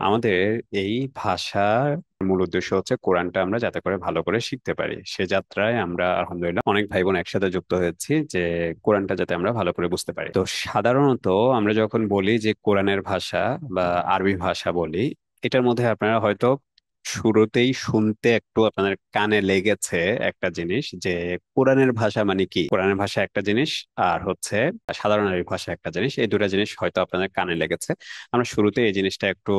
আমাদের এই ভাষার মূল উদ্দেশ্য হচ্ছে কোরআনটা আমরা যাতে করে ভালো করে শিখতে পারি। সে যাত্রায় আমরা আলহামদুলিল্লাহ অনেক ভাই বোন একসাথে যুক্ত হয়েছি যে কোরআনটা যাতে আমরা ভালো করে বুঝতে পারি। তো সাধারণত আমরা যখন বলি যে কোরআনের ভাষা বা আরবি ভাষা বলি, এটার মধ্যে আপনারা হয়তো শুরুতেই শুনতে একটু আপনাদের কানে লেগেছে একটা জিনিস, যে কোরআনের ভাষা মানে কি। কোরআনের ভাষা একটা জিনিস, আর হচ্ছে সাধারণ আরবি ভাষা একটা জিনিস। এই দুটা জিনিস হয়তো আপনাদের কানে লেগেছে। আমরা শুরুতে এই জিনিসটা একটু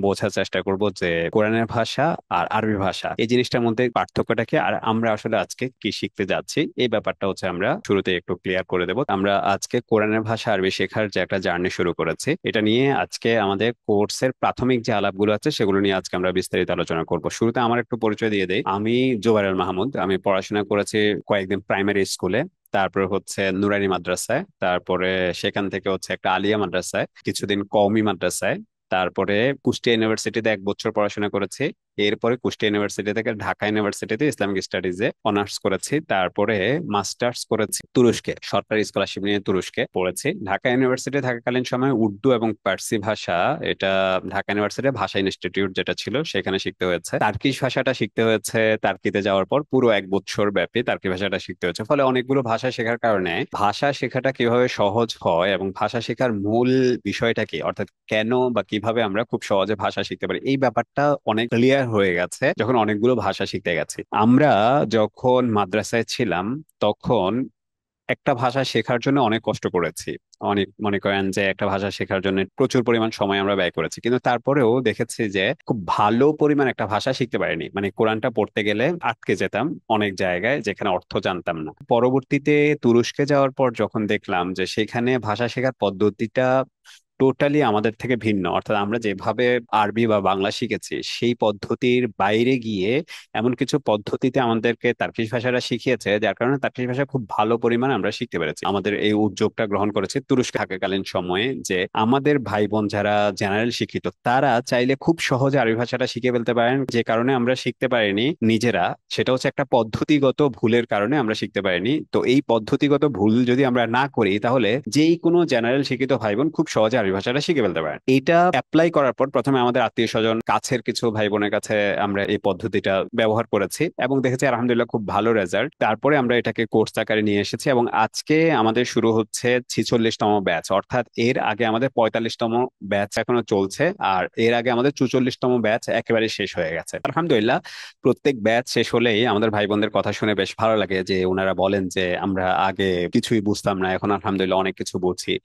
বোঝার চেষ্টা করব যে কোরআনের ভাষা আর আরবি ভাষা এই জিনিসটার মধ্যে পার্থক্যটা কি, আর আমরা আসলে আজকে কি শিখতে যাচ্ছি এই ব্যাপারটা হচ্ছে আমরা শুরুতে একটু ক্লিয়ার করে দেব। আমরা আজকে কোরআনের ভাষা আরবি শেখার যে একটা জার্নি শুরু করেছি, এটা নিয়ে আজকে আমাদের কোর্সের প্রাথমিক যে আলাপগুলো আছে সেগুলো নিয়ে আজকে আমরা বিস্তারিত আলোচনা করব। শুরুতে আমার একটু পরিচয় দিয়ে দেই। আমি জোবায়ের আল মাহমুদ। আমি পড়াশোনা করেছি কয়েকদিন প্রাইমারি স্কুলে, তারপর হচ্ছে নুরানি মাদ্রাসায়, তারপরে সেখান থেকে হচ্ছে একটা আলিয়া মাদ্রাসায়, কিছুদিন কওমি মাদ্রাসায়, তারপরে কুষ্টিয়া ইউনিভার্সিটিতে 1 বছর পড়াশোনা করেছি। এরপরে কুষ্টিয়া ইউনিভার্সিটি থেকে ঢাকা ইউনিভার্সিটিতে ইসলামিক স্টাডিজে অনার্স করেছি। তারপরে মাস্টার্স করেছি তুরস্কে, সরকারি স্কলারশিপ নিয়ে তুরস্কে পড়েছি। ঢাকা ইউনিভার্সিটি থাকাকালীন সময় উর্দু এবং পার্সি ভাষা, এটা ঢাকা ইউনিভার্সিটি ভাষা ইনস্টিটিউট যেটা ছিল সেখানে শিখতে হয়েছে। তার্কিশ ভাষাটা শিখতে হয়েছে তার্কিতে যাওয়ার পর, পুরো 1 বছর ব্যাপী তার্কি ভাষাটা শিখতে হয়েছে। ফলে অনেকগুলো ভাষা শেখার কারণে ভাষা শেখাটা কিভাবে সহজ হয় এবং ভাষা শেখার মূল বিষয়টা কি, অর্থাৎ কেন বা কিভাবে আমরা খুব সহজে ভাষা শিখতে পারি, এই ব্যাপারটা অনেক ক্লিয়ার হয়ে গেছে যখন অনেকগুলো ভাষা শিখতে গেছি। আমরা যখন মাদ্রাসায় ছিলাম তখন একটা ভাষা শেখার জন্য অনেক কষ্ট করেছি। অনেক মনে করেন যে একটা ভাষা শেখার জন্য প্রচুর পরিমাণ সময় আমরা ব্যয় করেছি, কিন্তু তারপরেও দেখেছি যে খুব ভালো পরিমাণ একটা ভাষা শিখতে পারিনি। মানে কোরআনটা পড়তে গেলে আটকে যেতাম অনেক জায়গায় যেখানে অর্থ জানতাম না। পরবর্তীতে তুরস্কে যাওয়ার পর যখন দেখলাম যে সেখানে ভাষা শেখার পদ্ধতিটা টোটালি আমাদের থেকে ভিন্ন, অর্থাৎ আমরা যেভাবে আরবি বা বাংলা শিখেছি সেই পদ্ধতির বাইরে গিয়ে এমন কিছু পদ্ধতিতে আমাদেরকে তার্কিশ ভাষাটা শিখিয়েছে, যার কারণে তার্কিশ ভাষা খুব ভালো পরিমাণে আমরা শিখতে পেরেছি। আমাদের এই উদ্যোগটা গ্রহণ করেছে তুরস্কে থাকাকালীন সময়ে, যে আমাদের ভাই বোন যারা জেনারেল শিক্ষিত তারা চাইলে খুব সহজে আরবি ভাষাটা শিখে ফেলতে পারেন। যে কারণে আমরা শিখতে পারিনি নিজেরা, সেটা হচ্ছে একটা পদ্ধতিগত ভুলের কারণে আমরা শিখতে পারিনি। তো এই পদ্ধতিগত ভুল যদি আমরা না করি তাহলে যেই কোনো জেনারেল শিক্ষিত ভাই বোন খুব সহজে আরবি ভাষাটা শিখে ফেলতে পারেন। এটা অ্যাপ্লাই করার পর প্রথমে আমাদের আত্মীয় স্বজন কাছের কিছু ভাই বোনের কাছে আমরা এই পদ্ধতিটা ব্যবহার করেছি এবং দেখেছি আলহামদুলিল্লাহ খুব ভালো রেজাল্ট। তারপরে আমরা এটাকে কোর্স আকারে নিয়ে এসেছি এবং আজকে আমাদের শুরু হচ্ছে 46তম ব্যাচ, অর্থাৎ এর আগে আমাদের 45তম ব্যাচ এখনো চলছে, আর এর আগে আমাদের 44তম ব্যাচ একেবারে শেষ হয়ে গেছে আলহামদুলিল্লাহ। প্রত্যেক ব্যাচ শেষ হলেই আমাদের ভাই বোনদের কথা শুনে বেশ ভালো লাগে, যে ওনারা বলেন যে আমরা আগে কিছুই বুঝতাম না, এখন আলহামদুলিল্লাহ অনেক কিছু বুঝি।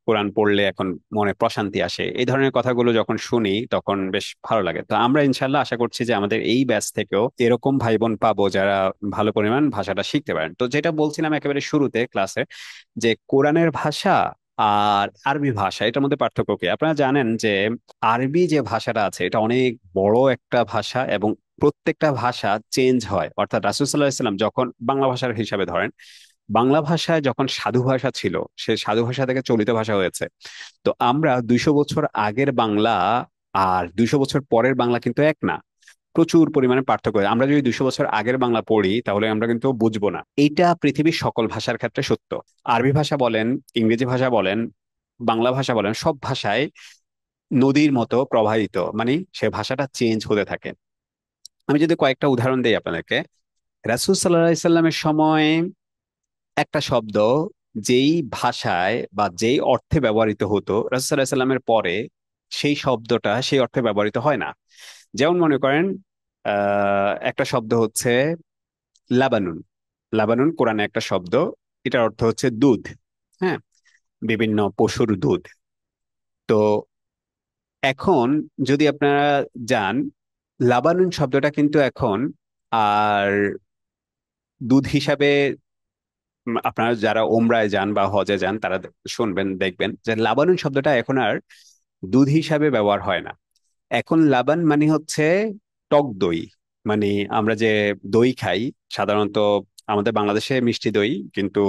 কোরআন পড়লে এখন মনে প্রশান্তি আসে। এই ধরনের কথাগুলো যখন শুনি তখন বেশ ভালো লাগে। তো আমরা ইনশাল্লাহ আশা করছি যে আমাদের এই ব্যাচ থেকেও এরকম ভাই বোন পাবো যারা ভালো পরিমাণ ভাষাটা শিখতে পারেন। তো যেটা বলছিলাম একেবারে শুরুতে ক্লাসে, যে কোরআনের ভাষা আর আরবি ভাষা এটার মধ্যে পার্থক্য কি। আপনারা জানেন যে আরবি যে ভাষাটা আছে এটা অনেক বড় একটা ভাষা এবং প্রত্যেকটা ভাষা চেঞ্জ হয়। অর্থাৎ রাসূল সাল্লাল্লাহু আলাইহি ওয়াসাল্লাম যখন বাংলা ভাষার হিসাবে ধরেন, বাংলা ভাষায় যখন সাধু ভাষা ছিল সে সাধু ভাষা থেকে চলিত ভাষা হয়েছে। তো আমরা 200 বছর আগের বাংলা আর 200 বছর পরের বাংলা কিন্তু এক না, প্রচুর পরিমাণে পার্থক্য। আমরা যদি 200 বছর আগের বাংলা পড়ি তাহলে আমরা কিন্তু বুঝবো না। এইটা পৃথিবীর সকল ভাষার ক্ষেত্রে সত্য। আরবি ভাষা বলেন, ইংরেজি ভাষা বলেন, বাংলা ভাষা বলেন, সব ভাষায় নদীর মতো প্রবাহিত, মানে সে ভাষাটা চেঞ্জ হতে থাকে। আমি যদি কয়েকটা উদাহরণ দিই আপনাদেরকে, রাসূল সাল্লাল্লাহু আলাইহি সাল্লামের সময় একটা শব্দ যেই ভাষায় বা যেই অর্থে ব্যবহৃত হতো রাসূল সাল্লাল্লাহু আলাইহি সাল্লামের পরে সেই শব্দটা সেই অর্থে ব্যবহৃত হয় না। যেমন মনে করেন একটা শব্দ হচ্ছে লাবানুন। লাবানুন কোরআনে একটা শব্দ, এটার অর্থ হচ্ছে দুধ। হ্যাঁ, বিভিন্ন পশুর দুধ। তো এখন যদি আপনারা যান, লাবানুন শব্দটা কিন্তু এখন আর দুধ হিসাবে আপনারা যারা ওমরায় যান বা হজে যান তারা শুনবেন দেখবেন যে লাবানুন শব্দটা এখন আর দুধ হিসাবে ব্যবহার হয় না। এখন লাবান মানে হচ্ছে টক দই। মানে আমরা যে দই খাই সাধারণত, আমাদের বাংলাদেশে মিষ্টি দই, কিন্তু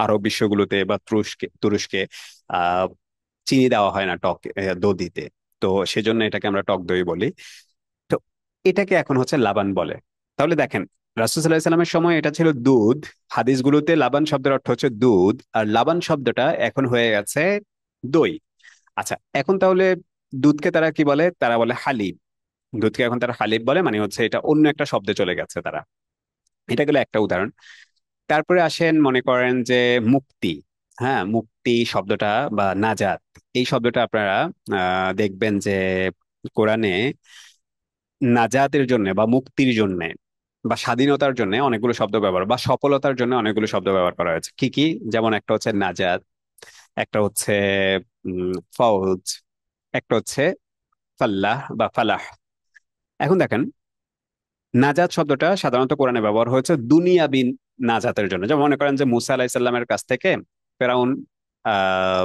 আরব বিশ্বগুলোতে বা তুরস্কে তুরস্কে আহ চিনি দেওয়া হয় না টক দধিতে। তো সেজন্য এটাকে আমরা টক দই বলি। তো এটাকে এখন হচ্ছে লাবান বলে। তাহলে দেখেন, রাসূল সাল্লাল্লাহু আলাইহি সাল্লামের সময় এটা ছিল দুধ। হাদিসগুলোতে লাবান শব্দের অর্থ হচ্ছে দুধ, আর লাবান শব্দটা এখন হয়ে গেছে দই। আচ্ছা, এখন তাহলে দুধকে তারা কি বলে, তারা বলে হালিব। দুধকে এখন তারা হালিব বলে, মানে হচ্ছে এটা অন্য একটা শব্দে চলে গেছে তারা। এটা গেলো একটা উদাহরণ। তারপরে আসেন মনে করেন যে মুক্তি। হ্যাঁ, মুক্তি শব্দটা বা নাজাত, এই শব্দটা আপনারা দেখবেন যে কোরআনে নাজাতের জন্য বা মুক্তির জন্য বা স্বাধীনতার জন্য অনেকগুলো শব্দ ব্যবহার, বা সফলতার জন্য অনেকগুলো শব্দ ব্যবহার করা হয়েছে। কি কি? যেমন একটা হচ্ছে নাজাত, একটা হচ্ছে ফৌজ, একটা হচ্ছে ফাল্লাহ বা ফালাহ। এখন দেখেন, নাজাত শব্দটা সাধারণত কোরআনে ব্যবহার হয়েছে দুনিয়াবি নাজাতের জন্য। যেমন মনে করেন যে মুসা আলাহিসাল্লামের কাছ থেকে ফেরাউন আহ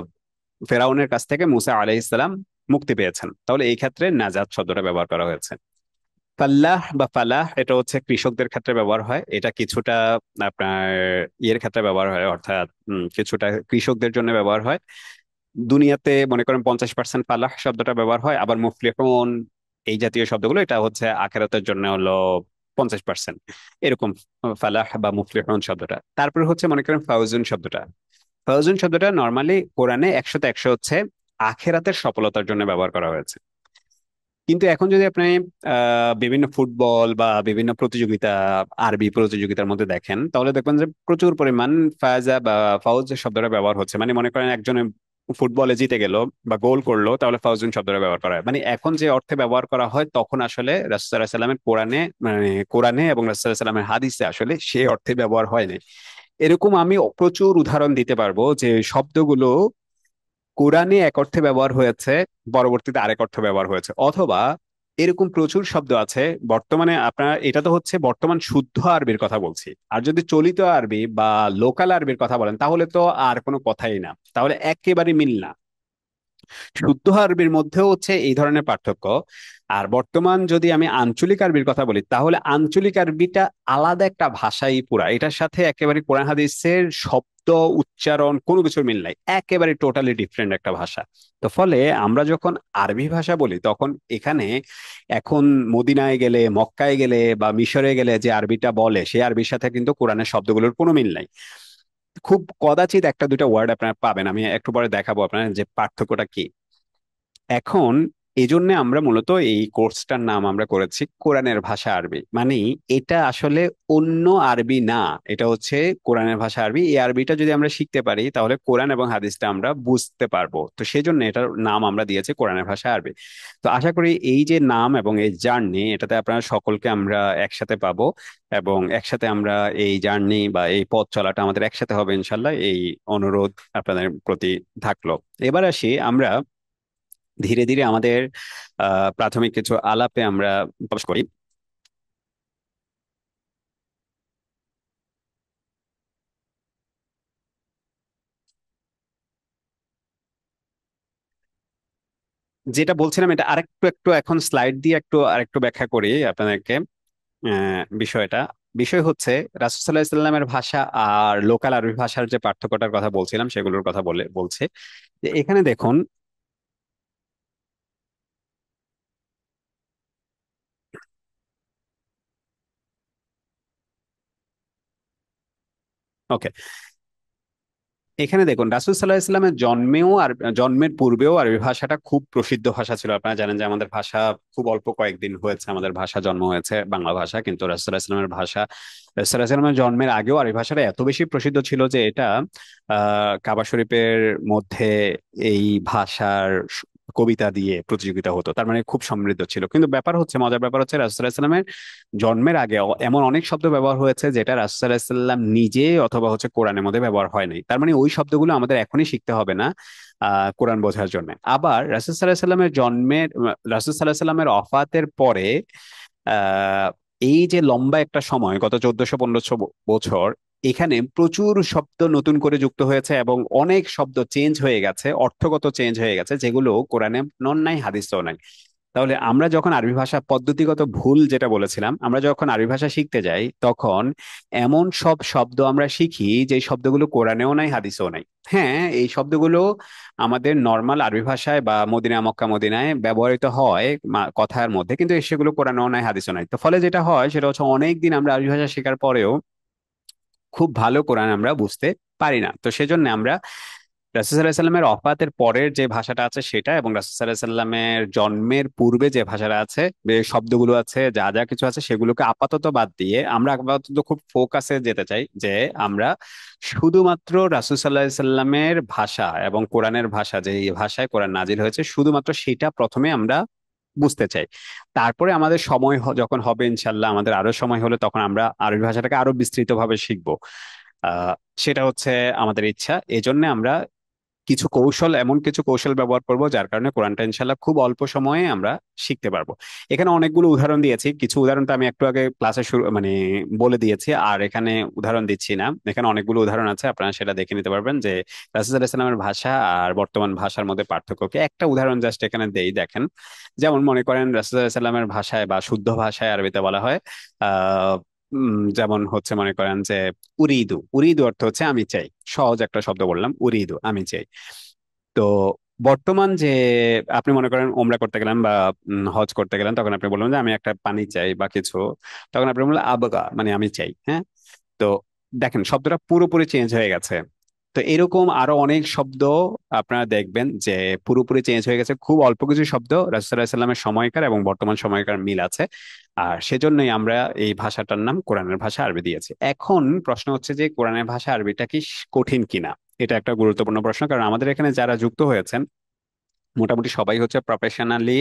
ফেরাউনের কাছ থেকে মুসা আলাইহিসসালাম মুক্তি পেয়েছেন, তাহলে এই ক্ষেত্রে নাজাত শব্দটা ব্যবহার করা হয়েছে। ফাল্লাহ বা ফালাহ এটা হচ্ছে কৃষকদের ক্ষেত্রে ব্যবহার হয়, এটা কিছুটা আপনার ইয়ের ক্ষেত্রে ব্যবহার হয়, অর্থাৎ কিছুটা কৃষকদের জন্য ব্যবহার হয়। দুনিয়াতে মনে করেন 50% ফালাহ শব্দটা ব্যবহার হয়, আবার মুফলিহুন এই জাতীয় শব্দগুলো এটা হচ্ছে আখিরাতের জন্য হলো 50%, এরকম ফালাহ বা মুফলিহুন শব্দটা। তারপরে হচ্ছে মনে করেন ফাউজুন শব্দটা। ফাউজুন শব্দটা নর্মালি কোরআনে 100-তে 100 হচ্ছে আখিরাতের সফলতার জন্য ব্যবহার করা হয়েছে। কিন্তু এখন যদি আপনি বিভিন্ন ফুটবল বা বিভিন্ন প্রতিযোগিতা, আরবি প্রতিযোগিতার মধ্যে দেখেন, তাহলে দেখবেন যে প্রচুর পরিমাণ ফাজা বা ফাউজ শব্দটা ব্যবহার হচ্ছে। মানে মনে করেন একজনে ফুটবলে জিতে গেল বা গোল করলো, তাহলে ফাউজুন শব্দটা ব্যবহার করা হয়। মানে এখন যে অর্থে ব্যবহার করা হয়, তখন আসলে রাসূলুল্লাহ সাল্লাল্লাহু আলাইহি ওয়াসাল্লামের কোরআনে, মানে কোরআনে এবং রাসূলুল্লাহ সাল্লাল্লাহু আলাইহি ওয়াসাল্লামের হাদিসে আসলে সেই অর্থে ব্যবহার হয়নি। এরকম আমি প্রচুর উদাহরণ দিতে পারবো যে শব্দগুলো কোরআনে এক অর্থে ব্যবহার হয়েছে, পরবর্তীতে আরেক অর্থে ব্যবহার হয়েছে। অথবা এরকম প্রচুর শব্দ আছে বর্তমানে আপনার, এটা তো হচ্ছে বর্তমান শুদ্ধ আরবির কথা বলছি। আর যদি চলিত আরবি বা লোকাল আরবির কথা বলেন, তাহলে তো আর কোনো কথাই না, তাহলে একেবারে মিল না। শুদ্ধ আরবির মধ্যেও হচ্ছে এই ধরনের পার্থক্য। আর বর্তমান যদি আমি আঞ্চলিক আরবির কথা বলি, তাহলে আঞ্চলিক আরবিটা আলাদা একটা ভাষাই পুরা, এটার সাথে একেবারে কোরআন হাদিসের শব্দ, উচ্চারণ কোনো কিছুর মিল নাই, একেবারে টোটালি ডিফারেন্ট একটা ভাষা। তো ফলে আমরা যখন আরবি ভাষা বলি, তখন এখানে এখন মদিনায় গেলে, মক্কায় গেলে বা মিশরে গেলে যে আরবিটা বলে, সেই আরবির সাথে কিন্তু কোরআনের শব্দগুলোর কোনো মিল নাই। খুব কদাচিৎ একটা দুইটা ওয়ার্ড আপনারা পাবেন, আমি একটু পরে দেখাবো আপনার যে পার্থক্যটা কি। এখন এই জন্য আমরা মূলত এই কোর্সটার নাম আমরা করেছি কোরআনের ভাষা আরবি। মানে এটা আসলে অন্য আরবি না, এটা হচ্ছে কোরআনের ভাষা আরবি। এই আরবিটা যদি আমরা শিখতে পারি, তাহলে কোরআন এবং হাদিসটা আমরা বুঝতে পারবো। তো সেই জন্য এটার নাম আমরা দিয়েছি কোরআনের ভাষা আরবি। তো আশা করি এই যে নাম এবং এই জার্নি, এটাতে আপনারা সকলকে আমরা একসাথে পাবো, এবং একসাথে আমরা এই জার্নি বা এই পথ চলাটা আমাদের একসাথে হবে ইনশাল্লাহ, এই অনুরোধ আপনাদের প্রতি থাকলো। এবার আসি আমরা ধীরে ধীরে আমাদের প্রাথমিক কিছু আলাপে আমরা প্রবেশ করি। যেটা বলছিলাম, এটা আরেকটু একটু এখন স্লাইড দিয়ে একটু আরেকটু ব্যাখ্যা করি আপনাদেরকে। বিষয়টা, বিষয় হচ্ছে রাসূল সাল্লাল্লাহু আলাইহি সাল্লামের ভাষা আর লোকাল আরবি ভাষার যে পার্থক্যটার কথা বলছিলাম, সেগুলোর কথা বলছে যে এখানে দেখুন। ওকে, এখানে দেখুন রাসূল সাল্লাল্লাহু আলাইহি সাল্লামের জন্মেও আর জন্মের পূর্বেও আরবি ভাষাটা খুব প্রসিদ্ধ ভাষা ছিল। আপনারা জানেন যে আমাদের ভাষা খুব অল্প কয়েকদিন হয়েছে, আমাদের ভাষা জন্ম হয়েছে বাংলা ভাষা, কিন্তু রাসূল সাল্লাল্লাহু আলাইহি সাল্লামের ভাষা, রাসূল সাল্লাল্লাহু আলাইহি সাল্লামের জন্মের আগেও আরবি ভাষাটা এত বেশি প্রসিদ্ধ ছিল যে এটা কাবা শরীফের মধ্যে এই ভাষার কবিতা দিয়ে প্রতিযোগিতা হতো। তার মানে খুব সমৃদ্ধ ছিল। কিন্তু ব্যাপার হচ্ছে, মজার ব্যাপার হচ্ছে, রাসূল সাল্লাল্লাহু আলাইহি সাল্লামের জন্মের আগে এমন অনেক শব্দ ব্যবহার হয়েছে যেটা রাসূল সাল্লাল্লাহু আলাইহি সাল্লাম নিজে অথবা হচ্ছে কোরআনের মধ্যে ব্যবহার হয় নাই। তার মানে ওই শব্দগুলো আমাদের এখনই শিখতে হবে না কোরআন বোঝার জন্য। আবার রাসূল সাল্লাল্লাহু আলাইহি সাল্লামের জন্মের, রাসূল সাল্লাল্লাহু আলাইহি সাল্লামের ওফাতের পরে আহ এই যে লম্বা একটা সময়, গত 1400-1500 বছর, এখানে প্রচুর শব্দ নতুন করে যুক্ত হয়েছে এবং অনেক শব্দ চেঞ্জ হয়ে গেছে, অর্থগত চেঞ্জ হয়ে গেছে, যেগুলো কোরআনে নন নাই, হাদিসেও নাই। তাহলে আমরা যখন আরবি ভাষা পদ্ধতিগত ভুল যেটা বলেছিলাম, আমরা যখন আরবি ভাষা শিখতে যাই, তখন এমন সব শব্দ আমরা শিখি যে শব্দগুলো কোরআনেও নাই, হাদিসেও নাই। হ্যাঁ, এই শব্দগুলো আমাদের নর্মাল আরবি ভাষায় বা মদিনা মক্কা মদিনায় ব্যবহৃত হয় কথার মধ্যে, কিন্তু সেগুলো কোরআনেও নাই, হাদিসেও নাই। তো ফলে যেটা হয় সেটা হচ্ছে অনেক দিন আমরা আরবি ভাষা শেখার পরেও খুব ভালো কোরআন আমরা বুঝতে পারি না। তো সেজন্য আমরা রাসূল সাল্লাল্লাহু আলাইহি সাল্লামের ওফাতের পরের যে ভাষাটা আছে সেটা, এবং রাসূল সাল্লাল্লাহু আলাইহি সাল্লামের জন্মের পূর্বে যে ভাষাটা আছে, যে শব্দগুলো আছে, যা যা কিছু আছে, সেগুলোকে আপাতত বাদ দিয়ে আমরা আপাতত খুব ফোকাসে যেতে চাই যে আমরা শুধুমাত্র রাসূল সাল্লাল্লাহু আলাইহি সাল্লামের ভাষা এবং কোরআনের ভাষা, যে এই ভাষায় কোরআন নাজিল হয়েছে, শুধুমাত্র সেটা প্রথমে আমরা বুঝতে চাই। তারপরে আমাদের সময় যখন হবে ইনশাল্লাহ, আমাদের আরো সময় হলে তখন আমরা আরবি ভাষাটাকে আরো বিস্তৃতভাবে শিখবো। আহ সেটা হচ্ছে আমাদের ইচ্ছা। এজন্য আমরা কিছু কৌশল, এমন কিছু কৌশল ব্যবহার করব যার কারণে কোরআনটা ইনশাল্লাহ খুব অল্প সময়ে আমরা শিখতে পারবো। এখানে অনেকগুলো উদাহরণ দিয়েছি, কিছু উদাহরণ তো আমি একটু আগে ক্লাসে শুরু মানে বলে দিয়েছি, আর এখানে উদাহরণ দিচ্ছি না। এখানে অনেকগুলো উদাহরণ আছে, আপনারা সেটা দেখে নিতে পারবেন যে রাসূলুল্লাহ সাল্লাল্লাহু আলাইহি ওয়াসাল্লামের ভাষা আর বর্তমান ভাষার মধ্যে পার্থক্য কি। একটা উদাহরণ জাস্ট এখানে দেই, দেখেন। যেমন মনে করেন রাসূলুল্লাহ সাল্লাল্লাহু আলাইহি ওয়াসাল্লামের ভাষায় বা শুদ্ধ ভাষায় আরবিতে বলা হয় আহ যেমন হচ্ছে মনে করেন যে উরিদু, উরিদু অর্থ হচ্ছে আমি চাই। সহজ একটা শব্দ বললাম, উরিদু আমি চাই। তো বর্তমান যে আপনি মনে করেন ওমরা করতে গেলেন বা হজ করতে গেলেন, তখন আপনি বললেন যে আমি একটা পানি চাই বা কিছু, তখন আপনি বললেন আবগা, মানে আমি চাই, হ্যাঁ। তো দেখেন শব্দটা পুরোপুরি চেঞ্জ হয়ে গেছে। তো এরকম আরো অনেক শব্দ আপনারা দেখবেন যে পুরোপুরি চেঞ্জ হয়ে গেছে। খুব অল্প কিছু শব্দ রাসূলুল্লাহ সাল্লাল্লাহু আলাইহি সাল্লামের সময়কার এবং বর্তমান সময়কার মিল আছে। আর সেজন্যই আমরা এই ভাষাটার নাম কোরআনের ভাষা আরবি দিয়েছি। এখন প্রশ্ন হচ্ছে যে কোরআনের ভাষা আরবিটা কি কঠিন কিনা। এটা একটা গুরুত্বপূর্ণ প্রশ্ন, কারণ আমাদের এখানে যারা যুক্ত হয়েছেন মোটামুটি সবাই হচ্ছে প্রফেশনালি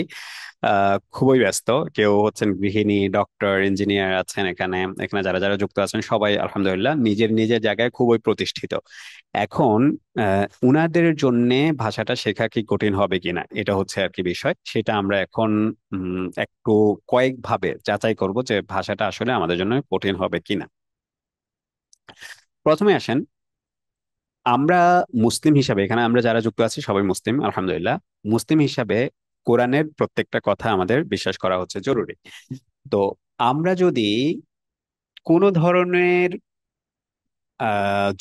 খুবই ব্যস্ত। কেউ হচ্ছেন গৃহিণী, ডক্টর, ইঞ্জিনিয়ার আছেন এখানে। এখানে যারা যারা যুক্ত আছেন সবাই আলহামদুলিল্লাহ নিজের নিজের জায়গায় খুবই প্রতিষ্ঠিত। এখন উনাদের জন্য ভাষাটা শেখা কি কঠিন হবে কিনা, এটা হচ্ছে আর কি বিষয়। সেটা আমরা এখন একটু কয়েকভাবে যাচাই করব যে ভাষাটা আসলে আমাদের জন্য কঠিন হবে কিনা। প্রথমে আসেন, আমরা মুসলিম হিসাবে, এখানে আমরা যারা যুক্ত আছি সবাই মুসলিম আলহামদুলিল্লাহ। মুসলিম হিসাবে কোরআনের প্রত্যেকটা কথা আমাদের বিশ্বাস করা হচ্ছে জরুরি। তো আমরা যদি কোনো ধরনের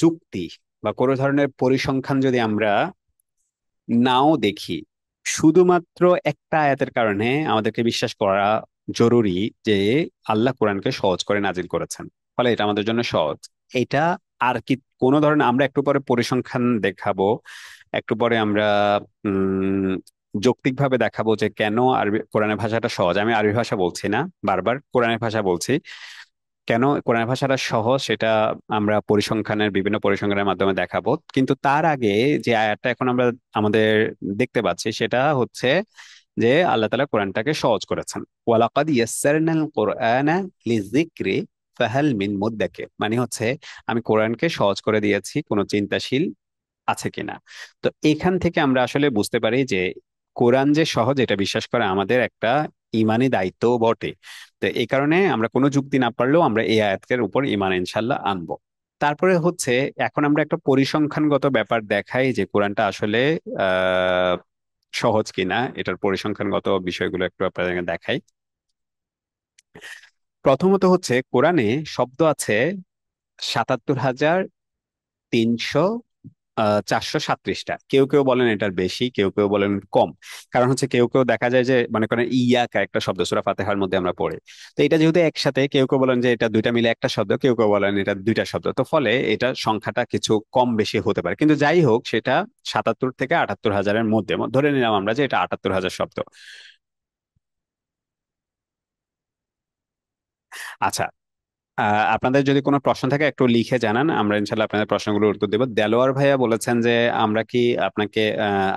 যুক্তি বা কোনো ধরনের পরিসংখ্যান যদি আমরা নাও দেখি, শুধুমাত্র একটা আয়াতের কারণে আমাদেরকে বিশ্বাস করা জরুরি যে আল্লাহ কোরআনকে সহজ করে নাজিল করেছেন, ফলে এটা আমাদের জন্য সহজ। এটা আর কি কোনো ধরনের, আমরা একটু পরে পরিসংখ্যান দেখাবো, একটু পরে আমরা উম যৌক্তিকভাবে দেখাবো যে কেন আরবি কোরআনের ভাষাটা সহজ। আমি আরবি ভাষা বলছি না, বারবার কোরআনের ভাষা বলছি। কেন কোরআন ভাষাটা সহজ সেটা আমরা পরিসংখ্যানের, বিভিন্ন পরিসংখ্যানের মাধ্যমে দেখাবো। কিন্তু তার আগে যে আয়াতটা এখন আমরা আমাদের দেখতে পাচ্ছি সেটা হচ্ছে যে আল্লাহ তাআলা কোরআনটাকে সহজ করেছেন। ওয়ালাকাদ ইয়াসসারনাল কোরআনা লিযিকরি ফাহাল মিন মুদ্দাকির, মানে হচ্ছে আমি কোরআনকে সহজ করে দিয়েছি, কোনো চিন্তাশীল আছে কিনা। তো এখান থেকে আমরা আসলে বুঝতে পারি যে কোরআন যে সহজ এটা বিশ্বাস করা আমাদের একটা ইমানি দায়িত্ব বটে। তো এই কারণে আমরা কোনো যুক্তি না পারলেও আমরা এই আয়াতের উপর ইমান ইনশাল্লাহ আনবো। তারপরে হচ্ছে এখন আমরা একটা পরিসংখ্যানগত ব্যাপার দেখাই যে কোরআনটা আসলে আহ সহজ কিনা, এটার পরিসংখ্যানগত বিষয়গুলো একটু আপনাদের দেখাই। প্রথমত হচ্ছে কোরআনে শব্দ আছে 77,337টা। কেউ কেউ বলেন এটার বেশি, কেউ কেউ বলেন কম। কারণ হচ্ছে কেউ কেউ দেখা যায় যে মনে করেন ইয়াকা একটা শব্দ সূরা ফাতিহার মধ্যে আমরা পড়ি, তো এটা যেহেতু একসাথে, কেউ কেউ বলেন যে এটা দুইটা মিলে একটা শব্দ, কেউ কেউ বলেন এটা দুইটা শব্দ, তো ফলে এটা সংখ্যাটা কিছু কম বেশি হতে পারে। কিন্তু যাই হোক, সেটা 77 থেকে 78 হাজারের মধ্যে ধরে নিলাম আমরা যে এটা 78 হাজার শব্দ। আচ্ছা, আপনাদের যদি কোনো প্রশ্ন থাকে একটু লিখে জানান, আমরা ইনশাল্লাহ আপনাদের প্রশ্নগুলোর উত্তর দেবো। দেলোয়ার ভাইয়া বলেছেন যে আমরা কি আপনাকে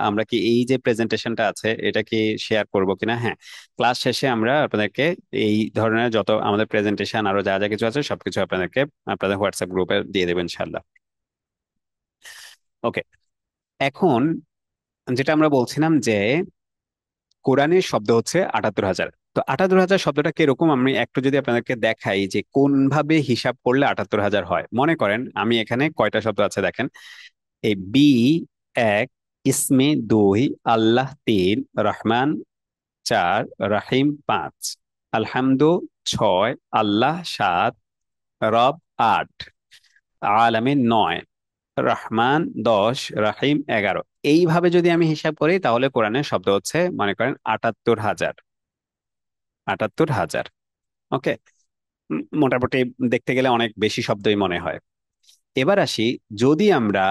আমরা কি এই যে প্রেজেন্টেশনটা আছে এটা কি শেয়ার করব কিনা। হ্যাঁ, ক্লাস শেষে আমরা আপনাদেরকে এই ধরনের যত আমাদের প্রেজেন্টেশন আরো যা যা কিছু আছে সবকিছু আপনাদেরকে আপনাদের হোয়াটসঅ্যাপ গ্রুপে দিয়ে দেবেন ইনশাল্লাহ। ওকে, এখন যেটা আমরা বলছিলাম যে কোরআনের শব্দ হচ্ছে 78 হাজার। তো 78 হাজার শব্দটা কিরকম আমি একটু যদি আপনাদেরকে দেখাই যে কোন ভাবে হিসাব করলে 78 হাজার হয়। মনে করেন আমি এখানে কয়টা শব্দ আছে দেখেন। এই বি এক, ইসমে দুই, আল্লাহ তিন, রহমান চার, রাহিম পাঁচ, আলহামদু ছয়, আল্লাহ সাত, রব আট, আলামিন নয়, রহমান 10, রাহিম 11। এইভাবে যদি আমি হিসাব করি তাহলে কোরআনের শব্দ হচ্ছে মনে করেন 78 হাজার। 78 হাজার, ওকে। মোটামুটি দেখতে গেলে অনেক বেশি শব্দই মনে হয়। এবার আসি, যদি আমরা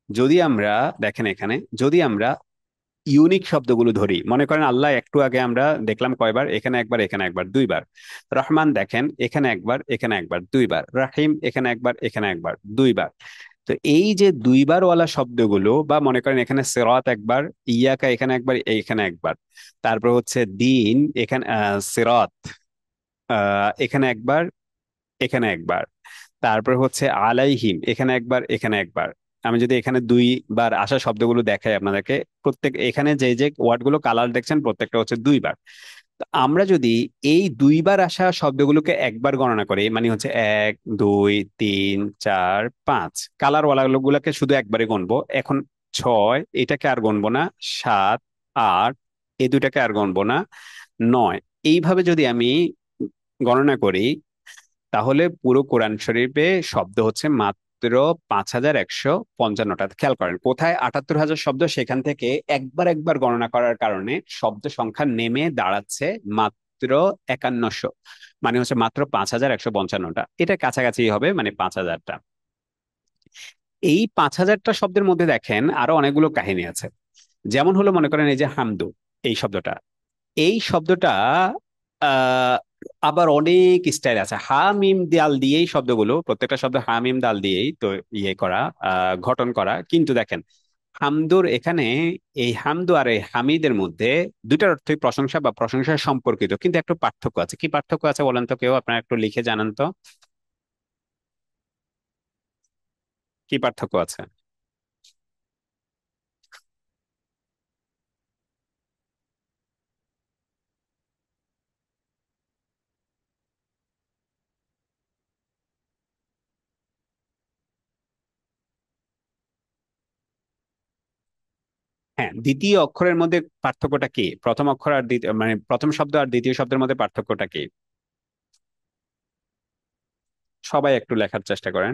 যদি আমরা দেখেন এখানে, যদি আমরা ইউনিক শব্দগুলো ধরি, মনে করেন আল্লাহ একটু আগে আমরা দেখলাম কয়বার, এখানে একবার, এখানে একবার, দুইবার। রহমান দেখেন এখানে একবার, এখানে একবার, দুইবার। রাহিম এখানে একবার, এখানে একবার, দুইবার। তো এই যে দুইবার ওয়ালা শব্দগুলো, বা মনে করেন এখানে সিরাত একবার, ইয়াকা এখানে একবার, এইখানে একবার। তারপর হচ্ছে দিন, এখানে সিরাত এখানে একবার, এখানে একবার। তারপর হচ্ছে আলাইহিম এখানে একবার, এখানে একবার। আমি যদি এখানে দুইবার আসা শব্দগুলো দেখাই আপনাদেরকে, প্রত্যেক এখানে যে যে ওয়ার্ডগুলো কালার দেখছেন প্রত্যেকটা হচ্ছে দুইবার। তো আমরা যদি এই দুইবার আসা শব্দগুলোকে একবার গণনা করি, মানে হচ্ছে এক, দুই, তিন, চার, পাঁচ, কালার ওয়ালা গুলোকে শুধু একবারে গুনবো। এখন ছয়, এটাকে আর গুনবো না। সাত, আট, এই দুটাকে আর গুনবো না। নয়, এইভাবে যদি আমি গণনা করি, তাহলে পুরো কোরআন শরীফে শব্দ হচ্ছে মাত্র 5155টা। খেয়াল করেন কোথায় 78,000 শব্দ, সেখান থেকে একবার একবার গণনা করার কারণে শব্দ সংখ্যা নেমে দাঁড়াচ্ছে মাত্র 5100। মানে হচ্ছে মাত্র 5155টা, এটা কাছাকাছি হবে, মানে 5000টা। এই 5000টা শব্দের মধ্যে দেখেন আরো অনেকগুলো কাহিনী আছে। যেমন হলো মনে করেন এই যে হামদু, এই শব্দটা, এই শব্দটা আহ আবার অনেক স্টাইল আছে। হা মিম দাল দিয়েই শব্দগুলো, প্রত্যেকটা শব্দ হা মিম দাল দিয়েই তো ইয়ে করা, গঠন করা। কিন্তু দেখেন হামদুর এখানে, এই হামদু আর এই হামিদের মধ্যে দুইটার অর্থই প্রশংসা বা প্রশংসা সম্পর্কিত, কিন্তু একটু পার্থক্য আছে। কি পার্থক্য আছে বলেন তো, কেউ আপনারা একটু লিখে জানান তো, কি পার্থক্য আছে? হ্যাঁ, দ্বিতীয় অক্ষরের মধ্যে পার্থক্যটা কি? প্রথম অক্ষর আর দ্বিতীয়, মানে প্রথম শব্দ আর দ্বিতীয় শব্দের মধ্যে পার্থক্যটা কি? সবাই একটু লেখার চেষ্টা করেন।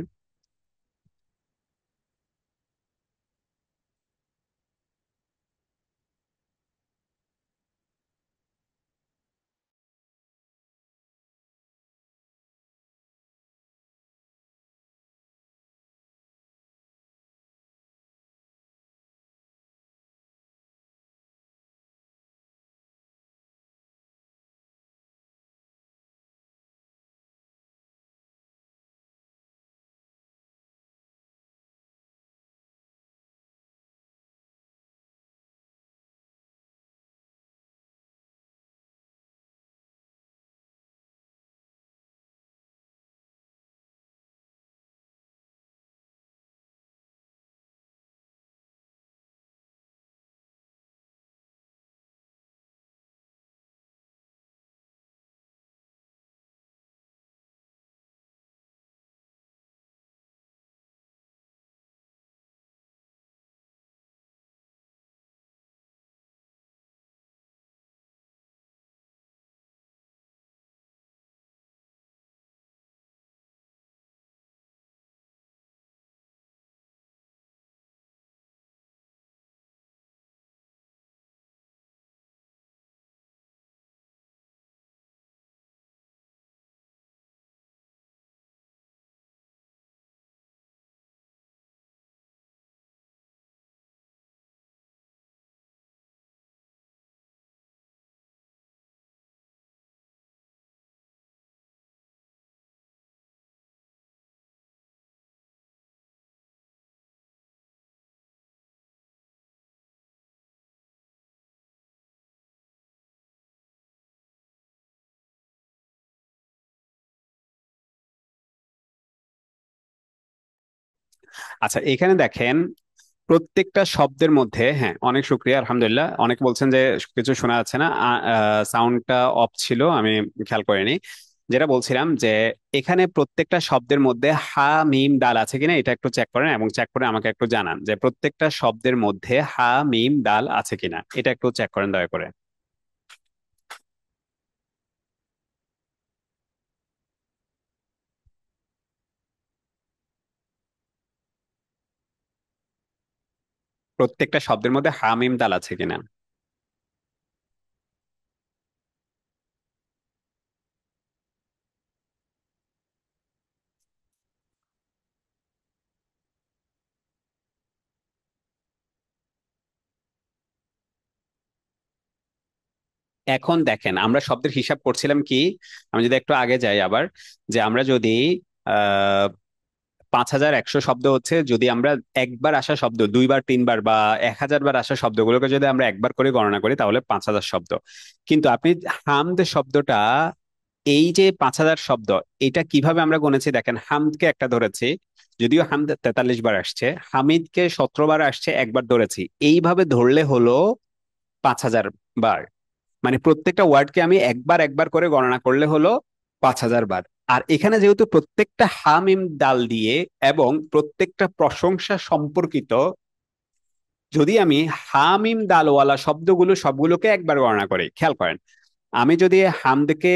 আচ্ছা, এখানে দেখেন প্রত্যেকটা শব্দের মধ্যে, হ্যাঁ অনেক শুক্রিয়া, আলহামদুলিল্লাহ। অনেকে বলছেন যে কিছু শোনা যাচ্ছে না, সাউন্ডটা অফ ছিল, আমি খেয়াল করিনি। যেটা বলছিলাম যে এখানে প্রত্যেকটা শব্দের মধ্যে হা মিম দাল আছে কিনা এটা একটু চেক করেন, এবং চেক করে আমাকে একটু জানান যে প্রত্যেকটা শব্দের মধ্যে হা মিম দাল আছে কিনা, এটা একটু চেক করেন দয়া করে। প্রত্যেকটা শব্দের মধ্যে হা মিম দাল আছে কিনা। এখন দেখেন আমরা শব্দের হিসাব করছিলাম কি, আমি যদি একটু আগে যাই আবার, যে আমরা যদি 5100 শব্দ হচ্ছে, যদি আমরা একবার আসা শব্দ দুইবার তিনবার বা 1000 বার আসা শব্দগুলোকে যদি আমরা একবার করে গণনা করি তাহলে 5000 শব্দ। কিন্তু আপনি হামদ শব্দটা, এই যে 5000 শব্দ, এটা কিভাবে আমরা গণেছি দেখেন। হামদকে একটা ধরেছি, যদিও হামদ 43 বার আসছে, হামিদকে 17 বার আসছে, একবার ধরেছি। এইভাবে ধরলে হলো 5000 বার। মানে প্রত্যেকটা ওয়ার্ডকে আমি একবার একবার করে গণনা করলে হলো 5000 বার। আর এখানে যেহেতু প্রত্যেকটা হামিম দাল দিয়ে এবং প্রত্যেকটা প্রশংসা সম্পর্কিত, যদি আমি হামিম দালওয়ালা শব্দগুলো সবগুলোকে একবার গণনা করি, খেয়াল করেন, আমি যদি হামদকে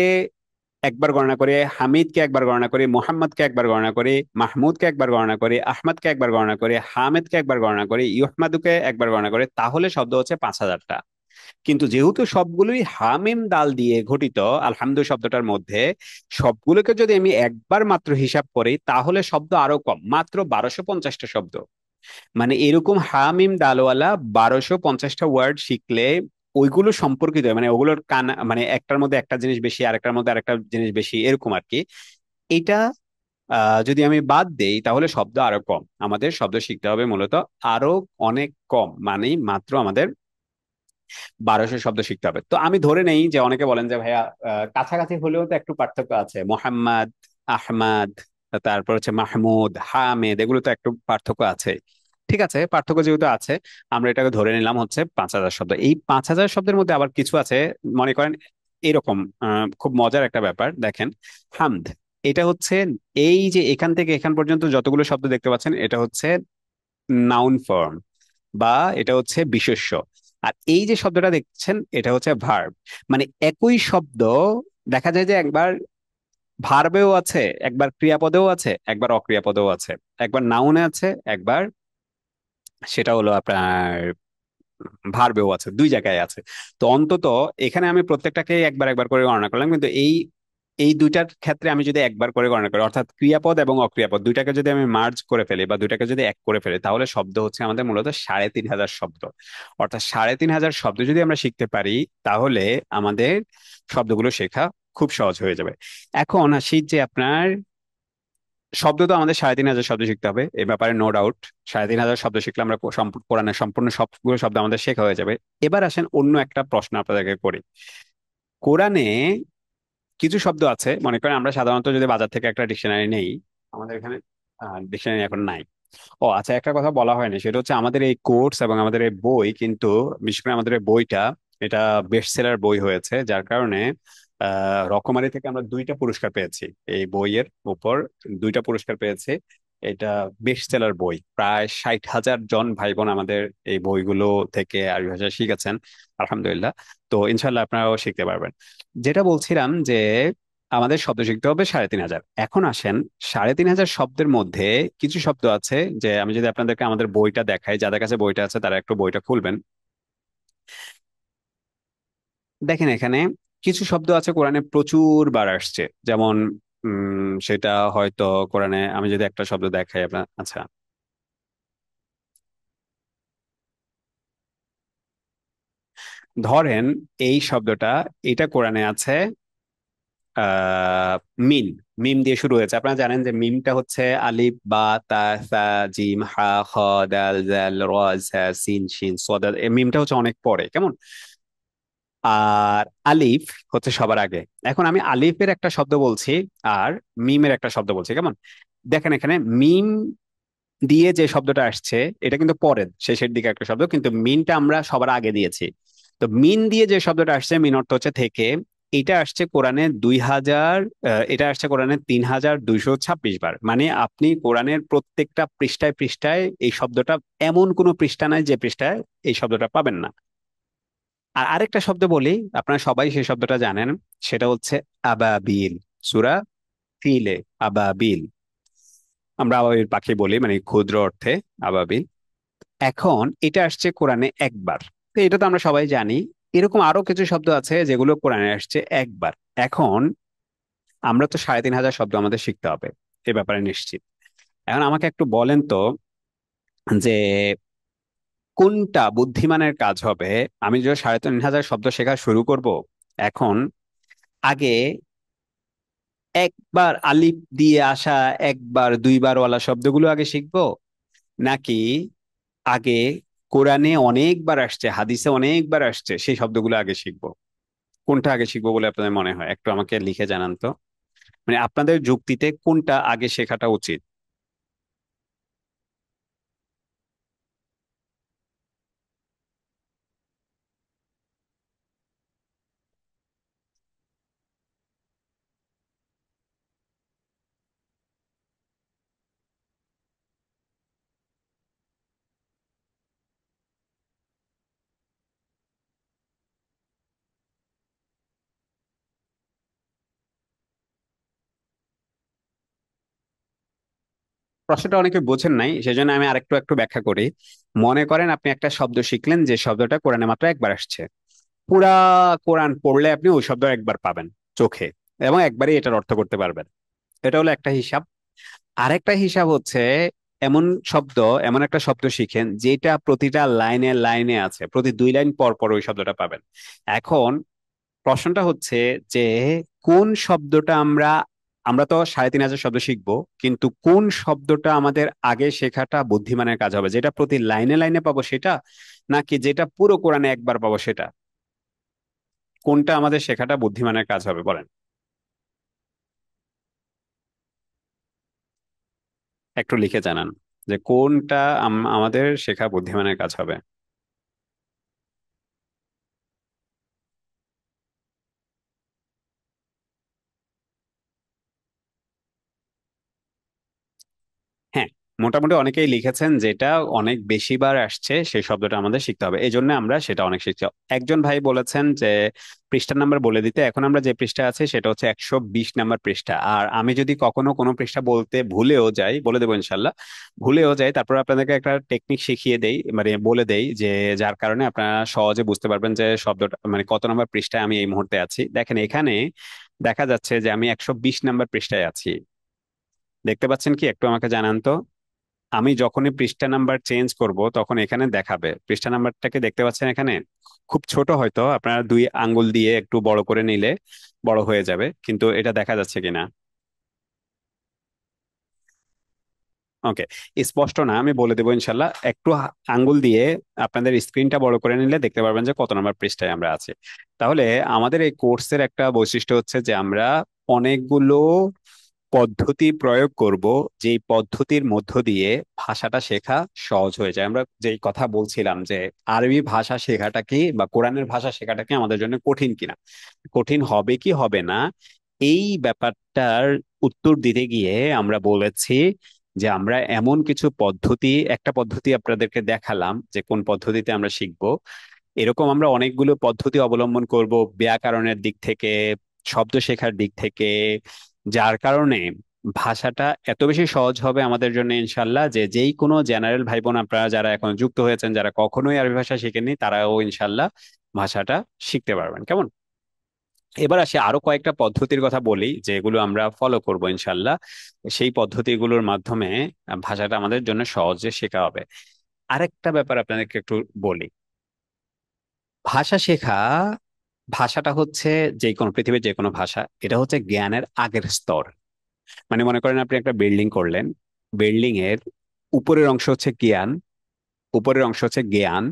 একবার গণনা করি, হামিদকে একবার গণনা করি, মোহাম্মদকে একবার গণনা করি, মাহমুদকে একবার গণনা করি, আহমদকে একবার গণনা করি, হামেদকে একবার গণনা করি, ইউহমাদুকে একবার গণনা করি, তাহলে শব্দ হচ্ছে 5000টা। কিন্তু যেহেতু সবগুলোই হামিম দাল দিয়ে গঠিত আলহামদু শব্দটার মধ্যে, সবগুলোকে যদি আমি একবার মাত্র হিসাব করি তাহলে শব্দ আরো কম, মাত্র 1250টা শব্দ। মানে এরকম হামিম দালওয়ালা 1250টা ওয়ার্ড শিখলে ওইগুলো সম্পর্কিত, মানে ওগুলোর কান, মানে একটার মধ্যে একটা জিনিস বেশি, আরেকটার মধ্যে আরেকটা জিনিস বেশি, এরকম আর কি। এটা যদি আমি বাদ দেই তাহলে শব্দ আরো কম, আমাদের শব্দ শিখতে হবে মূলত আরো অনেক কম, মানে মাত্র আমাদের 1200 শব্দ শিখতে হবে। তো আমি ধরে নেই যে অনেকে বলেন যে ভাইয়া কাছাকাছি হলেও তো একটু পার্থক্য আছে, মোহাম্মদ, আহমাদ, তারপর হচ্ছে মাহমুদ, হামেদ, এগুলো তো একটু পার্থক্য আছে। ঠিক আছে, পার্থক্য যেহেতু আছে, আমরা এটাকে ধরে নিলাম হচ্ছে 5000 শব্দ। এই 5000 শব্দের মধ্যে আবার কিছু আছে, মনে করেন এরকম, খুব মজার একটা ব্যাপার দেখেন। হামদ, এটা হচ্ছে, এই যে এখান থেকে এখান পর্যন্ত যতগুলো শব্দ দেখতে পাচ্ছেন এটা হচ্ছে নাউন ফর্ম, বা এটা হচ্ছে বিশেষ্য। আর এই যে শব্দটা দেখছেন এটা হচ্ছে ভার্ব। মানে একই শব্দ দেখা যায় যে একবার ভার্বেও আছে, একবার ক্রিয়াপদেও আছে, একবার অক্রিয়াপদেও আছে, একবার নাউনে আছে, একবার সেটা হলো আপনার ভার্বেও আছে, দুই জায়গায় আছে। তো অন্তত এখানে আমি প্রত্যেকটাকে একবার একবার করে গণনা করলাম, কিন্তু এই এই দুইটার ক্ষেত্রে আমি যদি একবার করে গণনা করি, অর্থাৎ ক্রিয়াপদ এবং অক্রিয়াপদ দুইটাকে যদি আমি মার্জ করে ফেলি বা দুইটাকে যদি এক করে ফেলি, তাহলে শব্দ হচ্ছে আমাদের মূলত 3500 শব্দ। অর্থাৎ 3500 শব্দ যদি আমরা শিখতে পারি তাহলে আমাদের শব্দগুলো শেখা খুব সহজ হয়ে যাবে। এখন আসি যে আপনার শব্দ, তো আমাদের 3500 শব্দ শিখতে হবে, এ ব্যাপারে নো ডাউট। 3500 শব্দ শিখলে আমরা কোরআনের সম্পূর্ণ সবগুলো শব্দ আমাদের শেখা হয়ে যাবে। এবার আসেন অন্য একটা প্রশ্ন আপনাদেরকে করি। কোরআনে কিছু শব্দ আছে, মনে করেন আমরা সাধারণত যদি বাজার থেকে একটা ডিকশনারি নেই, আমাদের এখানে ডিকশনারি এখন নাই। ও আচ্ছা, একটা কথা বলা হয়নি, সেটা হচ্ছে আমাদের এই কোর্স এবং আমাদের এই বই কিন্তু, বিশেষ করে আমাদের এই বইটা, এটা বেস্ট সেলার বই হয়েছে, যার কারণে রকমারি থেকে আমরা 2টা পুরস্কার পেয়েছি এই বইয়ের উপর, 2টা পুরস্কার পেয়েছি। এটা বেস্ট সেলার বই, প্রায় 60,000 জন ভাই বোন আমাদের এই বইগুলো থেকে আরবি ভাষা শিখেছেন, আলহামদুলিল্লাহ। তো ইনশাল্লাহ আপনারাও শিখতে পারবেন। যেটা বলছিলাম যে আমাদের শব্দ শিখতে হবে 3500। এখন আসেন, 3500 শব্দের মধ্যে কিছু শব্দ আছে, যে আমি যদি আপনাদেরকে আমাদের বইটা দেখাই, যাদের কাছে বইটা আছে তারা একটু বইটা খুলবেন। দেখেন এখানে কিছু শব্দ আছে কোরআনে প্রচুর বার আসছে, যেমন সেটা হয়তো কোরআনে আমি যদি একটা শব্দ দেখাই আপনার, আচ্ছা ধরেন এই শব্দটা, এটা কোরআনে আছে মিন, মিম দিয়ে শুরু হয়েছে। আপনারা জানেন যে মিমটা হচ্ছে আলিফ বা তা সা জিম হা খ দাল জাল র জা সিন শিন সাদ, এই মিমটা হচ্ছে অনেক পরে, কেমন। আর আলিফ হচ্ছে সবার আগে। এখন আমি আলিফের একটা শব্দ বলছি আর মিমের একটা শব্দ বলছি, কেমন। দেখেন এখানে মিম দিয়ে যে শব্দটা আসছে এটা কিন্তু পরের শেষের দিকে একটা শব্দ, কিন্তু মিনটা আমরা সবার আগে দিয়েছি। তো মিন দিয়ে যে শব্দটা আসছে, মিন অর্থ হচ্ছে থেকে। এটা আসছে কোরআনে 2000, এটা আসছে কোরআনে 3226 বার। মানে আপনি কোরআনের প্রত্যেকটা পৃষ্ঠায় পৃষ্ঠায় এই শব্দটা, এমন কোনো পৃষ্ঠা নাই যে পৃষ্ঠায় এই শব্দটা পাবেন না। আর আরেকটা শব্দ বলি, আপনারা সবাই সেই শব্দটা জানেন, সেটা হচ্ছে আবাবিল। সূরা ফিলে, আবাবিল, আমরা আবাবিল পাখি বলি, মানে ক্ষুদ্র অর্থে আবাবিল। এখন এটা আসছে কোরআনে একবার, তো এটা তো আমরা সবাই জানি। এরকম আরো কিছু শব্দ আছে যেগুলো কোরআনে আসছে একবার। এখন আমরা তো 3500 শব্দ আমাদের শিখতে হবে, এ ব্যাপারে নিশ্চিত। এখন আমাকে একটু বলেন তো যে কোনটা বুদ্ধিমানের কাজ হবে। আমি যে 3500 শব্দ শেখা শুরু করব, এখন আগে একবার আলিফ দিয়ে আসা, একবার দুইবার ওয়ালা শব্দগুলো আগে শিখবো, নাকি আগে কোরআনে অনেকবার আসছে, হাদিসে অনেকবার আসছে, সেই শব্দগুলো আগে শিখবো? কোনটা আগে শিখবো বলে আপনাদের মনে হয়? একটু আমাকে লিখে জানান তো। মানে আপনাদের যুক্তিতে কোনটা আগে শেখাটা উচিত? প্রশ্নটা অনেকে বোঝেন নাই, সেজন্য আমি আরেকটু একটু ব্যাখ্যা করি। মনে করেন আপনি একটা শব্দ শিখলেন, যে শব্দটা কোরআনে মাত্র একবার আসছে। পুরা কোরআন পড়লে আপনি ওই শব্দ একবার পাবেন চোখে, এবং একবারই এটার অর্থ করতে পারবেন। এটা হলো একটা হিসাব। আরেকটা হিসাব হচ্ছে, এমন শব্দ, এমন একটা শব্দ শিখেন যেটা প্রতিটা লাইনে লাইনে আছে, প্রতি 2 লাইন পর পর ওই শব্দটা পাবেন। এখন প্রশ্নটা হচ্ছে যে কোন শব্দটা আমরা, আমরা তো 3,500 শব্দ শিখবো, কিন্তু কোন শব্দটা আমাদের আগে শেখাটা বুদ্ধিমানের কাজ হবে? যেটা প্রতি লাইনে লাইনে পাবো সেটা, নাকি যেটা পুরো কোরআনে একবার পাবো সেটা? কোনটা আমাদের শেখাটা বুদ্ধিমানের কাজ হবে বলেন? একটু লিখে জানান যে কোনটা আমাদের শেখা বুদ্ধিমানের কাজ হবে। হ্যাঁ, মোটামুটি অনেকেই লিখেছেন যেটা অনেক বেশি বার আসছে সেই শব্দটা আমাদের শিখতে হবে, এই জন্য আমরা সেটা অনেক শিখছি। একজন ভাই বলেছেন যে পৃষ্ঠা নাম্বার বলে দিতে। এখন আমরা যে পৃষ্ঠা আছে সেটা হচ্ছে 120 নাম্বার পৃষ্ঠা। আর আমি যদি কখনো কোনো পৃষ্ঠা বলতে ভুলেও যাই, বলে দেবো ইনশাল্লাহ, ভুলেও যাই, তারপর আপনাদেরকে একটা টেকনিক শিখিয়ে দেই, মানে বলে দেই, যে যার কারণে আপনারা সহজে বুঝতে পারবেন যে শব্দটা মানে কত নাম্বার পৃষ্ঠায় আমি এই মুহূর্তে আছি। দেখেন এখানে দেখা যাচ্ছে যে আমি 120 নাম্বার পৃষ্ঠায় আছি। দেখতে পাচ্ছেন কি? একটু আমাকে জানান তো। আমি যখনই পৃষ্ঠা নাম্বার চেঞ্জ করব তখন এখানে দেখাবে, পৃষ্ঠা নাম্বারটাকে দেখতে পাচ্ছেন এখানে? খুব ছোট, হয়তো আপনারা 2 আঙ্গুল দিয়ে একটু বড় করে নিলে বড় হয়ে যাবে, কিন্তু এটা দেখা যাচ্ছে কিনা? ওকে, স্পষ্ট না, আমি বলে দেবো ইনশাল্লাহ। একটু আঙ্গুল দিয়ে আপনাদের স্ক্রিনটা বড় করে নিলে দেখতে পারবেন যে কত নম্বর পৃষ্ঠায় আমরা আছি। তাহলে আমাদের এই কোর্সের একটা বৈশিষ্ট্য হচ্ছে যে আমরা অনেকগুলো পদ্ধতি প্রয়োগ করব, যেই পদ্ধতির মধ্য দিয়ে ভাষাটা শেখা সহজ হয়ে যায়। আমরা যেই কথা বলছিলাম যে আরবি ভাষা শেখাটা কি বা কোরআনের ভাষা শেখাটা কি আমাদের জন্য কঠিন কিনা, কঠিন হবে কি হবে না, এই ব্যাপারটার উত্তর দিতে গিয়ে আমরা বলেছি যে আমরা এমন কিছু পদ্ধতি, একটা পদ্ধতি আপনাদেরকে দেখালাম যে কোন পদ্ধতিতে আমরা শিখব। এরকম আমরা অনেকগুলো পদ্ধতি অবলম্বন করব, ব্যাকরণের দিক থেকে, শব্দ শেখার দিক থেকে, যার কারণে ভাষাটা এত বেশি সহজ হবে আমাদের জন্য ইনশাল্লাহ, যে যেই কোনো জেনারেল ভাই বোন আপনারা যারা এখন যুক্ত হয়েছেন, যারা কখনোই আরবি ভাষা শিখেননি, তারাও ইনশাল্লাহ ভাষাটা শিখতে পারবেন। কেমন? এবার আসি আরো কয়েকটা পদ্ধতির কথা বলি, যেগুলো আমরা ফলো করব ইনশাল্লাহ। সেই পদ্ধতিগুলোর মাধ্যমে ভাষাটা আমাদের জন্য সহজে শেখা হবে। আরেকটা ব্যাপার আপনাদেরকে একটু বলি। ভাষা শেখা, ভাষাটা হচ্ছে যে কোনো পৃথিবীর যে কোনো ভাষা, এটা হচ্ছে জ্ঞানের আগের স্তর। মানে মনে করেন আপনি একটা বিল্ডিং করলেন, বিল্ডিং এর উপরের অংশ হচ্ছে জ্ঞান, উপরের অংশ হচ্ছে জ্ঞান,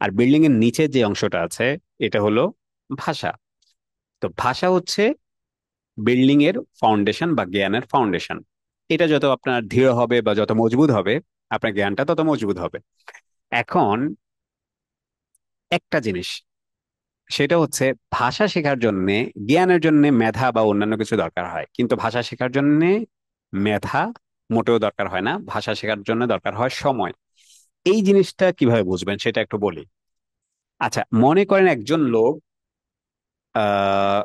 আর বিল্ডিং এর নিচে যে অংশটা আছে এটা হলো ভাষা। তো ভাষা হচ্ছে বিল্ডিং এর ফাউন্ডেশন বা জ্ঞানের ফাউন্ডেশন। এটা যত আপনার দৃঢ় হবে বা যত মজবুত হবে, আপনার জ্ঞানটা তত মজবুত হবে। এখন একটা জিনিস, সেটা হচ্ছে ভাষা শেখার জন্য, জ্ঞানের জন্য মেধা বা অন্যান্য কিছু দরকার হয়, কিন্তু ভাষা শেখার জন্য মেধা মোটেও দরকার হয় না, ভাষা শেখার জন্য দরকার হয় সময়। এই জিনিসটা কিভাবে বুঝবেন সেটা একটু বলি। আচ্ছা, মনে করেন একজন লোক আহ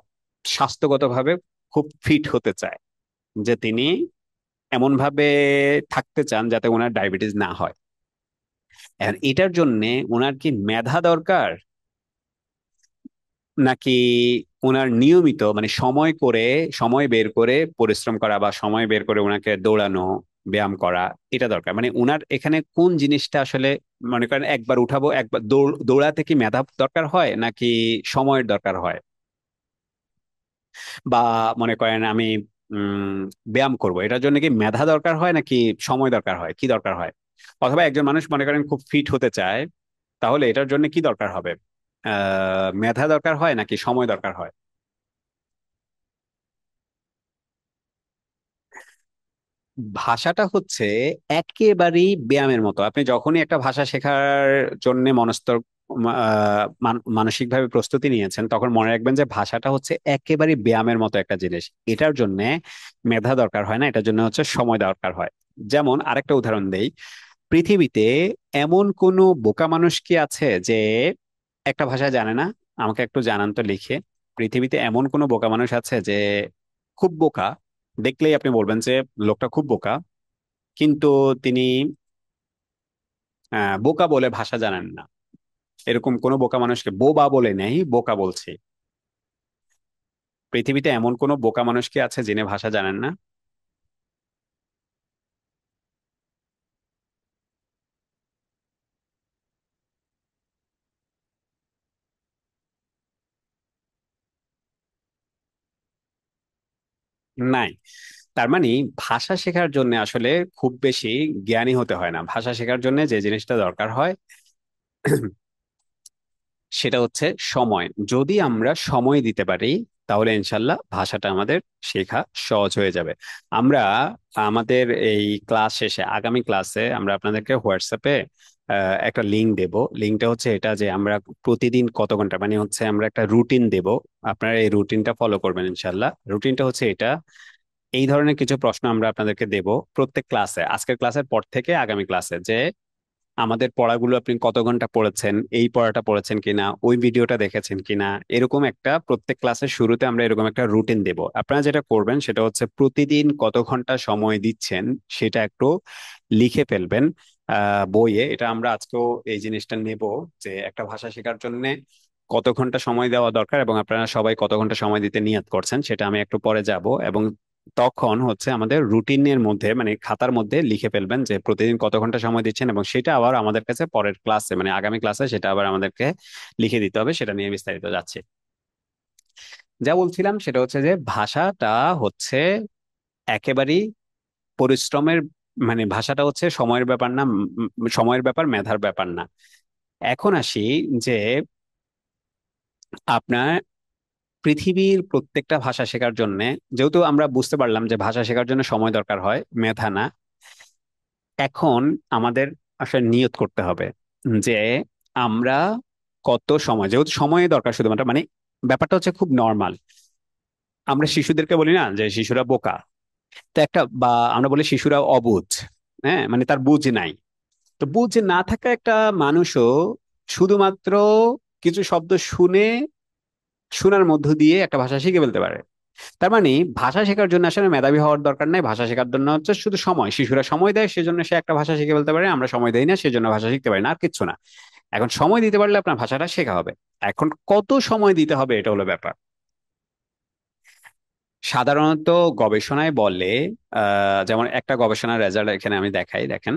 স্বাস্থ্যগতভাবে খুব ফিট হতে চায়, যে তিনি এমন ভাবে থাকতে চান যাতে ওনার ডায়াবেটিস না হয়। এখন এটার জন্য ওনার কি মেধা দরকার, নাকি ওনার নিয়মিত মানে সময় করে, সময় বের করে পরিশ্রম করা বা সময় বের করে ওনাকে দৌড়ানো, ব্যায়াম করা, এটা দরকার? মানে ওনার এখানে কোন জিনিসটা আসলে, মনে করেন একবার উঠাবো, একবার দৌড়াতে কি মেধা দরকার হয় নাকি সময়ের দরকার হয়? বা মনে করেন আমি ব্যায়াম করব, এটার জন্য কি মেধা দরকার হয় নাকি সময় দরকার হয়, কি দরকার হয়? অথবা একজন মানুষ মনে করেন খুব ফিট হতে চায়, তাহলে এটার জন্য কি দরকার হবে? মেধা দরকার হয় নাকি সময় দরকার হয়? ভাষাটা হচ্ছে একেবারেই ব্যায়ামের মতো। আপনি যখনই একটা ভাষা শেখার জন্য মানসিকভাবে প্রস্তুতি নিয়েছেন, তখন মনে রাখবেন যে ভাষাটা হচ্ছে একেবারে ব্যায়ামের মতো একটা জিনিস। এটার জন্য মেধা দরকার হয় না, এটার জন্য হচ্ছে সময় দরকার হয়। যেমন আরেকটা উদাহরণ দেই, পৃথিবীতে এমন কোনো বোকা মানুষ কি আছে যে একটা ভাষা জানে না? আমাকে একটু জানান তো লিখে। পৃথিবীতে এমন কোনো বোকা মানুষ আছে যে খুব বোকা, দেখলেই আপনি বলবেন যে লোকটা খুব বোকা, কিন্তু তিনি বোকা বলে ভাষা জানেন না? এরকম কোনো বোকা মানুষকে বোবা বলে নেই, বোকা বলছি। পৃথিবীতে এমন কোনো বোকা মানুষ কি আছে যিনি ভাষা জানেন না? নাই। তার মানে ভাষা শেখার জন্য আসলে খুব বেশি জ্ঞানী হতে হয় না। ভাষা শেখার জন্য যে জিনিসটা দরকার হয় সেটা হচ্ছে সময়। যদি আমরা সময় দিতে পারি, তাহলে ইনশাল্লাহ ভাষাটা আমাদের শেখা সহজ হয়ে যাবে। আমরা আমাদের এই ক্লাস শেষে, আগামী ক্লাসে আমরা আপনাদেরকে হোয়াটসঅ্যাপে একটা লিঙ্ক দেব। লিঙ্কটা হচ্ছে এটা যে আমরা প্রতিদিন কত ঘন্টা, মানে হচ্ছে আমরা একটা রুটিন দেব। আপনারা এই রুটিনটা ফলো করবেন ইনশাল্লাহ। রুটিনটা হচ্ছে এটা, এই ধরনের কিছু প্রশ্ন আমরা আপনাদেরকে দেব প্রত্যেক ক্লাসে, আজকের ক্লাসের পর থেকে আগামী ক্লাসে, যে আমাদের পড়াগুলো আপনি কত ঘন্টা পড়েছেন, এই পড়াটা পড়েছেন কিনা, ওই ভিডিওটা দেখেছেন কিনা। এরকম একটা প্রত্যেক ক্লাসের শুরুতে আমরা এরকম একটা রুটিন দেব। আপনারা যেটা করবেন সেটা হচ্ছে প্রতিদিন কত ঘন্টা সময় দিচ্ছেন সেটা একটু লিখে ফেলবেন বইয়ে। এটা আমরা আজকেও এই জিনিসটা নেব, যে একটা ভাষা শেখার জন্য কত ঘন্টা সময় দেওয়া দরকার এবং আপনারা সবাই কত ঘন্টা সময় দিতে নিয়ত করছেন, সেটা আমি একটু পরে যাব। এবং তখন হচ্ছে আমাদের রুটিনের মধ্যে, মানে খাতার মধ্যে লিখে ফেলবেন যে প্রতিদিন কত ঘন্টা সময় দিচ্ছেন, এবং সেটা আবার আমাদের কাছে পরের ক্লাসে, মানে আগামী ক্লাসে সেটা আবার আমাদেরকে লিখে দিতে হবে। সেটা নিয়ে বিস্তারিত যাচ্ছে। যা বলছিলাম সেটা হচ্ছে যে ভাষাটা হচ্ছে একেবারেই পরিশ্রমের, মানে ভাষাটা হচ্ছে সময়ের ব্যাপার না, সময়ের ব্যাপার, মেধার ব্যাপার না। এখন আসি যে আপনার পৃথিবীর প্রত্যেকটা ভাষা শেখার জন্য, যেহেতু আমরা বুঝতে পারলাম যে ভাষা শেখার জন্য সময় দরকার হয়, মেধা না। এখন আমাদের আসলে নিয়ত করতে হবে যে আমরা কত সময়, যেহেতু সময় দরকার শুধুমাত্র, মানে ব্যাপারটা হচ্ছে খুব নর্মাল। আমরা শিশুদেরকে বলি না যে শিশুরা বোকা, তো একটা, বা আমরা বলি শিশুরা অবুঝ। হ্যাঁ, মানে তার বুঝ নাই। তো বুঝ না থাকা একটা মানুষও শুধুমাত্র কিছু শব্দ শুনে, শোনার মধ্য দিয়ে একটা ভাষা শিখে ফেলতে পারে। তার মানে ভাষা শেখার জন্য আসলে মেধাবী হওয়ার দরকার নাই। ভাষা শেখার জন্য হচ্ছে শুধু সময়। শিশুরা সময় দেয় সেজন্য সে একটা ভাষা শিখে ফেলতে পারে, আমরা সময় দেই না সেজন্য ভাষা শিখতে পারি না, আর কিচ্ছু না। এখন সময় দিতে পারলে আপনার ভাষাটা শেখা হবে। এখন কত সময় দিতে হবে এটা হলো ব্যাপার। সাধারণত গবেষণায় বলে, যেমন একটা গবেষণার রেজাল্ট এখানে আমি দেখাই, দেখেন।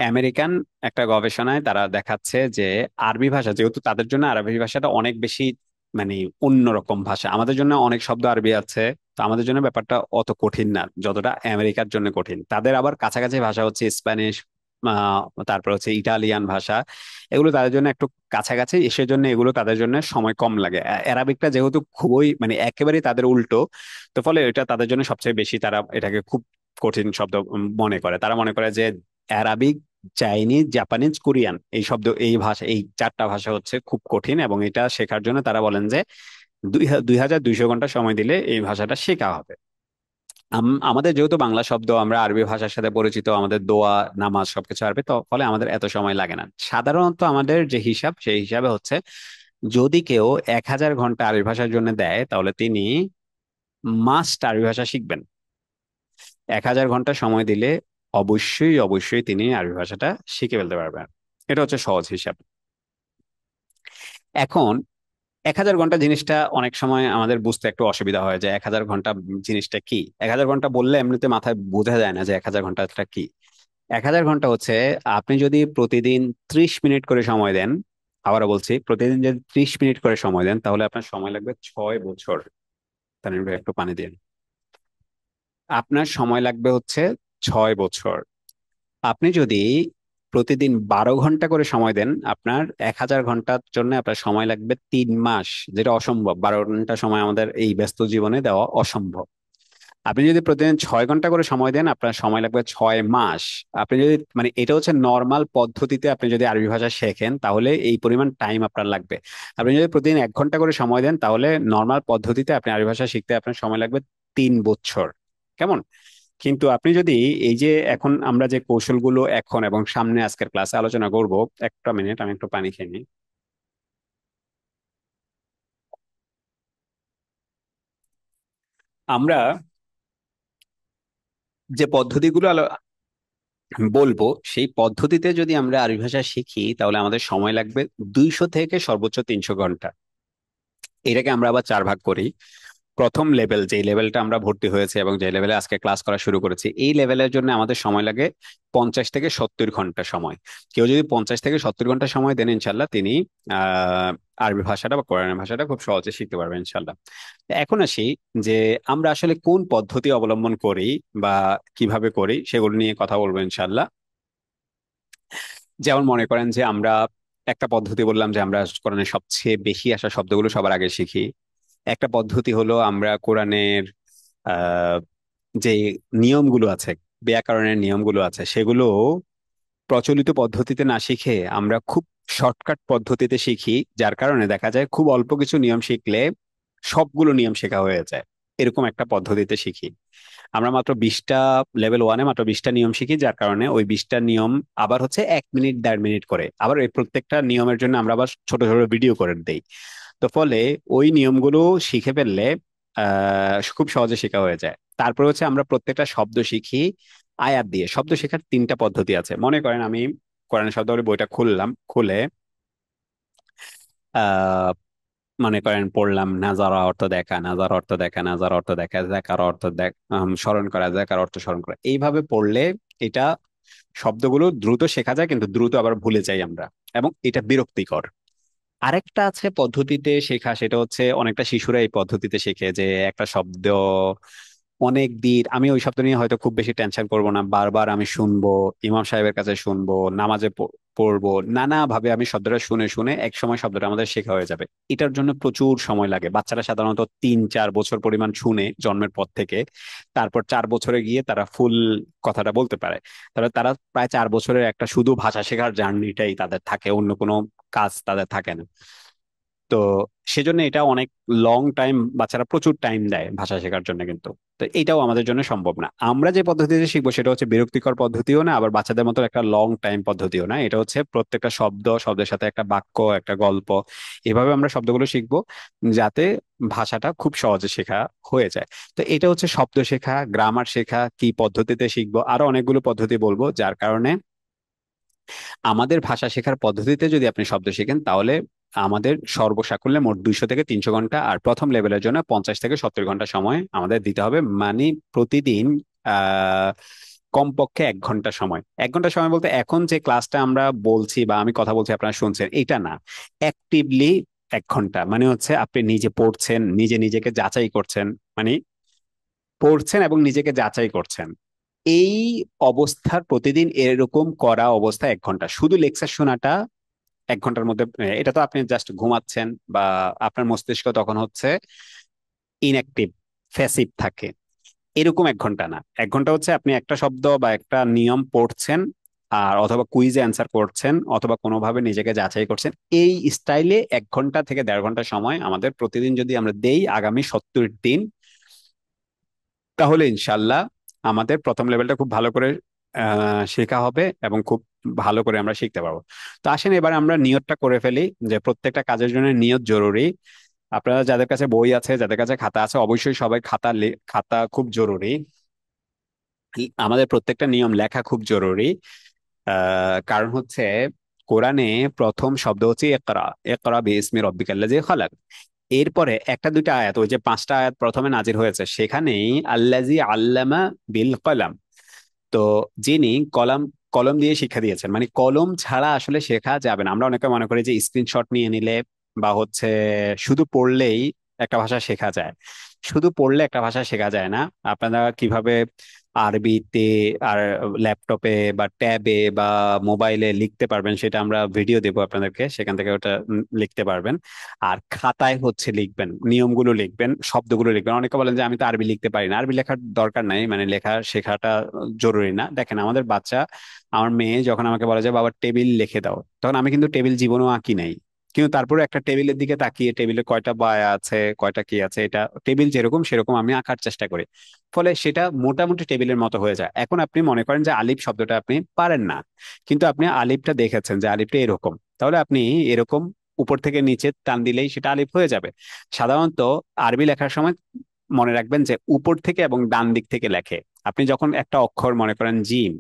আমেরিকান একটা গবেষণায় তারা দেখাচ্ছে যে আরবি ভাষা, যেহেতু তাদের জন্য আরবি ভাষাটা অনেক বেশি, মানে অন্যরকম ভাষা। আমাদের জন্য অনেক শব্দ আরবি আছে, তো আমাদের জন্য ব্যাপারটা অত কঠিন না যতটা আমেরিকার জন্য কঠিন। তাদের আবার কাছাকাছি ভাষা হচ্ছে স্প্যানিশ, তারপর হচ্ছে ইটালিয়ান ভাষা। এগুলো তাদের জন্য একটু কাছাকাছি, সেজন্য এগুলো তাদের জন্য সময় কম লাগে। অ্যারাবিকটা যেহেতু খুবই, মানে একেবারেই তাদের উল্টো, তো ফলে এটা তাদের জন্য সবচেয়ে বেশি, তারা এটাকে খুব কঠিন শব্দ মনে করে। তারা মনে করে যে অ্যারাবিক, চাইনিজ, জাপানিজ, কোরিয়ান, এই শব্দ, এই ভাষা, এই চারটা ভাষা হচ্ছে খুব কঠিন, এবং এটা শেখার জন্য তারা বলেন যে 2200 ঘন্টা সময় দিলে এই ভাষাটা শেখা হবে। আমাদের যেহেতু বাংলা শব্দ, আমরা আরবি ভাষার সাথে পরিচিত, আমাদের দোয়া, নামাজ সবকিছু আরবি, তো ফলে আমাদের এত সময় লাগে না। সাধারণত আমাদের যে হিসাব, সেই হিসাবে হচ্ছে যদি কেউ 1000 ঘন্টা আরবি ভাষার জন্য দেয়, তাহলে তিনি মাস্ট আরবি ভাষা শিখবেন। 1000 ঘন্টা সময় দিলে অবশ্যই অবশ্যই তিনি আরবি ভাষাটা শিখে ফেলতে পারবেন। এটা হচ্ছে সহজ হিসাব। এখন 1000 ঘন্টা জিনিসটা অনেক সময় আমাদের বুঝতে একটু অসুবিধা হয়, যে 1000 ঘন্টা জিনিসটা কি। 1000 ঘন্টা বললে এমনিতে মাথায় বোঝা যায় না যে 1000 ঘন্টাটা কি। 1000 ঘন্টা হচ্ছে, আপনি যদি প্রতিদিন 30 মিনিট করে সময় দেন, আবারও বলছি, প্রতিদিন যদি 30 মিনিট করে সময় দেন, তাহলে আপনার সময় লাগবে 6 বছর। তানভীর ভাই একটু পানি দিন। আপনার সময় লাগবে হচ্ছে 6 বছর। আপনি যদি প্রতিদিন 12 ঘন্টা করে সময় দেন, আপনার 1000 ঘন্টার জন্য আপনার সময় লাগবে 3 মাস, যেটা অসম্ভব। 12 ঘন্টা সময় আমাদের এই ব্যস্ত জীবনে দেওয়া অসম্ভব। আপনি যদি প্রতিদিন 6 ঘন্টা করে সময় দেন, আপনার সময় লাগবে 6 মাস। আপনি যদি মানে এটা হচ্ছে নর্মাল পদ্ধতিতে আপনি যদি আরবি ভাষা শেখেন তাহলে এই পরিমাণ টাইম আপনার লাগবে। আপনি যদি প্রতিদিন 1 ঘন্টা করে সময় দেন তাহলে নর্মাল পদ্ধতিতে আপনি আরবি ভাষা শিখতে আপনার সময় লাগবে 3 বছর। কেমন? কিন্তু আপনি যদি এই যে এখন আমরা যে কৌশলগুলো এখন এবং সামনে আজকের ক্লাসে আলোচনা করব, একটা মিনিট আমি একটু পানি খেয়ে নিই। আমরা যে পদ্ধতিগুলো বলবো, সেই পদ্ধতিতে যদি আমরা আরবি ভাষা শিখি তাহলে আমাদের সময় লাগবে 200 থেকে সর্বোচ্চ 300 ঘন্টা। এটাকে আমরা আবার 4 ভাগ করি। প্রথম লেভেল, যে লেভেলটা আমরা ভর্তি হয়েছে এবং যে লেভেলে আজকে ক্লাস করা শুরু করেছি, এই লেভেলের জন্য আমাদের সময় লাগে 50 থেকে 70 ঘন্টা সময়। কেউ যদি 50 থেকে 70 ঘন্টা সময় দেন ইনশাল্লাহ তিনি আহ আরবি ভাষাটা বা কোরআন ভাষাটা খুব সহজে শিখতে পারবেন ইনশাল্লাহ। এখন আসি যে আমরা আসলে কোন পদ্ধতি অবলম্বন করি বা কিভাবে করি সেগুলো নিয়ে কথা বলবো ইনশাল্লাহ। যেমন মনে করেন যে আমরা একটা পদ্ধতি বললাম যে আমরা কোরআনের সবচেয়ে বেশি আসা শব্দগুলো সবার আগে শিখি। একটা পদ্ধতি হলো আমরা কোরআনের আহ যে নিয়মগুলো আছে, ব্যাকরণের নিয়মগুলো আছে, সেগুলো প্রচলিত পদ্ধতিতে না শিখে আমরা খুব শর্টকাট পদ্ধতিতে শিখি। যার কারণে দেখা যায় খুব অল্প কিছু নিয়ম শিখলে সবগুলো নিয়ম শেখা হয়ে যায়। এরকম একটা পদ্ধতিতে শিখি। আমরা মাত্র 20টা, লেভেল ওয়ানে মাত্র 20টা নিয়ম শিখি, যার কারণে ওই 20টা নিয়ম আবার হচ্ছে 1 মিনিট 1.5 মিনিট করে, আবার এই প্রত্যেকটা নিয়মের জন্য আমরা আবার ছোট ছোট ভিডিও করে দেই। তো ফলে ওই নিয়মগুলো শিখে ফেললে খুব সহজে শেখা হয়ে যায়। তারপর হচ্ছে আমরা প্রত্যেকটা শব্দ শিখি আয়াত দিয়ে। শব্দ শেখার 3টা পদ্ধতি আছে। মনে করেন আমি কোরআনের শব্দাবলী বইটা খুললাম, খুলে আহ মনে করেন পড়লাম নাজারা অর্থ দেখা, নাজার অর্থ দেখা, নাজার অর্থ দেখা, জাকার অর্থ দেখ, স্মরণ করা, জাকার অর্থ স্মরণ করা। এইভাবে পড়লে এটা শব্দগুলো দ্রুত শেখা যায়, কিন্তু দ্রুত আবার ভুলে যাই আমরা, এবং এটা বিরক্তিকর। আরেকটা আছে পদ্ধতিতে শেখা, সেটা হচ্ছে অনেকটা শিশুরা এই পদ্ধতিতে শেখে যে একটা শব্দ অনেক দিন আমি ওই শব্দ নিয়ে হয়তো খুব বেশি টেনশন করব না, বারবার আমি শুনবো, ইমাম সাহেবের কাছে শুনবো, নামাজে পড়বো, নানা ভাবে আমি শব্দটা শুনে শুনে এক সময় শব্দটা আমাদের শেখা হয়ে যাবে। এটার জন্য প্রচুর সময় লাগে। বাচ্চারা সাধারণত 3-4 বছর পরিমাণ শুনে জন্মের পর থেকে, তারপর 4 বছরে গিয়ে তারা ফুল কথাটা বলতে পারে। তাহলে তারা প্রায় 4 বছরের একটা শুধু ভাষা শেখার জার্নিটাই তাদের থাকে, অন্য কোনো কাজ তাদের থাকে না। তো সেজন্য এটা অনেক লং টাইম, বাচ্চারা প্রচুর টাইম দেয় ভাষা শেখার জন্য, কিন্তু তো এটাও আমাদের জন্য সম্ভব না। আমরা যে পদ্ধতিতে শিখবো সেটা হচ্ছে বিরক্তিকর পদ্ধতিও না, আবার বাচ্চাদের মতো একটা লং টাইম পদ্ধতিও না। এটা হচ্ছে প্রত্যেকটা শব্দ, শব্দের সাথে একটা বাক্য, একটা গল্প, এভাবে আমরা শব্দগুলো শিখবো যাতে ভাষাটা খুব সহজে শেখা হয়ে যায়। তো এটা হচ্ছে শব্দ শেখা, গ্রামার শেখা, কি পদ্ধতিতে শিখবো, আরো অনেকগুলো পদ্ধতি বলবো। যার কারণে আমাদের ভাষা শেখার পদ্ধতিতে যদি আপনি শব্দ শিখেন তাহলে আমাদের সর্বসাকুল্যে মোট 200 থেকে 300 ঘন্টা, আর প্রথম লেভেলের জন্য 50 থেকে 70 ঘন্টা সময় আমাদের দিতে হবে। মানে প্রতিদিন আহ কমপক্ষে 1 ঘন্টা সময়। 1 ঘন্টা সময় বলতে এখন যে ক্লাসটা আমরা বলছি বা আমি কথা বলছি আপনারা শুনছেন এটা না, অ্যাক্টিভলি 1 ঘন্টা। মানে হচ্ছে আপনি নিজে পড়ছেন, নিজে নিজেকে যাচাই করছেন, মানে পড়ছেন এবং নিজেকে যাচাই করছেন। এই অবস্থার প্রতিদিন এরকম করা অবস্থা 1 ঘন্টা, শুধু লেকচার শোনাটা 1 ঘন্টার মধ্যে এটা তো আপনি জাস্ট ঘুমাচ্ছেন বা আপনার মস্তিষ্ক তখন হচ্ছে ইনঅ্যাক্টিভ, ফ্যাসিভ থাকে। এরকম 1 ঘন্টা না। 1 ঘন্টা হচ্ছে আপনি একটা শব্দ বা একটা নিয়ম পড়ছেন, আর অথবা কুইজে অ্যান্সার করছেন, অথবা কোনোভাবে নিজেকে যাচাই করছেন। এই স্টাইলে 1 ঘন্টা থেকে 1.5 ঘন্টা সময় আমাদের প্রতিদিন যদি আমরা দেই আগামী 70 দিন, তাহলে ইনশাল্লাহ আমাদের প্রথম লেভেলটা খুব ভালো করে শেখা হবে এবং খুব ভালো করে আমরা শিখতে পারবো। তো আসেন এবার আমরা নিয়তটা করে ফেলি, যে প্রত্যেকটা কাজের জন্য নিয়ত জরুরি। আপনারা যাদের কাছে বই আছে, যাদের কাছে খাতা আছে, অবশ্যই সবাই খাতা খুব জরুরি। আমাদের প্রত্যেকটা নিয়ম লেখা খুব জরুরি। কারণ হচ্ছে কোরআনে প্রথম শব্দ হচ্ছে ইকরা। ইকরা বিইসমি রাব্বিকাল্লাযী খালাক। এরপরে একটা দুইটা আয়াত, ওই যে 5টা আয়াত প্রথমে নাজির হয়েছে, সেখানেই আল্লাজি আল্লামা বিল কলাম। তো যিনি কলম, কলম দিয়ে শিক্ষা দিয়েছেন, মানে কলম ছাড়া আসলে শেখা যাবে না। আমরা অনেকে মনে করি যে স্ক্রিনশট নিয়ে নিলে বা হচ্ছে শুধু পড়লেই একটা ভাষা শেখা যায়। শুধু পড়লে একটা ভাষা শেখা যায় না। আপনারা কিভাবে আরবিতে আর ল্যাপটপে বা ট্যাবে বা মোবাইলে লিখতে পারবেন সেটা আমরা ভিডিও দেবো আপনাদেরকে, সেখান থেকে ওটা লিখতে পারবেন। আর খাতায় হচ্ছে লিখবেন, নিয়মগুলো লিখবেন, শব্দগুলো লিখবেন। অনেকে বলেন যে আমি তো আরবি লিখতে পারি না। আরবি লেখার দরকার নাই, মানে লেখা শেখাটা জরুরি না। দেখেন আমাদের বাচ্চা, আমার মেয়ে যখন আমাকে বলে যে বাবা টেবিল লিখে দাও, তখন আমি কিন্তু টেবিল জীবনেও আঁকি নাই। কিন্তু তারপরে একটা টেবিলের দিকে তাকিয়ে টেবিলে কয়টা বায়া আছে, কয়টা কি আছে, এটা টেবিল যেরকম সেরকম আমি আঁকার চেষ্টা করি। ফলে সেটা মোটামুটি টেবিলের মতো হয়ে যায়। এখন আপনি মনে করেন যে আলিফ শব্দটা আপনি পারেন না, কিন্তু আপনি আলিফটা দেখেছেন যে আলিফটা এরকম, তাহলে আপনি এরকম উপর থেকে নিচে টান দিলেই সেটা আলিফ হয়ে যাবে। সাধারণত আরবি লেখার সময় মনে রাখবেন যে উপর থেকে এবং ডান দিক থেকে লেখে। আপনি যখন একটা অক্ষর মনে করেন জিম,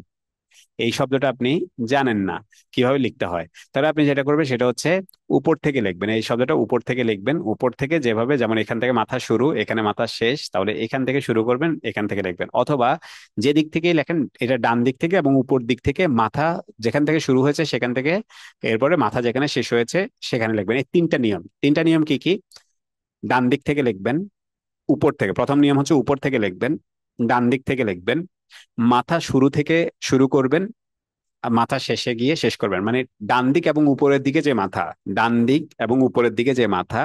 এই শব্দটা আপনি জানেন না কিভাবে লিখতে হয়, তাহলে আপনি যেটা করবেন সেটা হচ্ছে উপর থেকে লিখবেন। এই শব্দটা উপর থেকে লিখবেন, উপর থেকে যেভাবে, যেমন এখান থেকে মাথা শুরু, এখানে মাথা শেষ, তাহলে এখান থেকে শুরু করবেন, এখান থেকে লিখবেন। অথবা যে দিক থেকেই লেখেন, এটা ডান দিক থেকে এবং উপর দিক থেকে মাথা যেখান থেকে শুরু হয়েছে সেখান থেকে, এরপরে মাথা যেখানে শেষ হয়েছে সেখানে লিখবেন। এই তিনটা নিয়ম। তিনটা নিয়ম কি কি? ডান দিক থেকে লিখবেন, উপর থেকে, প্রথম নিয়ম হচ্ছে উপর থেকে লিখবেন, ডান দিক থেকে লিখবেন, মাথা শুরু থেকে শুরু করবেন, মাথা শেষে গিয়ে শেষ করবেন। মানে ডান দিক এবং উপরের দিকে যে মাথা, ডান দিক এবং উপরের দিকে যে মাথা,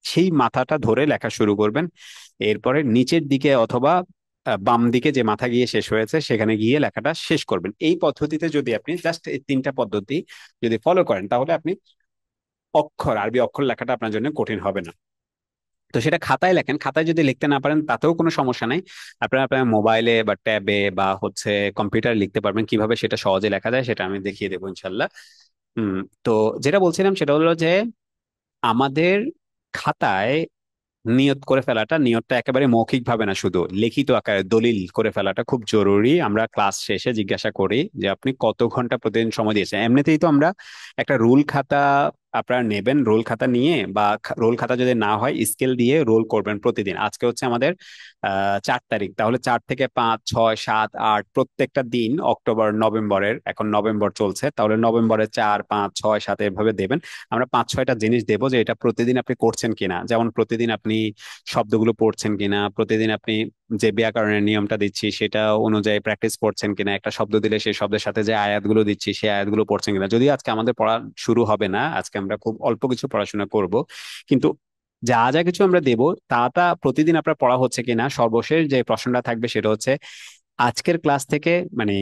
সেই মাথাটা ধরে লেখা শুরু করবেন। এরপরে নিচের দিকে অথবা বাম দিকে যে মাথা গিয়ে শেষ হয়েছে সেখানে গিয়ে লেখাটা শেষ করবেন। এই পদ্ধতিতে যদি আপনি জাস্ট এই তিনটা পদ্ধতি যদি ফলো করেন, তাহলে আপনি আরবি অক্ষর লেখাটা আপনার জন্য কঠিন হবে না। তো সেটা খাতায় লেখেন, খাতায় যদি লিখতে না পারেন তাতেও কোনো সমস্যা নাই। আপনারা আপনার মোবাইলে বা ট্যাবে বা হচ্ছে কম্পিউটারে লিখতে পারবেন। কিভাবে সেটা সহজে লেখা যায় সেটা আমি দেখিয়ে দেবো ইনশাল্লাহ। হুম। তো যেটা বলছিলাম সেটা হলো যে আমাদের খাতায় নিয়ত করে ফেলাটা, নিয়তটা একেবারে মৌখিক ভাবে না, শুধু লিখিত আকারে দলিল করে ফেলাটা খুব জরুরি। আমরা ক্লাস শেষে জিজ্ঞাসা করি যে আপনি কত ঘন্টা প্রতিদিন সময় দিয়েছেন। এমনিতেই তো আমরা একটা রুল খাতা আপনারা নেবেন, রোল খাতা নিয়ে বা রোল খাতা যদি না হয় স্কেল দিয়ে রোল করবেন প্রতিদিন। আজকে হচ্ছে আমাদের 4 তারিখ, তাহলে 4 থেকে 5, 6, 7, 8 প্রত্যেকটা দিন অক্টোবর নভেম্বরের, এখন নভেম্বর চলছে, তাহলে নভেম্বরের 4, 5, 6, 7 এভাবে দেবেন। আমরা 5-6টা জিনিস দেবো যে এটা প্রতিদিন আপনি করছেন কিনা। যেমন প্রতিদিন আপনি শব্দগুলো পড়ছেন কিনা, প্রতিদিন আপনি যে ব্যাকরণের নিয়মটা দিচ্ছি সেটা অনুযায়ী প্র্যাকটিস করছেন কিনা, একটা শব্দ দিলে সেই শব্দের সাথে যে আয়াতগুলো দিচ্ছি সেই আয়াতগুলো পড়ছেন কিনা। যদি আজকে আমাদের পড়া শুরু হবে না, আজকে আমরা খুব অল্প কিছু পড়াশোনা করব, কিন্তু যা যা কিছু আমরা দেব তা প্রতিদিন আপনার পড়া হচ্ছে কিনা। সর্বশেষ যে প্রশ্নটা থাকবে সেটা হচ্ছে আজকের ক্লাস থেকে, মানে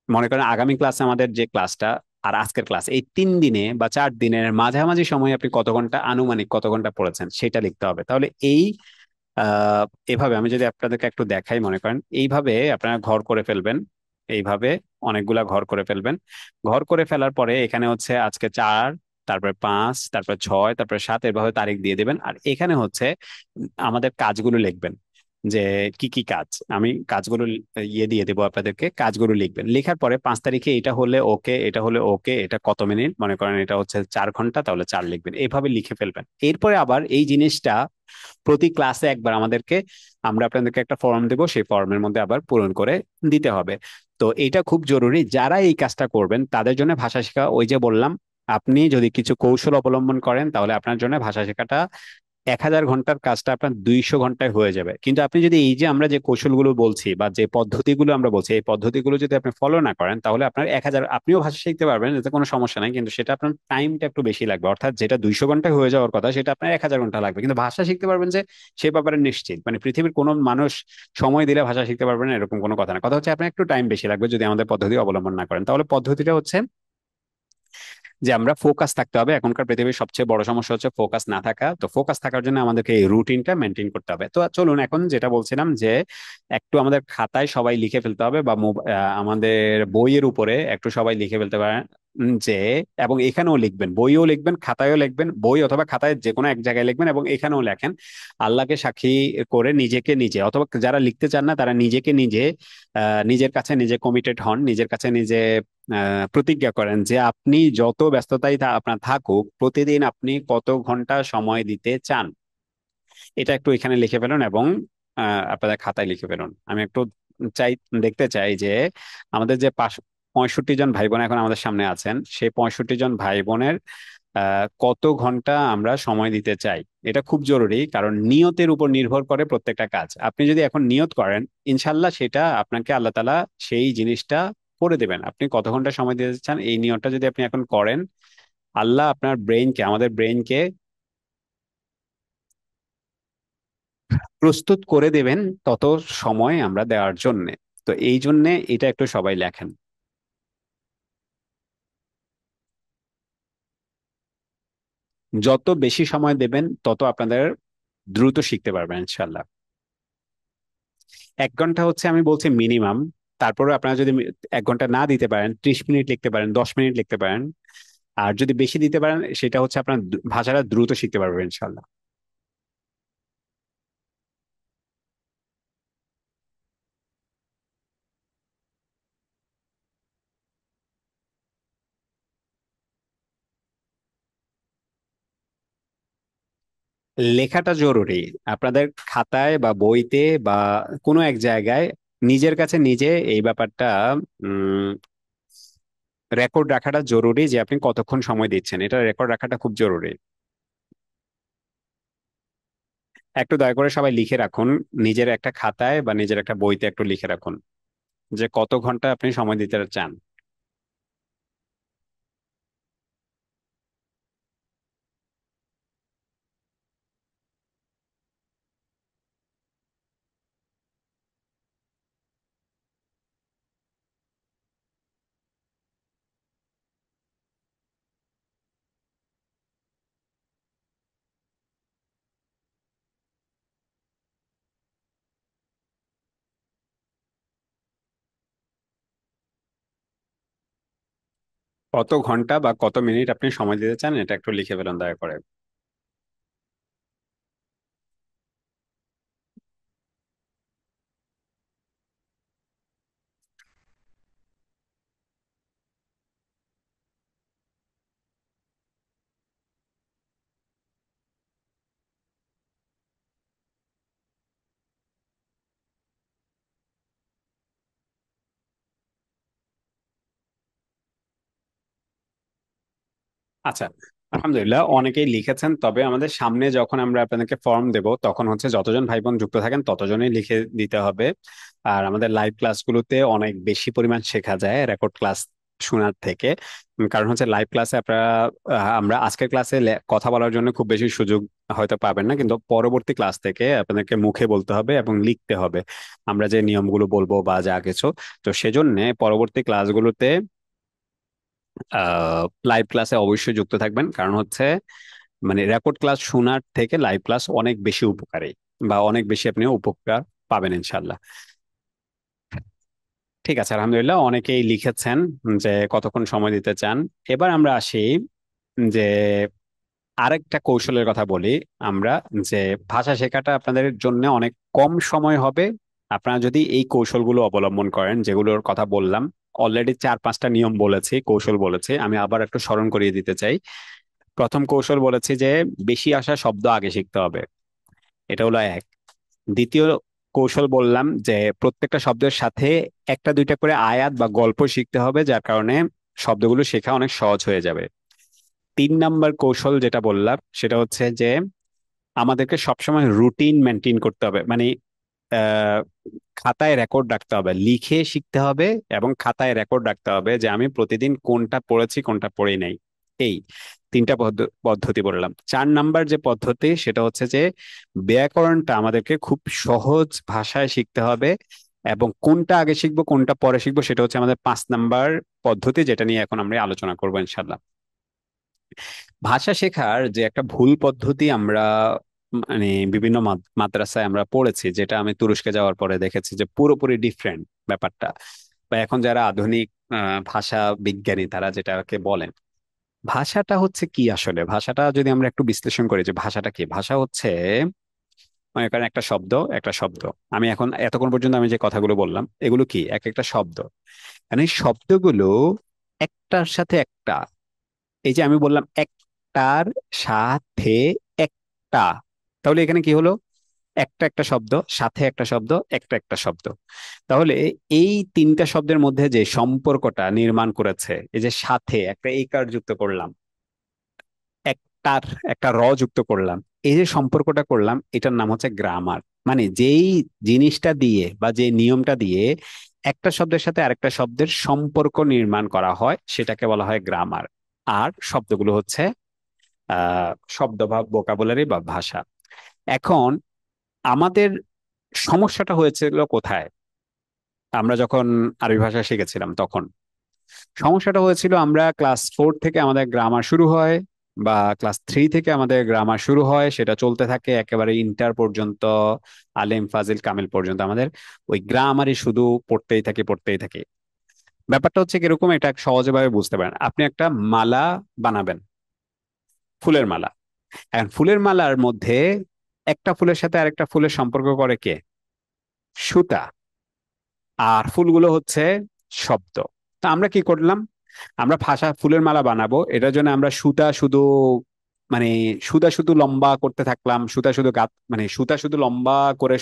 মনে করেন আগামী ক্লাসে আমাদের যে ক্লাসটা আর আজকের ক্লাস, এই 3 দিনে বা 4 দিনের মাঝামাঝি সময়ে আপনি কত ঘন্টা, আনুমানিক কত ঘন্টা পড়েছেন সেটা লিখতে হবে। তাহলে এই আহ এভাবে আমি যদি আপনাদেরকে একটু দেখাই, মনে করেন এইভাবে আপনারা ঘর করে ফেলবেন। এইভাবে অনেকগুলা ঘর করে ফেলবেন। ঘর করে ফেলার পরে এখানে হচ্ছে আজকে 4, তারপরে 5, তারপরে 6, তারপরে 7, এভাবে তারিখ দিয়ে দিবেন। আর এখানে হচ্ছে আমাদের কাজগুলো লিখবেন, যে কি কি কাজ। আমি কাজগুলো ইয়ে দিয়ে দেবো আপনাদেরকে, কাজগুলো লিখবেন। লেখার পরে 5 তারিখে এটা হলে ওকে, এটা হলে ওকে, এটা কত মিনিট, মনে করেন এটা হচ্ছে 4 ঘন্টা, তাহলে 4 লিখবেন। এইভাবে লিখে ফেলবেন। এরপরে আবার এই জিনিসটা প্রতি ক্লাসে একবার আমরা আপনাদেরকে একটা ফর্ম দেবো, সেই ফর্মের মধ্যে আবার পূরণ করে দিতে হবে। তো এটা খুব জরুরি। যারা এই কাজটা করবেন তাদের জন্য ভাষা শেখা, ওই যে বললাম, আপনি যদি কিছু কৌশল অবলম্বন করেন তাহলে আপনার জন্য ভাষা শেখাটা 1000 ঘন্টার কাজটা আপনার 200 ঘন্টায় হয়ে যাবে। কিন্তু আপনি যদি এই যে আমরা যে কৌশলগুলো বলছি বা যে পদ্ধতিগুলো আমরা বলছি, এই পদ্ধতিগুলো যদি আপনি ফলো না করেন, তাহলে আপনার 1000, আপনিও ভাষা শিখতে পারবেন, এতে কোনো সমস্যা নাই, কিন্তু সেটা আপনার টাইমটা একটু বেশি লাগবে। অর্থাৎ যেটা 200 ঘন্টায় হয়ে যাওয়ার কথা সেটা আপনার 1000 ঘন্টা লাগবে। কিন্তু ভাষা শিখতে পারবেন যে, সে ব্যাপারে নিশ্চিত। মানে পৃথিবীর কোনো মানুষ সময় দিলে ভাষা শিখতে পারবেন না এরকম কোনো কথা না। কথা হচ্ছে আপনার একটু টাইম বেশি লাগবে যদি আমাদের পদ্ধতি অবলম্বন না করেন। তাহলে পদ্ধতিটা হচ্ছে যে আমরা ফোকাস থাকতে হবে। এখনকার পৃথিবীর সবচেয়ে বড় সমস্যা হচ্ছে ফোকাস না থাকা। তো ফোকাস থাকার জন্য আমাদেরকে এই রুটিনটা মেনটেন করতে হবে। তো চলুন এখন যেটা বলছিলাম যে একটু আমাদের খাতায় সবাই লিখে ফেলতে হবে, বা আমাদের বইয়ের উপরে একটু সবাই লিখে ফেলতে পারেন যে, এবং এখানেও লিখবেন, বইও লিখবেন, খাতায়ও লিখবেন, বই অথবা খাতায় যে কোনো এক জায়গায় লিখবেন এবং এখানেও লেখেন। আল্লাহকে সাক্ষী করে নিজেকে নিজে, অথবা যারা লিখতে চান না তারা নিজেকে নিজে নিজের কাছে নিজে কমিটেড হন, নিজের কাছে নিজে প্রতিজ্ঞা করেন যে আপনি যত ব্যস্ততাই আপনার থাকুক, প্রতিদিন আপনি কত ঘন্টা সময় দিতে চান। এটা একটু এখানে লিখে ফেলুন এবং আপনাদের খাতায় লিখে ফেলুন। আমি একটু চাই, দেখতে চাই যে আমাদের যে 65 জন ভাই বোন এখন আমাদের সামনে আছেন, সেই 65 জন ভাই বোনের কত ঘন্টা আমরা সময় দিতে চাই, এটা খুব জরুরি, কারণ নিয়তের উপর নির্ভর করে প্রত্যেকটা কাজ। আপনি যদি এখন নিয়ত করেন, ইনশাল্লাহ সেটা আপনাকে আল্লাহ তাআলা সেই জিনিসটা করে দেবেন। আপনি কত ঘন্টা সময় দিতে চান এই নিয়তটা যদি আপনি এখন করেন, আল্লাহ আপনার ব্রেইনকে, আমাদের ব্রেইনকে প্রস্তুত করে দেবেন তত সময় আমরা দেওয়ার জন্যে। তো এই জন্যে এটা একটু সবাই লেখেন। যত বেশি সময় দেবেন তত আপনাদের দ্রুত শিখতে পারবেন ইনশাল্লাহ। 1 ঘন্টা হচ্ছে আমি বলছি মিনিমাম। তারপরে আপনারা যদি 1 ঘন্টা না দিতে পারেন, 30 মিনিট লিখতে পারেন, 10 মিনিট লিখতে পারেন। আর যদি বেশি দিতে পারেন, সেটা হচ্ছে আপনার ভাষাটা দ্রুত শিখতে পারবেন ইনশাল্লাহ। লেখাটা জরুরি। আপনাদের খাতায় বা বইতে বা কোনো এক জায়গায় নিজের কাছে নিজে এই ব্যাপারটা রেকর্ড রাখাটা জরুরি, যে আপনি কতক্ষণ সময় দিচ্ছেন, এটা রেকর্ড রাখাটা খুব জরুরি। একটু দয়া করে সবাই লিখে রাখুন, নিজের একটা খাতায় বা নিজের একটা বইতে একটু লিখে রাখুন যে কত ঘন্টা আপনি সময় দিতে চান। কত ঘন্টা বা কত মিনিট আপনি সময় দিতে চান এটা একটু লিখে ফেলুন দয়া করে। আচ্ছা, আলহামদুলিল্লাহ অনেকেই লিখেছেন। তবে আমাদের সামনে যখন আমরা আপনাদেরকে ফর্ম দেব, তখন হচ্ছে যতজন ভাই বোন যুক্ত থাকেন ততজনই লিখে দিতে হবে। আর আমাদের লাইভ ক্লাসগুলোতে অনেক বেশি পরিমাণ শেখা যায় রেকর্ড ক্লাস শোনার থেকে। কারণ হচ্ছে লাইভ ক্লাসে আপনারা আমরা আজকের ক্লাসে কথা বলার জন্য খুব বেশি সুযোগ হয়তো পাবেন না, কিন্তু পরবর্তী ক্লাস থেকে আপনাদেরকে মুখে বলতে হবে এবং লিখতে হবে আমরা যে নিয়মগুলো বলবো বা যা কিছু। তো সেজন্য পরবর্তী ক্লাসগুলোতে লাইভ ক্লাসে অবশ্যই যুক্ত থাকবেন, কারণ হচ্ছে মানে রেকর্ড ক্লাস শোনার থেকে লাইভ ক্লাস অনেক বেশি উপকারী, বা অনেক বেশি আপনি উপকার পাবেন ইনশাল্লাহ। ঠিক আছে, আলহামদুলিল্লাহ অনেকেই লিখেছেন যে কতক্ষণ সময় দিতে চান। এবার আমরা আসি যে আরেকটা কৌশলের কথা বলি আমরা, যে ভাষা শেখাটা আপনাদের জন্য অনেক কম সময় হবে আপনারা যদি এই কৌশলগুলো অবলম্বন করেন, যেগুলোর কথা বললাম। অলরেডি 4-5টা নিয়ম বলেছি, কৌশল বলেছি, আমি আবার একটু স্মরণ করিয়ে দিতে চাই। প্রথম কৌশল বলেছি যে বেশি আসা শব্দ আগে শিখতে হবে, এটা হলো এক। দ্বিতীয় কৌশল বললাম যে প্রত্যেকটা শব্দের সাথে একটা দুইটা করে আয়াত বা গল্প শিখতে হবে, যার কারণে শব্দগুলো শেখা অনেক সহজ হয়ে যাবে। 3 নাম্বার কৌশল যেটা বললাম সেটা হচ্ছে যে আমাদেরকে সবসময় রুটিন মেনটেন করতে হবে, মানে আহ, খাতায় রেকর্ড রাখতে হবে, লিখে শিখতে হবে এবং খাতায় রেকর্ড রাখতে হবে যে আমি প্রতিদিন কোনটা পড়েছি কোনটা পড়ি নাই। এই 3টা পদ্ধতি বললাম। 4 নাম্বার যে পদ্ধতি সেটা হচ্ছে যে ব্যাকরণটা আমাদেরকে খুব সহজ ভাষায় শিখতে হবে, এবং কোনটা আগে শিখবো কোনটা পরে শিখবো সেটা হচ্ছে আমাদের 5 নাম্বার পদ্ধতি, যেটা নিয়ে এখন আমরা আলোচনা করবো ইনশাল্লাহ। ভাষা শেখার যে একটা ভুল পদ্ধতি আমরা মানে বিভিন্ন মাদ্রাসায় আমরা পড়েছি, যেটা আমি তুরস্কে যাওয়ার পরে দেখেছি যে পুরোপুরি ডিফারেন্ট ব্যাপারটা। বা এখন যারা আধুনিক ভাষা বিজ্ঞানী তারা যেটাকে বলেন, ভাষাটা হচ্ছে কি আসলে, ভাষাটা যদি আমরা একটু বিশ্লেষণ করি যে ভাষাটা কি, ভাষা হচ্ছে মনে করেন একটা শব্দ, একটা শব্দ। আমি এখন এতক্ষণ পর্যন্ত আমি যে কথাগুলো বললাম এগুলো কি এক একটা শব্দ, মানে এই শব্দগুলো একটার সাথে একটা, এই যে আমি বললাম একটার সাথে একটা, তাহলে এখানে কি হলো, একটা একটা শব্দ, সাথে একটা শব্দ, একটা একটা শব্দ। তাহলে এই 3টা শব্দের মধ্যে যে সম্পর্কটা নির্মাণ করেছে, এই যে সাথে একটা এই কার যুক্ত করলাম, একটার একটা র যুক্ত করলাম, এই যে সম্পর্কটা করলাম, এটার নাম হচ্ছে গ্রামার। মানে যেই জিনিসটা দিয়ে বা যে নিয়মটা দিয়ে একটা শব্দের সাথে আরেকটা শব্দের সম্পর্ক নির্মাণ করা হয় সেটাকে বলা হয় গ্রামার। আর শব্দগুলো হচ্ছে শব্দ বা ভোকাবুলারি বা ভাষা। এখন আমাদের সমস্যাটা হয়েছিল কোথায়? আমরা যখন আরবি ভাষা শিখেছিলাম তখন সমস্যাটা হয়েছিল, আমরা ক্লাস 4 থেকে আমাদের গ্রামার শুরু হয়, বা ক্লাস 3 থেকে আমাদের গ্রামার শুরু হয়, সেটা চলতে থাকে একেবারে ইন্টার পর্যন্ত, আলিম ফাজিল কামিল পর্যন্ত আমাদের ওই গ্রামারই শুধু পড়তেই থাকি পড়তেই থাকি। ব্যাপারটা হচ্ছে কিরকম, এটা সহজে ভাবে বুঝতে পারেন। আপনি একটা মালা বানাবেন, ফুলের মালা। এখন ফুলের মালার মধ্যে একটা ফুলের সাথে আরেকটা ফুলের সম্পর্ক করে কে? সুতা। আর ফুলগুলো হচ্ছে শব্দ। তা আমরা কি করলাম? আমরা ভাষা ফুলের মালা বানাবো, এটার জন্য আমরা সুতা শুধু, মানে সুতা শুধু লম্বা করতে থাকলাম, সুতা শুধু গাত মানে সুতা শুধু লম্বা করে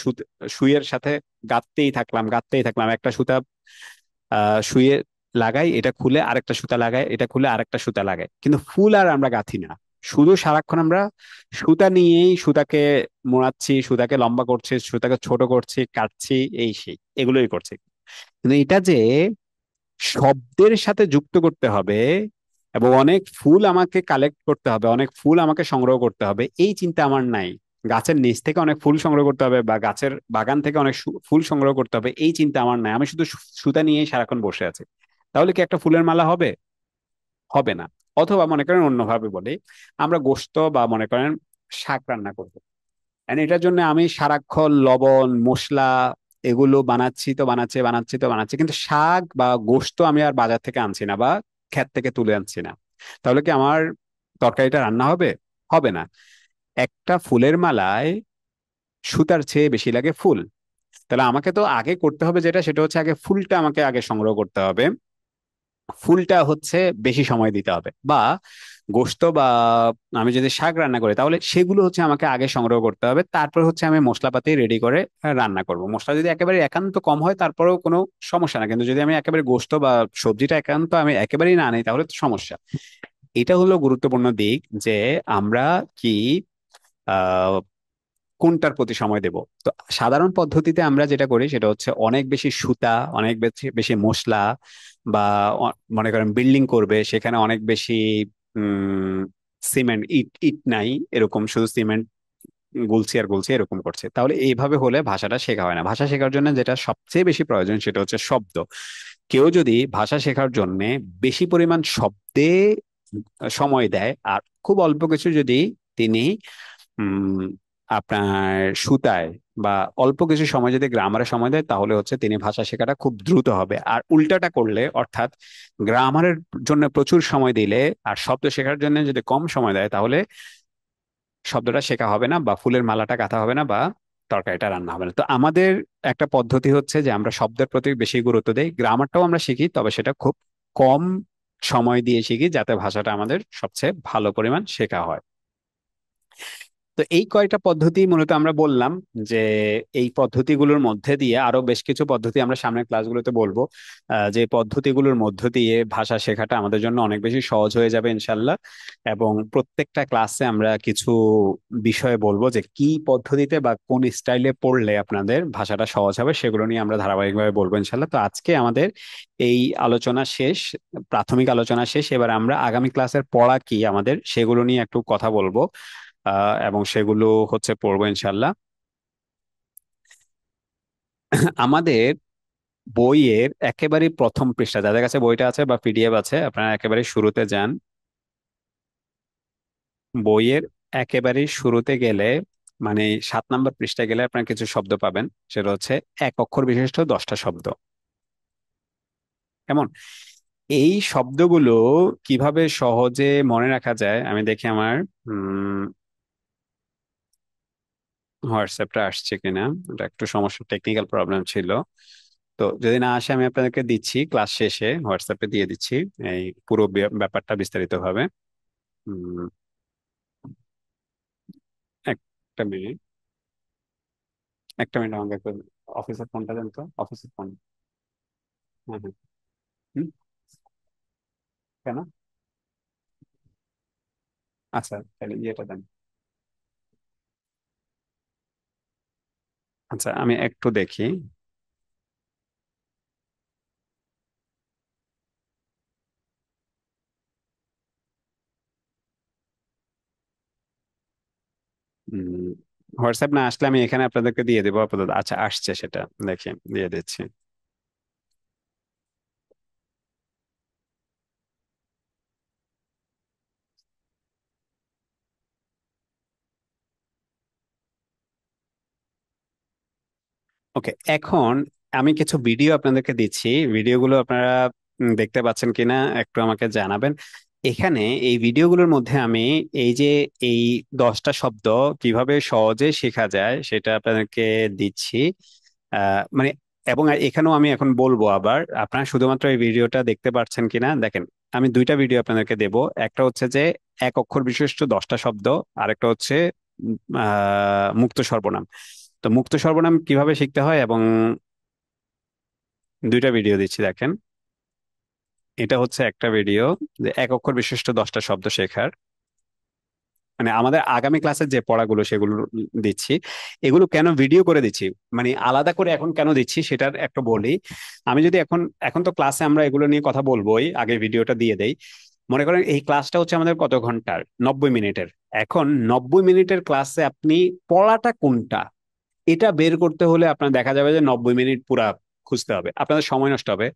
সুইয়ের সাথে গাঁথতেই থাকলাম একটা সুতা। সুইয়ে লাগাই, এটা খুলে আরেকটা সুতা লাগাই, এটা খুলে আরেকটা সুতা লাগাই, কিন্তু ফুল আর আমরা গাঁথি না। শুধু সারাক্ষণ আমরা সুতা নিয়েই সুতাকে মোড়াচ্ছি, সুতাকে লম্বা করছি, সুতাকে ছোট করছি, কাটছি, এই সেই এগুলোই করছি। কিন্তু এটা যে শব্দের সাথে যুক্ত করতে হবে এবং অনেক ফুল আমাকে কালেক্ট করতে হবে, অনেক ফুল আমাকে সংগ্রহ করতে হবে, এই চিন্তা আমার নাই। গাছের নিচ থেকে অনেক ফুল সংগ্রহ করতে হবে বা গাছের বাগান থেকে অনেক ফুল সংগ্রহ করতে হবে, এই চিন্তা আমার নাই। আমি শুধু সুতা নিয়েই সারাক্ষণ বসে আছি। তাহলে কি একটা ফুলের মালা হবে? হবে না। অথবা মনে করেন অন্যভাবে বলি, আমরা গোশত বা মনে করেন শাক রান্না করবো, and এটার জন্য আমি সারাক্ষণ লবণ মশলা এগুলো বানাচ্ছি, কিন্তু শাক বা গোশত আমি আর বাজার থেকে আনছি না বা ক্ষেত থেকে তুলে আনছি না। তাহলে কি আমার তরকারিটা রান্না হবে? হবে না। একটা ফুলের মালায় সুতার চেয়ে বেশি লাগে ফুল। তাহলে আমাকে তো আগে করতে হবে যেটা, সেটা হচ্ছে আগে ফুলটা আমাকে আগে সংগ্রহ করতে হবে, ফুলটা হচ্ছে বেশি সময় দিতে হবে। বা গোশত বা আমি যদি শাক রান্না করি তাহলে সেগুলো হচ্ছে আমাকে আগে সংগ্রহ করতে হবে, তারপর হচ্ছে আমি মশলাপাতি রেডি করে রান্না করব। মশলা যদি একেবারে একান্ত কম হয় তারপরেও কোনো সমস্যা না, কিন্তু যদি আমি একেবারে গোশত বা সবজিটা একান্ত আমি একেবারেই না আনি তাহলে তো সমস্যা। এটা হলো গুরুত্বপূর্ণ দিক, যে আমরা কি আহ কোনটার প্রতি সময় দেব। তো সাধারণ পদ্ধতিতে আমরা যেটা করি সেটা হচ্ছে অনেক বেশি সুতা, অনেক বেশি বেশি মশলা, বা মনে করেন বিল্ডিং করবে সেখানে অনেক বেশি উম সিমেন্ট, ইট ইট নাই, এরকম শুধু সিমেন্ট গুলছি আর গুলছি এরকম করছে। তাহলে এইভাবে হলে ভাষাটা শেখা হয় না। ভাষা শেখার জন্য যেটা সবচেয়ে বেশি প্রয়োজন সেটা হচ্ছে শব্দ। কেউ যদি ভাষা শেখার জন্য বেশি পরিমাণ শব্দে সময় দেয় আর খুব অল্প কিছু যদি তিনি উম আপনার সুতায় বা অল্প কিছু সময় যদি গ্রামারে সময় দেয়, তাহলে হচ্ছে তিনি ভাষা শেখাটা খুব দ্রুত হবে। আর উল্টাটা করলে, অর্থাৎ গ্রামারের জন্য প্রচুর সময় দিলে আর শব্দ শেখার জন্য যদি কম সময় দেয়, তাহলে শব্দটা শেখা হবে না বা ফুলের মালাটা গাঁথা হবে না বা তরকারিটা রান্না হবে না। তো আমাদের একটা পদ্ধতি হচ্ছে যে আমরা শব্দের প্রতি বেশি গুরুত্ব দেই, গ্রামারটাও আমরা শিখি, তবে সেটা খুব কম সময় দিয়ে শিখি যাতে ভাষাটা আমাদের সবচেয়ে ভালো পরিমাণ শেখা হয়। তো এই কয়টা পদ্ধতি মূলত আমরা বললাম, যে এই পদ্ধতিগুলোর মধ্যে দিয়ে আরো বেশ কিছু পদ্ধতি আমরা সামনের ক্লাসগুলোতে বলবো, যে পদ্ধতিগুলোর মধ্য দিয়ে ভাষা শেখাটা আমাদের জন্য অনেক বেশি সহজ হয়ে যাবে ইনশাল্লাহ। এবং প্রত্যেকটা ক্লাসে আমরা কিছু বিষয়ে বলবো যে কি পদ্ধতিতে বা কোন স্টাইলে পড়লে আপনাদের ভাষাটা সহজ হবে, সেগুলো নিয়ে আমরা ধারাবাহিকভাবে বলবো ইনশাল্লাহ। তো আজকে আমাদের এই আলোচনা শেষ, প্রাথমিক আলোচনা শেষ। এবার আমরা আগামী ক্লাসের পড়া কি আমাদের সেগুলো নিয়ে একটু কথা বলবো, এবং সেগুলো হচ্ছে পড়বো ইনশাল্লাহ। আমাদের বইয়ের একেবারে প্রথম পৃষ্ঠা, যাদের কাছে বইটা আছে বা পিডিএফ আছে, আপনারা একেবারে শুরুতে যান। বইয়ের একেবারে শুরুতে গেলে, মানে 7 নম্বর পৃষ্ঠায় গেলে আপনার কিছু শব্দ পাবেন, সেটা হচ্ছে এক অক্ষর বিশিষ্ট 10টা শব্দ। কেমন? এই শব্দগুলো কিভাবে সহজে মনে রাখা যায় আমি দেখি আমার হোয়াটসঅ্যাপটা আসছে কিনা। ওটা একটু সমস্যা, টেকনিক্যাল প্রবলেম ছিল। তো যদি না আসে আমি আপনাদেরকে দিচ্ছি, ক্লাস শেষে হোয়াটসঅ্যাপে দিয়ে দিচ্ছি এই পুরো ব্যাপারটা বিস্তারিত ভাবে। উম, একটা মিনিট, একটা মিনিট আমাকে একটু অফিসের ফোনটা দেন তো, অফিসের ফোন। হ্যাঁ হ্যাঁ। হুম, কেন? আচ্ছা তাহলে ইয়েটা দেন। আচ্ছা, আমি একটু দেখি। হোয়াটসঅ্যাপ না আসলে আমি এখানে আপনাদেরকে দিয়ে দেবো আপাতত। আচ্ছা, আসছে, সেটা দেখি, দিয়ে দিচ্ছি। ওকে, এখন আমি কিছু ভিডিও আপনাদেরকে দিচ্ছি। ভিডিওগুলো আপনারা দেখতে পাচ্ছেন কিনা একটু আমাকে জানাবেন। এখানে এই ভিডিওগুলোর মধ্যে আমি এই যে এই 10টা শব্দ কিভাবে সহজে শেখা যায় সেটা আপনাদেরকে দিচ্ছি। মানে এবং এখানেও আমি এখন বলবো আবার, আপনারা শুধুমাত্র এই ভিডিওটা দেখতে পাচ্ছেন কিনা দেখেন। আমি দুইটা ভিডিও আপনাদেরকে দেব। একটা হচ্ছে যে এক অক্ষর বিশিষ্ট 10টা শব্দ, আরেকটা হচ্ছে মুক্ত সর্বনাম। তো মুক্ত সর্বনাম কিভাবে শিখতে হয় এবং দুইটা ভিডিও দিচ্ছি দেখেন। এটা হচ্ছে একটা ভিডিও, যে এক অক্ষর বিশিষ্ট 10টা শব্দ শেখার, মানে আমাদের আগামী ক্লাসের যে পড়াগুলো সেগুলো দিচ্ছি। এগুলো কেন ভিডিও করে দিচ্ছি, মানে আলাদা করে এখন কেন দিচ্ছি সেটার একটু বলি। আমি যদি এখন, এখন তো ক্লাসে আমরা এগুলো নিয়ে কথা বলবোই, আগে ভিডিওটা দিয়ে দেই। মনে করেন এই ক্লাসটা হচ্ছে আমাদের কত ঘন্টার, 90 মিনিটের। এখন 90 মিনিটের ক্লাসে আপনি পড়াটা কোনটা এটা বের করতে হলে আপনার দেখা যাবে যে 90 মিনিট পুরা খুঁজতে হবে, আপনাদের সময় নষ্ট হবে।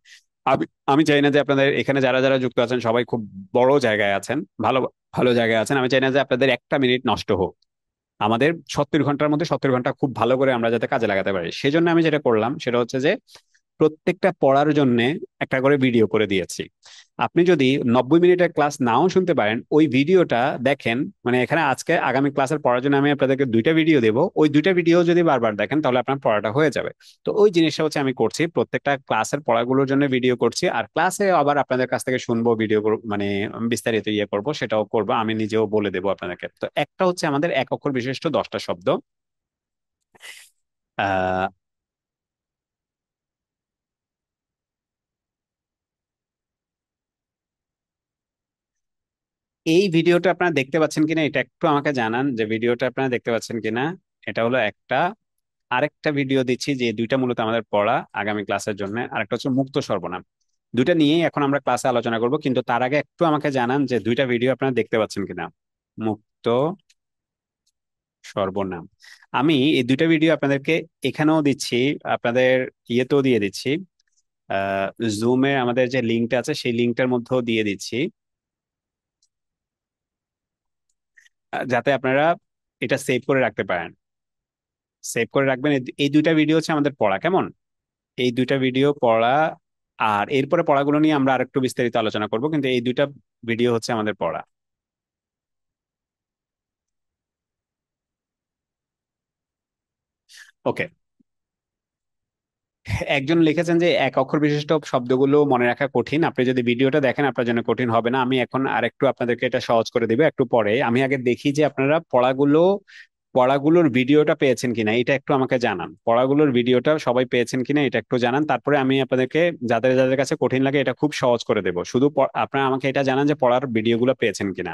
আমি আমি চাই না যে আপনাদের এখানে যারা যারা যুক্ত আছেন সবাই খুব বড় জায়গায় আছেন, ভালো ভালো জায়গায় আছেন। আমি চাই না যে আপনাদের একটা মিনিট নষ্ট হোক। আমাদের 70 ঘন্টার মধ্যে 70 ঘন্টা খুব ভালো করে আমরা যাতে কাজে লাগাতে পারি, সেজন্য আমি যেটা করলাম সেটা হচ্ছে যে প্রত্যেকটা পড়ার জন্য একটা করে ভিডিও করে দিয়েছি। আপনি যদি 90 মিনিটের ক্লাস নাও শুনতে পারেন, ওই ভিডিওটা দেখেন। মানে এখানে আজকে আগামী ক্লাসের পড়ার জন্য আমি আপনাদেরকে দুইটা ভিডিও দেবো, ওই দুইটা ভিডিও যদি বারবার দেখেন তাহলে আপনার পড়াটা হয়ে যাবে। তো ওই জিনিসটা হচ্ছে আমি করছি, প্রত্যেকটা ক্লাসের পড়াগুলোর জন্য ভিডিও করছি, আর ক্লাসে আবার আপনাদের কাছ থেকে শুনবো ভিডিও, মানে বিস্তারিত ইয়ে করবো, সেটাও করবো, আমি নিজেও বলে দেবো আপনাদেরকে। তো একটা হচ্ছে আমাদের এক অক্ষর বিশিষ্ট 10টা শব্দ। আহ এই ভিডিওটা আপনারা দেখতে পাচ্ছেন কিনা এটা একটু আমাকে জানান, যে ভিডিওটা আপনারা দেখতে পাচ্ছেন কিনা। এটা হলো একটা। আরেকটা ভিডিও দিচ্ছি, যে দুইটা মূলত আমাদের পড়া আগামী ক্লাসের জন্য, আরেকটা হচ্ছে মুক্ত সর্বনাম। দুইটা নিয়েই এখন আমরা ক্লাসে আলোচনা করব, কিন্তু তার আগে একটু আমাকে জানান যে দুইটা ভিডিও আপনারা দেখতে পাচ্ছেন কিনা। মুক্ত সর্বনাম। আমি এই দুইটা ভিডিও আপনাদেরকে এখানেও দিচ্ছি, আপনাদের ইয়েতেও দিয়ে দিচ্ছি। আহ জুমে আমাদের যে লিঙ্কটা আছে সেই লিঙ্কটার মধ্যেও দিয়ে দিচ্ছি, যাতে আপনারা এটা সেভ করে রাখতে পারেন। সেভ করে রাখবেন। এই দুইটা ভিডিও হচ্ছে আমাদের পড়া, কেমন? এই দুইটা ভিডিও পড়া, আর এরপরে পড়াগুলো নিয়ে আমরা আরেকটু বিস্তারিত আলোচনা করব, কিন্তু এই দুইটা ভিডিও হচ্ছে আমাদের পড়া। ওকে। একজন লিখেছেন যে এক অক্ষর বিশিষ্ট শব্দগুলো মনে রাখা কঠিন, আপনি যদি ভিডিওটা দেখেন আপনার জন্য কঠিন হবে না। আমি এখন আরেকটু আপনাদেরকে এটা সহজ করে দিব একটু পরে। আমি আগে দেখি যে আপনারা পড়াগুলোর ভিডিওটা পেয়েছেন কিনা, এটা একটু আমাকে জানান। পড়াগুলোর ভিডিওটা সবাই পেয়েছেন কিনা এটা একটু জানান, তারপরে আমি আপনাদেরকে যাদের যাদের কাছে কঠিন লাগে এটা খুব সহজ করে দেবো। শুধু আপনারা আমাকে এটা জানান যে পড়ার ভিডিওগুলো পেয়েছেন কিনা।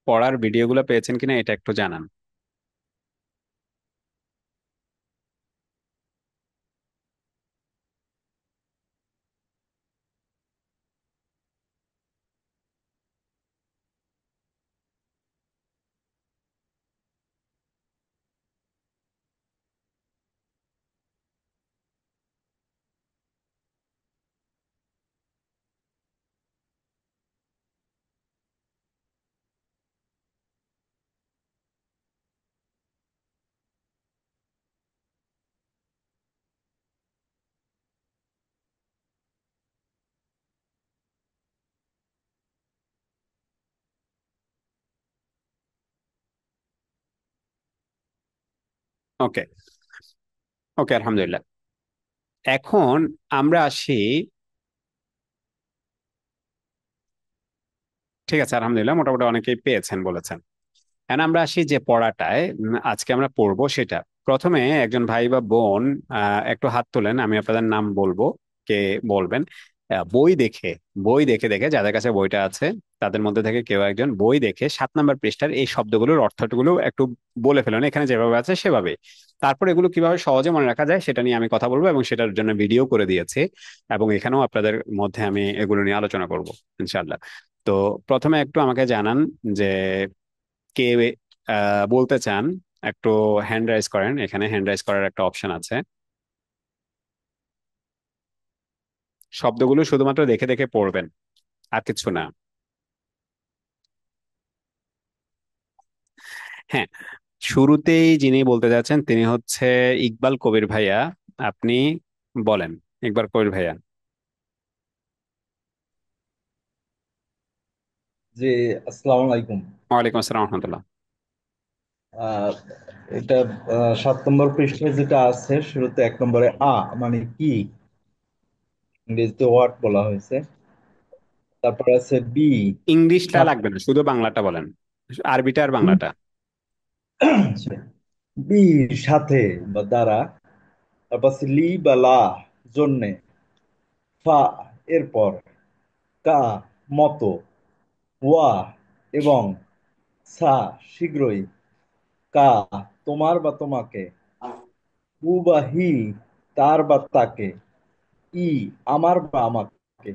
পড়ার ভিডিওগুলো পেয়েছেন কিনা এটা একটু জানান। ওকে। ওকে, আলহামদুলিল্লাহ। এখন আমরা আসি। ঠিক আছে, আলহামদুলিল্লাহ, মোটামুটি অনেকেই পেয়েছেন বলেছেন। এখন আমরা আসি যে পড়াটায় আজকে আমরা পড়বো সেটা। প্রথমে একজন ভাই বা বোন একটু হাত তোলেন, আমি আপনাদের নাম বলবো, কে বলবেন। বই দেখে, বই দেখে দেখে যাদের কাছে বইটা আছে তাদের মধ্যে থেকে কেউ একজন বই দেখে 7 নম্বর পৃষ্ঠার এই শব্দগুলোর অর্থগুলো একটু বলে ফেলেন এখানে যেভাবে আছে সেভাবে। তারপর এগুলো কিভাবে সহজে মনে রাখা যায় সেটা নিয়ে আমি কথা বলবো, এবং সেটার জন্য ভিডিও করে দিয়েছি, এবং এখানেও আপনাদের মধ্যে আমি এগুলো নিয়ে আলোচনা করব ইনশাল্লাহ। তো প্রথমে একটু আমাকে জানান যে কে বলতে চান। একটু হ্যান্ড রাইজ করেন, এখানে হ্যান্ড রাইজ করার একটা অপশন আছে। শব্দগুলো শুধুমাত্র দেখে দেখে পড়বেন, আর কিছু না। হ্যাঁ, শুরুতেই যিনি বলতে যাচ্ছেন তিনি হচ্ছে ইকবাল কবির ভাইয়া। আপনি বলেন, ইকবাল কবির ভাইয়া। জি, আসসালামু আলাইকুম। ওয়ালাইকুম আসসালাম রহমতুল্লাহ। আহ, এটা 7 নম্বর পৃষ্ঠায় যেটা আছে শুরুতে 1 নম্বরে মানে কি, ইংরেজিতে ওয়াট বলা হয়েছে। তারপরে আছে বি, ইংলিশটা সাথে। লাগবে না, শুধু বাংলাটা বলেন, আরবিটা আর বাংলাটা। বি সাথে বা দ্বারা। তারপর আছে লি বা লা জন্যে। ফা এরপর। কা মতো। ওয়া এবং। সা শীঘ্রই। কা তোমার বা তোমাকে। হু বা হি তার বা তাকে। ই আমার বা আমাকে।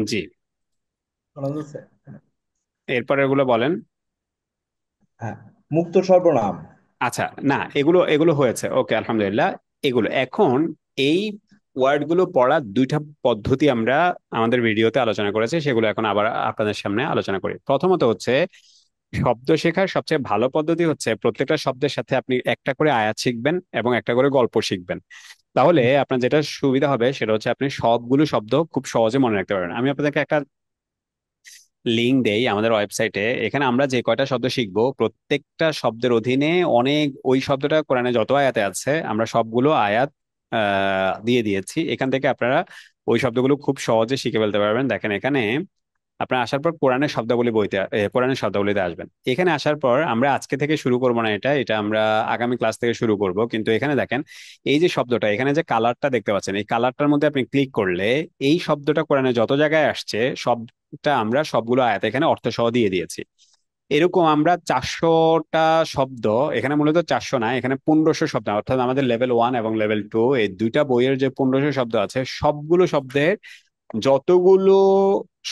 জি, শোনা যাচ্ছে? এরপর এগুলো বলেন। হ্যাঁ। মুক্ত সর্বনাম। আচ্ছা, না, এগুলো এগুলো হয়েছে, ওকে আলহামদুলিল্লাহ। এগুলো এখন, এই ওয়ার্ডগুলো পড়ার দুইটা পদ্ধতি আমরা আমাদের ভিডিওতে আলোচনা করেছি, সেগুলো এখন আবার আপনাদের সামনে আলোচনা করি। প্রথমত হচ্ছে, শব্দ শেখার সবচেয়ে ভালো পদ্ধতি হচ্ছে প্রত্যেকটা শব্দের সাথে আপনি একটা করে আয়াত শিখবেন এবং একটা করে গল্প শিখবেন। তাহলে আপনার যেটা সুবিধা হবে সেটা হচ্ছে আপনি সবগুলো শব্দ খুব সহজে মনে রাখতে পারবেন। আমি আপনাদেরকে একটা লিঙ্ক দেই আমাদের ওয়েবসাইটে, এখানে আমরা যে কয়টা শব্দ শিখবো প্রত্যেকটা শব্দের অধীনে অনেক, ওই শব্দটা কোরআনে যত আয়াতে আছে আমরা সবগুলো আয়াত দিয়ে দিয়েছি। এখান থেকে আপনারা ওই শব্দগুলো খুব সহজে শিখে ফেলতে পারবেন। দেখেন এখানে আপনার আসার পর কোরআনের শব্দাবলী বইতে কোরআনের শব্দাবলীতে আসবেন। এখানে আসার পর আমরা আজকে থেকে শুরু করবো না, এটা এটা আমরা আগামী ক্লাস থেকে শুরু করব। কিন্তু এখানে দেখেন এই যে শব্দটা, এখানে যে কালারটা দেখতে পাচ্ছেন, এই কালারটার মধ্যে আপনি ক্লিক করলে এই শব্দটা কোরআনে যত জায়গায় আসছে সবটা আমরা সবগুলো আয়াত এখানে অর্থ সহ দিয়ে দিয়েছি। এরকম আমরা 400টা শব্দ, এখানে মূলত 400 না, এখানে 1500 শব্দ, অর্থাৎ আমাদের লেভেল 1 এবং লেভেল 2 এই দুইটা বইয়ের যে 1500 শব্দ আছে সবগুলো শব্দের যতগুলো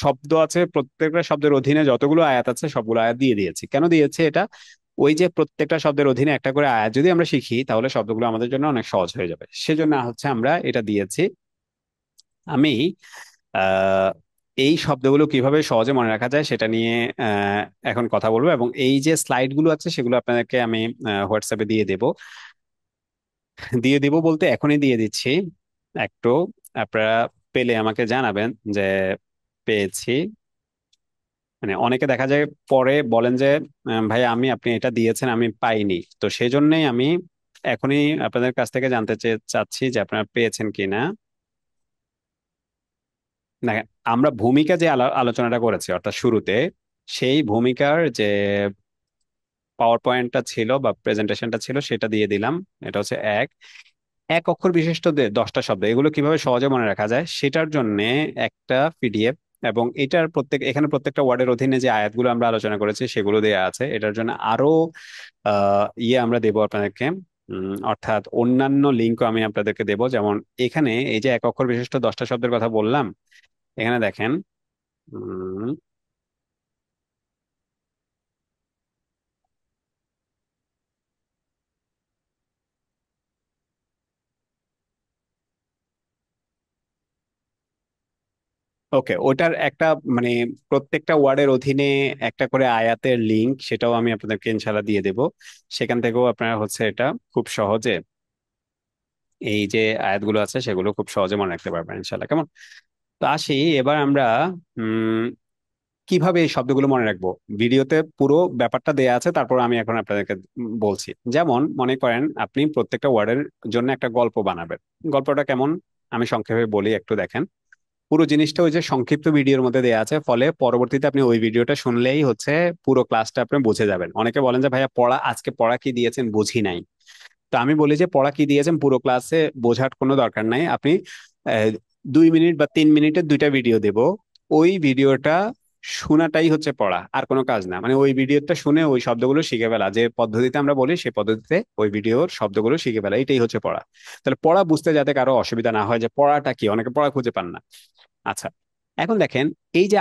শব্দ আছে প্রত্যেকটা শব্দের অধীনে যতগুলো আয়াত আছে সবগুলো আয়াত দিয়ে দিয়েছি। কেন দিয়েছি এটা? ওই যে প্রত্যেকটা শব্দের অধীনে একটা করে আয়াত যদি আমরা শিখি তাহলে শব্দগুলো আমাদের জন্য অনেক সহজ হয়ে যাবে, সেজন্য হচ্ছে আমরা এটা দিয়েছি। আমি আহ এই শব্দগুলো কিভাবে সহজে মনে রাখা যায় সেটা নিয়ে আহ এখন কথা বলবো, এবং এই যে স্লাইড গুলো আছে সেগুলো আপনাদেরকে আমি হোয়াটসঅ্যাপে দিয়ে দেব। দিয়ে দিব বলতে এখনই দিয়ে দিচ্ছি। একটু আপনারা পেলে আমাকে জানাবেন যে পেয়েছি। মানে অনেকে দেখা যায় পরে বলেন যে ভাই আমি, আপনি এটা দিয়েছেন আমি পাইনি, তো সেই জন্যই আমি এখনই আপনাদের কাছ থেকে জানতে চাচ্ছি যে আপনারা পেয়েছেন কিনা। দেখেন, আমরা ভূমিকা যে আলোচনাটা করেছি অর্থাৎ শুরুতে, সেই ভূমিকার যে পাওয়ার পয়েন্টটা ছিল বা প্রেজেন্টেশনটা ছিল সেটা দিয়ে দিলাম। এটা হচ্ছে এক এক অক্ষর বিশিষ্ট 10টা শব্দ, এগুলো কিভাবে সহজে মনে রাখা যায় সেটার জন্য একটা পিডিএফ, এবং এটার এখানে প্রত্যেকটা ওয়ার্ডের অধীনে যে আয়াতগুলো আমরা আলোচনা করেছি সেগুলো দেওয়া আছে। এটার জন্য আরো আমরা দেবো আপনাদেরকে। অর্থাৎ অন্যান্য লিঙ্কও আমি আপনাদেরকে দেবো, যেমন এখানে এই যে এক অক্ষর বিশিষ্ট 10টা শব্দের কথা বললাম, এখানে দেখেন। ওকে, ওটার একটা মানে প্রত্যেকটা ওয়ার্ডের অধীনে একটা করে আয়াতের লিংক, সেটাও আমি আপনাদেরকে ইনশাল্লাহ দিয়ে দেব। সেখান থেকেও আপনারা হচ্ছে এটা খুব সহজে এই যে আয়াতগুলো আছে সেগুলো খুব সহজে মনে রাখতে পারবেন ইনশাল্লাহ। কেমন? তো আসি এবার আমরা উম কিভাবে এই শব্দগুলো মনে রাখবো। ভিডিওতে পুরো ব্যাপারটা দেয়া আছে, তারপর আমি এখন আপনাদেরকে বলছি। যেমন মনে করেন আপনি প্রত্যেকটা ওয়ার্ডের জন্য একটা গল্প বানাবেন। গল্পটা কেমন আমি সংক্ষেপে বলি, একটু দেখেন। পুরো জিনিসটা ওই যে সংক্ষিপ্ত ভিডিওর মধ্যে দেওয়া আছে, ফলে পরবর্তীতে আপনি ওই ভিডিওটা শুনলেই হচ্ছে পুরো ক্লাসটা আপনি বুঝে যাবেন। অনেকে বলেন যে ভাইয়া পড়া, আজকে পড়া কি দিয়েছেন বুঝি নাই। তো আমি বলি যে পড়া কি দিয়েছেন পুরো ক্লাসে বোঝার কোনো দরকার নাই, আপনি 2 মিনিট বা 3 মিনিটের দুইটা ভিডিও দেব, ওই ভিডিওটা শোনাটাই হচ্ছে পড়া, আর কোনো কাজ না। মানে ওই ভিডিওটা শুনে ওই শব্দগুলো শিখে ফেলা, যে পদ্ধতিতে আমরা বলি সেই পদ্ধতিতে ওই ভিডিওর শব্দগুলো শিখে ফেলা, এটাই হচ্ছে পড়া। তাহলে পড়া বুঝতে যাতে কারো অসুবিধা না হয় যে পড়াটা কি, অনেকে পড়া খুঁজে পান না। আচ্ছা, এখন দেখেন এই যে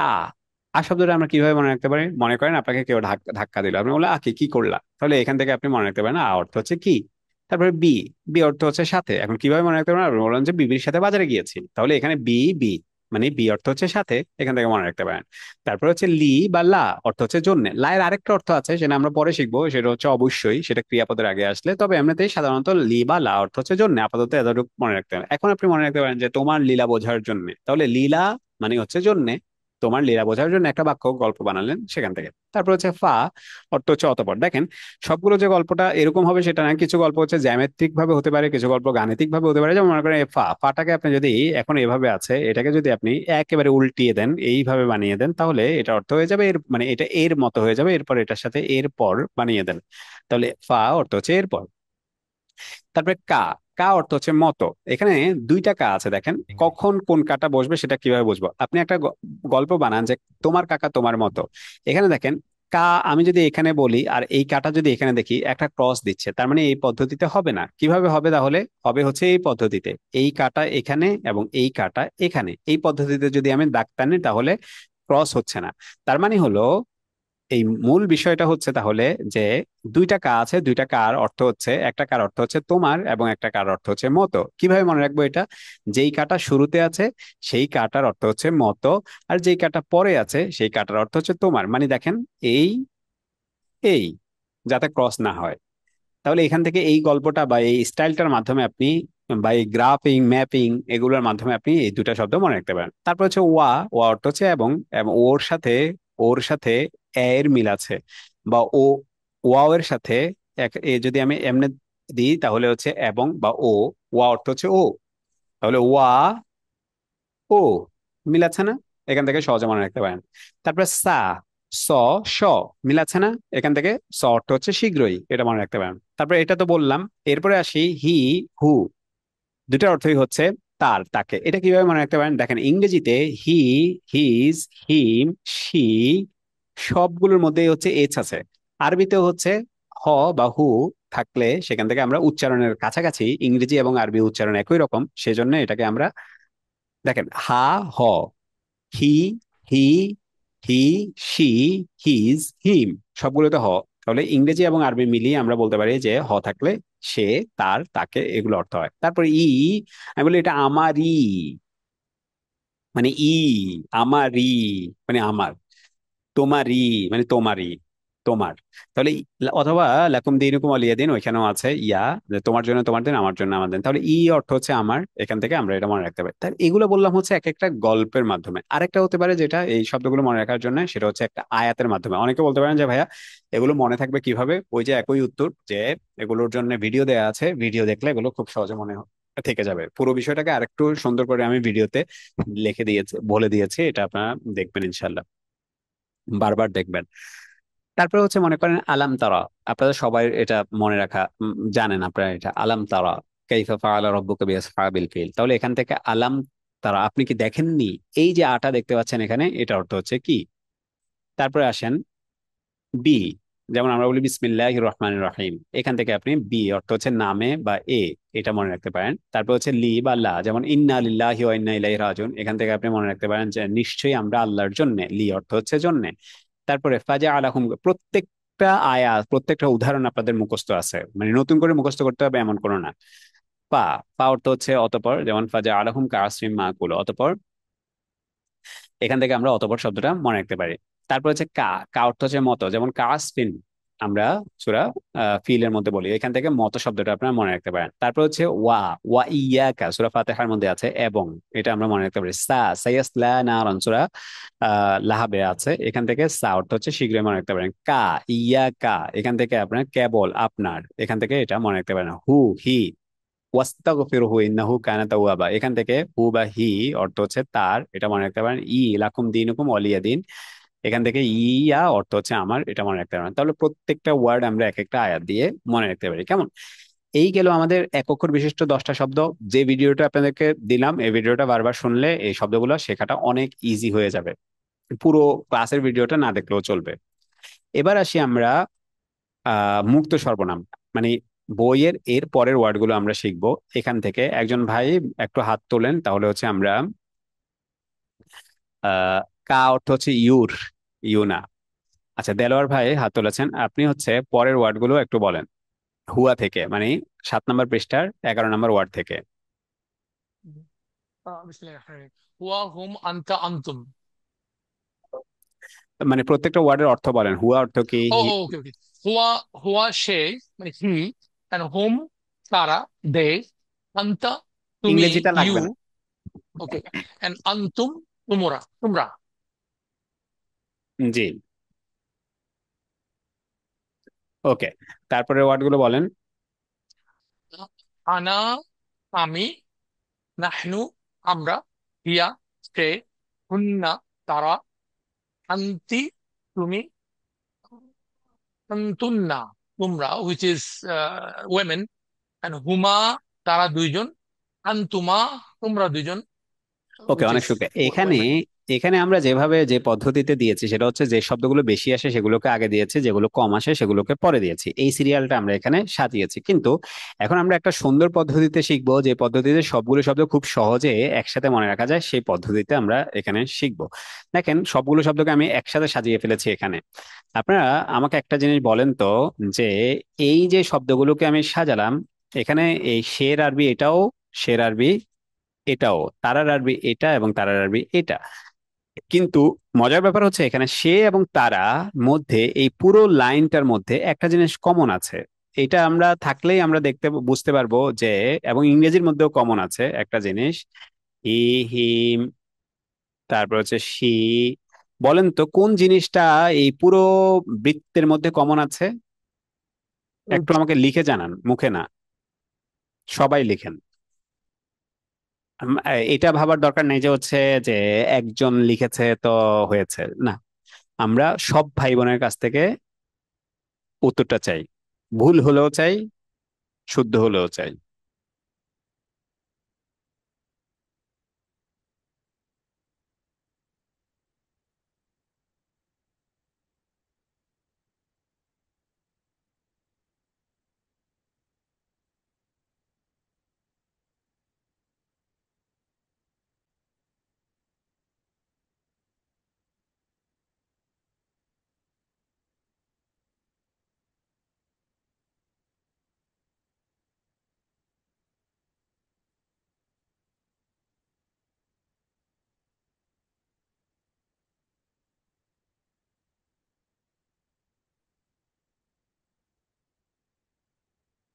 আ শব্দটা আমরা কিভাবে মনে রাখতে পারি? মনে করেন আপনাকে কেউ ধাক্কা ধাক্কা দিল, আপনি বললেন কি করলা, তাহলে এখান থেকে আপনি মনে রাখতে পারেন অর্থ হচ্ছে কি। তারপরে বি, বি অর্থ হচ্ছে সাথে, এখন কিভাবে মনে রাখতে পারেন? আপনি বললেন যে বিবির সাথে বাজারে গিয়েছি, তাহলে এখানে বি বি, মানে বি অর্থ হচ্ছে সাথে, এখান থেকে মনে রাখতে পারেন। তারপর হচ্ছে লি বা লা অর্থ হচ্ছে জন্য, লা এর আরেকটা অর্থ আছে সেটা আমরা পরে শিখবো, সেটা হচ্ছে অবশ্যই সেটা ক্রিয়াপদের আগে আসলে, তবে এমনিতেই সাধারণত লি বা লা অর্থ হচ্ছে জন্য, আপাতত এতটুকু মনে রাখতে পারেন। এখন আপনি মনে রাখতে পারেন যে তোমার লীলা বোঝার জন্য, তাহলে লীলা মানে হচ্ছে জন্যে, তোমার লীলা বোঝার জন্য একটা বাক্য গল্প বানালেন সেখান থেকে। তারপর হচ্ছে ফা অর্থ হচ্ছে অতঃপর। দেখেন সবগুলো যে গল্পটা এরকম হবে সেটা না, কিছু গল্প হচ্ছে জ্যামিতিক ভাবে হতে পারে, কিছু গল্প গাণিতিক ভাবে হতে পারে। যেমন মনে করেন এই ফাটাকে আপনি যদি এখন এভাবে আছে, এটাকে যদি আপনি একেবারে উল্টিয়ে দেন, এইভাবে বানিয়ে দেন, তাহলে এটা অর্থ হয়ে যাবে এর, মানে এটা এর মতো হয়ে যাবে, এরপর এটার সাথে এর পর বানিয়ে দেন, তাহলে ফা অর্থ হচ্ছে এরপর। তারপরে কা, কা অর্থ হচ্ছে মতো। এখানে দুইটা কা আছে, দেখেন কখন কোন কাটা বসবে সেটা কিভাবে বুঝবো? আপনি একটা গল্প বানান যে তোমার কাকা তোমার মতো, এখানে দেখেন কা আমি যদি এখানে বলি আর এই কাটা যদি এখানে দেখি একটা ক্রস দিচ্ছে, তার মানে এই পদ্ধতিতে হবে না। কিভাবে হবে তাহলে? হবে হচ্ছে এই পদ্ধতিতে, এই কাটা এখানে এবং এই কাটা এখানে, এই পদ্ধতিতে যদি আমি দাগ টানি তাহলে ক্রস হচ্ছে না। তার মানে হলো এই মূল বিষয়টা হচ্ছে তাহলে যে দুইটা কা আছে, দুইটা কার অর্থ হচ্ছে, একটা কার অর্থ হচ্ছে তোমার এবং একটা কার অর্থ হচ্ছে মতো। কিভাবে মনে রাখবো এটা? যেই কাটা শুরুতে আছে সেই কাটার অর্থ হচ্ছে মতো, আর যেই কাটা পরে আছে সেই কাটার অর্থ হচ্ছে তোমার। মানে দেখেন এই এই যাতে ক্রস না হয়। তাহলে এখান থেকে এই গল্পটা বা এই স্টাইলটার মাধ্যমে আপনি, বা এই গ্রাফিং ম্যাপিং এগুলোর মাধ্যমে আপনি এই দুটা শব্দ মনে রাখতে পারেন। তারপর হচ্ছে ওয়া, ওয়া অর্থ হচ্ছে এবং, এবং ওর সাথে এর মিল আছে, বা ওয়াও এর সাথে যদি আমি এমনি দিই তাহলে হচ্ছে এবং বা ও, ওয়া অর্থ হচ্ছে ও, তাহলে ওয়া ও মিলাচ্ছে না, এখান থেকে সহজে মনে রাখতে পারেন। তারপরে সা, স, স মিলাচ্ছে না, এখান থেকে স অর্থ হচ্ছে শীঘ্রই, এটা মনে রাখতে পারেন। তারপরে এটা তো বললাম, এরপরে আসি হি, হু, দুটার অর্থই হচ্ছে তার তাকে। এটা কিভাবে মনে রাখতে পারেন? দেখেন ইংরেজিতে হি, হিজ, হিম, শি সবগুলোর মধ্যেই হচ্ছে এইচ আছে। আরবিতেও হচ্ছে হ বা হু থাকলে সেখান থেকে আমরা উচ্চারণের কাছাকাছি, ইংরেজি এবং আরবি উচ্চারণ একই রকম, সেজন্য এটাকে আমরা, দেখেন হা, হ, হি, হি, হি, শি, হিজ, হিম সবগুলোতে হ, তাহলে ইংরেজি এবং আরবি মিলিয়ে আমরা বলতে পারি যে হ থাকলে সে, তার, তাকে এগুলো অর্থ হয়। তারপরে আমি বলি এটা আমারই, মানে আমারই মানে আমার, তোমারই মানে তোমারই, তোমার। তাহলে অথবা লাকুম দীনুকুম ওয়ালিয়া দিন, ওইখানেও আছে ইয়া, যে তোমার জন্য তোমার দিন, আমার জন্য আমার দিন, তাহলে অর্থ হচ্ছে আমার, এখান থেকে আমরা এটা মনে রাখতে পারি। তাই এগুলো বললাম হচ্ছে এক একটা গল্পের মাধ্যমে। আরেকটা হতে পারে যেটা এই শব্দগুলো মনে রাখার জন্য, সেটা হচ্ছে একটা আয়াতের মাধ্যমে। অনেকে বলতে পারেন যে ভাইয়া এগুলো মনে থাকবে কিভাবে? ওই যে একই উত্তর, যে এগুলোর জন্য ভিডিও দেওয়া আছে, ভিডিও দেখলে এগুলো খুব সহজে মনে থেকে যাবে। পুরো বিষয়টাকে আরেকটু সুন্দর করে আমি ভিডিওতে লিখে দিয়েছি, বলে দিয়েছি, এটা আপনারা দেখবেন ইনশাল্লাহ, বারবার দেখবেন। তারপরে হচ্ছে মনে করেন আলাম তারা, আপনাদের সবাই এটা মনে রাখা জানেন আপনারা, এটা আলাম তারা কাইফা ফাআলা রাব্বুকা বিআসহাবিল ফিল, তাহলে এখান থেকে আলাম তারা আপনি কি দেখেননি, এই যে আটা দেখতে পাচ্ছেন এখানে, এটা অর্থ হচ্ছে কি। তারপরে আসেন বি, যেমন আমরা বলি বিসমিল্লাহির রহমানির রহিম, এখান থেকে আপনি বি অর্থ হচ্ছে নামে বা এটা মনে রাখতে পারেন। তারপর হচ্ছে লি বা লা, যেমন ইন্না লিল্লাহি ওয়া ইন্না ইলাইহি রাজিউন, এখান থেকে আপনি মনে রাখতে পারেন যে নিশ্চয়ই আমরা আল্লাহর জন্য, লি অর্থ হচ্ছে জন্য। তারপরে ফাজা আলাহুম, প্রত্যেকটা আয়াত প্রত্যেকটা উদাহরণ আপনাদের মুখস্থ আছে, মানে নতুন করে মুখস্থ করতে হবে এমন কোনো না। পা, পা অর্থ হচ্ছে অতঃপর, যেমন ফাজা আলাহুম কাসরিম মাকুল, অতঃপর, এখান থেকে আমরা অতঃপর শব্দটা মনে রাখতে পারি। তারপর হচ্ছে কা, কা অর্থ হচ্ছে মতো, যেমন কাসফিন আমরা সূরা ফিলের মধ্যে বলি, এখান থেকে মতো শব্দটা আপনারা মনে রাখতে পারেন। তারপর হচ্ছে ওয়া, ওয়া ইয়াকা সূরা ফাতিহার মধ্যে আছে এবং, এটা আমরা মনে রাখতে পারি। সা, সায়াসলা নারান সূরা লাহাবে আছে, এখান থেকে সা অর্থ হচ্ছে শীঘ্রই মনে রাখতে পারেন। কা, ইয়াকা এখান থেকে আপনার কেবল আপনার, এখান থেকে এটা মনে রাখতে পারেন। হু, হি, ওয়াস্তাগফিরহু ইন্নাহু কানা তাওয়াবা, এখান থেকে হু বা হি অর্থ হচ্ছে তার, এটা মনে রাখতে পারেন। লাকুম দীনুকুম ওয়ালিয়া দিন, এখান থেকে ইয়া অর্থ হচ্ছে আমার, এটা মনে রাখতে পারেন। তাহলে প্রত্যেকটা ওয়ার্ড আমরা এক একটা আয়াত দিয়ে মনে রাখতে পারি, কেমন? এই গেল আমাদের এক অক্ষর বিশিষ্ট 10টা শব্দ। যে ভিডিওটা আপনাদেরকে দিলাম, এই ভিডিওটা বারবার শুনলে এই শব্দগুলো শেখাটা অনেক ইজি হয়ে যাবে। পুরো ক্লাসের ভিডিওটা না দেখলেও চলবে। এবার আসি আমরা মুক্ত সর্বনাম, মানে বইয়ের এর পরের ওয়ার্ডগুলো আমরা শিখবো। এখান থেকে একজন ভাই একটু হাত তোলেন, তাহলে হচ্ছে আমরা আহ কা অর্থ হচ্ছে ইউর, ইউনা। আচ্ছা, দেলোয়ার ভাই হাত তুলেছেন, আপনি হচ্ছে পরের ওয়ার্ডগুলো একটু বলেন হুয়া থেকে, মানে 7 নম্বর পৃষ্ঠার 11 নম্বর ওয়ার্ড থেকে। بسم الله الرحمن الرحيم. هو هم أنت أنتم. মানে প্রত্যেকটা ওয়ার্ডের অর্থ বলেন, হুয়া অর্থ কি? ওকে ওকে। হুয়া হুয়া সে, মানে হি, এন্ড হোম তারা, দে, আন্তা তুমি, ইংরেজিটা ইউ, লাগবে না। ওকে, এন্ড আন্তুম তোমরা, তোমরা। জি, ওকে। তারপরে ওয়ার্ডগুলো বলেন। আনা আমি, নাহনু আমরা, হিয়া সে, হুন্না তারা, আন্তি তুমি, আন্তুন্না তোমরা, হুইচ ইজ ওয়েমেন, এন্ড হুমা তারা দুইজন, আন্তুমা তোমরা দুইজন, ওকে, হুইচ অনেক ইজ শুক্রিয়া। এখানে ওয়েমেন। এখানে আমরা যেভাবে যে পদ্ধতিতে দিয়েছি সেটা হচ্ছে যে শব্দগুলো বেশি আসে সেগুলোকে আগে দিয়েছি, যেগুলো কম আসে সেগুলোকে পরে দিয়েছি। এই সিরিয়ালটা আমরা এখানে সাজিয়েছি। কিন্তু এখন আমরা একটা সুন্দর পদ্ধতিতে শিখবো, যে পদ্ধতিতে সবগুলো শব্দ খুব সহজে একসাথে মনে রাখা যায়, সেই পদ্ধতিতে আমরা এখানে শিখবো। দেখেন, সবগুলো শব্দকে আমি একসাথে সাজিয়ে ফেলেছি এখানে। আপনারা আমাকে একটা জিনিস বলেন তো, যে এই যে শব্দগুলোকে আমি সাজালাম এখানে, এই শের আরবি এটাও, শের আরবি এটাও, তারার আরবি এটা এবং তারার আরবি এটা। কিন্তু মজার ব্যাপার হচ্ছে এখানে সে এবং তারা মধ্যে, এই পুরো লাইনটার মধ্যে একটা জিনিস কমন আছে। এটা আমরা থাকলেই আমরা দেখতে বুঝতে পারবো যে, এবং ইংরেজির মধ্যেও কমন আছে একটা জিনিস, হি, হিম, তারপর হচ্ছে সি। বলেন তো কোন জিনিসটা এই পুরো বৃত্তের মধ্যে কমন আছে? একটু আমাকে লিখে জানান, মুখে না, সবাই লিখেন। এটা ভাবার দরকার নেই যে হচ্ছে যে একজন লিখেছে তো হয়েছে না। আমরা সব ভাই বোনের কাছ থেকে উত্তরটা চাই, ভুল হলেও চাই, শুদ্ধ হলেও চাই।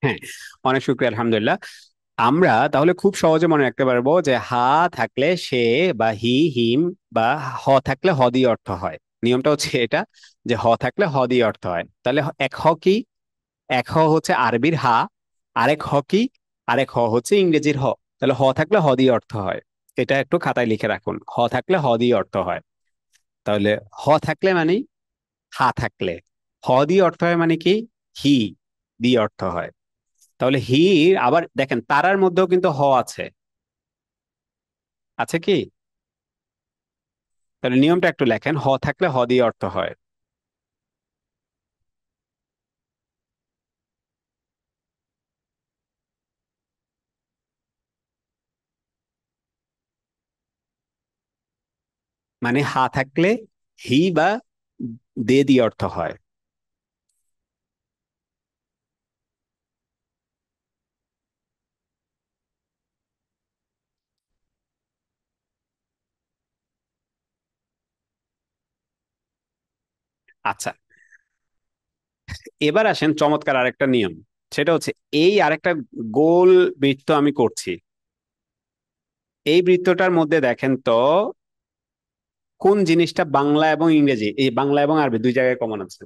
হ্যাঁ, অনেক শুক্রিয়া, আলহামদুলিল্লাহ। আমরা তাহলে খুব সহজে মনে রাখতে পারবো যে হা থাকলে সে বা হি, হিম, বা হ থাকলে হ দিয়ে অর্থ হয়। নিয়মটা হচ্ছে এটা, যে হ থাকলে হ দিয়ে অর্থ হয়। তাহলে এক হ কি? এক হ হচ্ছে আরবির হা, আরেক হ কি? আরেক হ হচ্ছে ইংরেজির হ। তাহলে হ থাকলে হ দিয়ে অর্থ হয়। এটা একটু খাতায় লিখে রাখুন, হ থাকলে হ দিয়ে অর্থ হয়। তাহলে হ থাকলে মানে হা থাকলে, হ দিয়ে অর্থ হয় মানে কি? হি দিয়ে অর্থ হয়। তাহলে হি, আবার দেখেন তারার মধ্যেও কিন্তু হ আছে, আছে কি? তাহলে নিয়মটা একটু লেখেন, হ থাকলে হ দিয়ে অর্থ হয়। মানে হা থাকলে হি বা দে দিয়ে অর্থ হয়। আচ্ছা, এবার আসেন চমৎকার আরেকটা নিয়ম। সেটা হচ্ছে, এই আরেকটা গোল বৃত্ত আমি করছি। এই বৃত্তটার মধ্যে দেখেন তো কোন জিনিসটা বাংলা এবং ইংরেজি, এই বাংলা এবং আরবি দুই জায়গায় কমন আছে?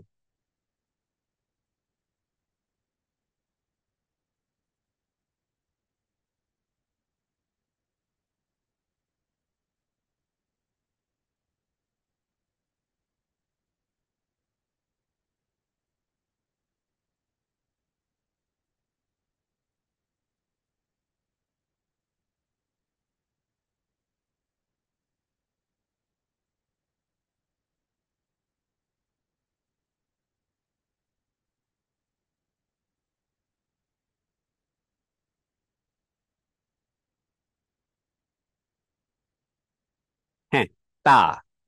তা,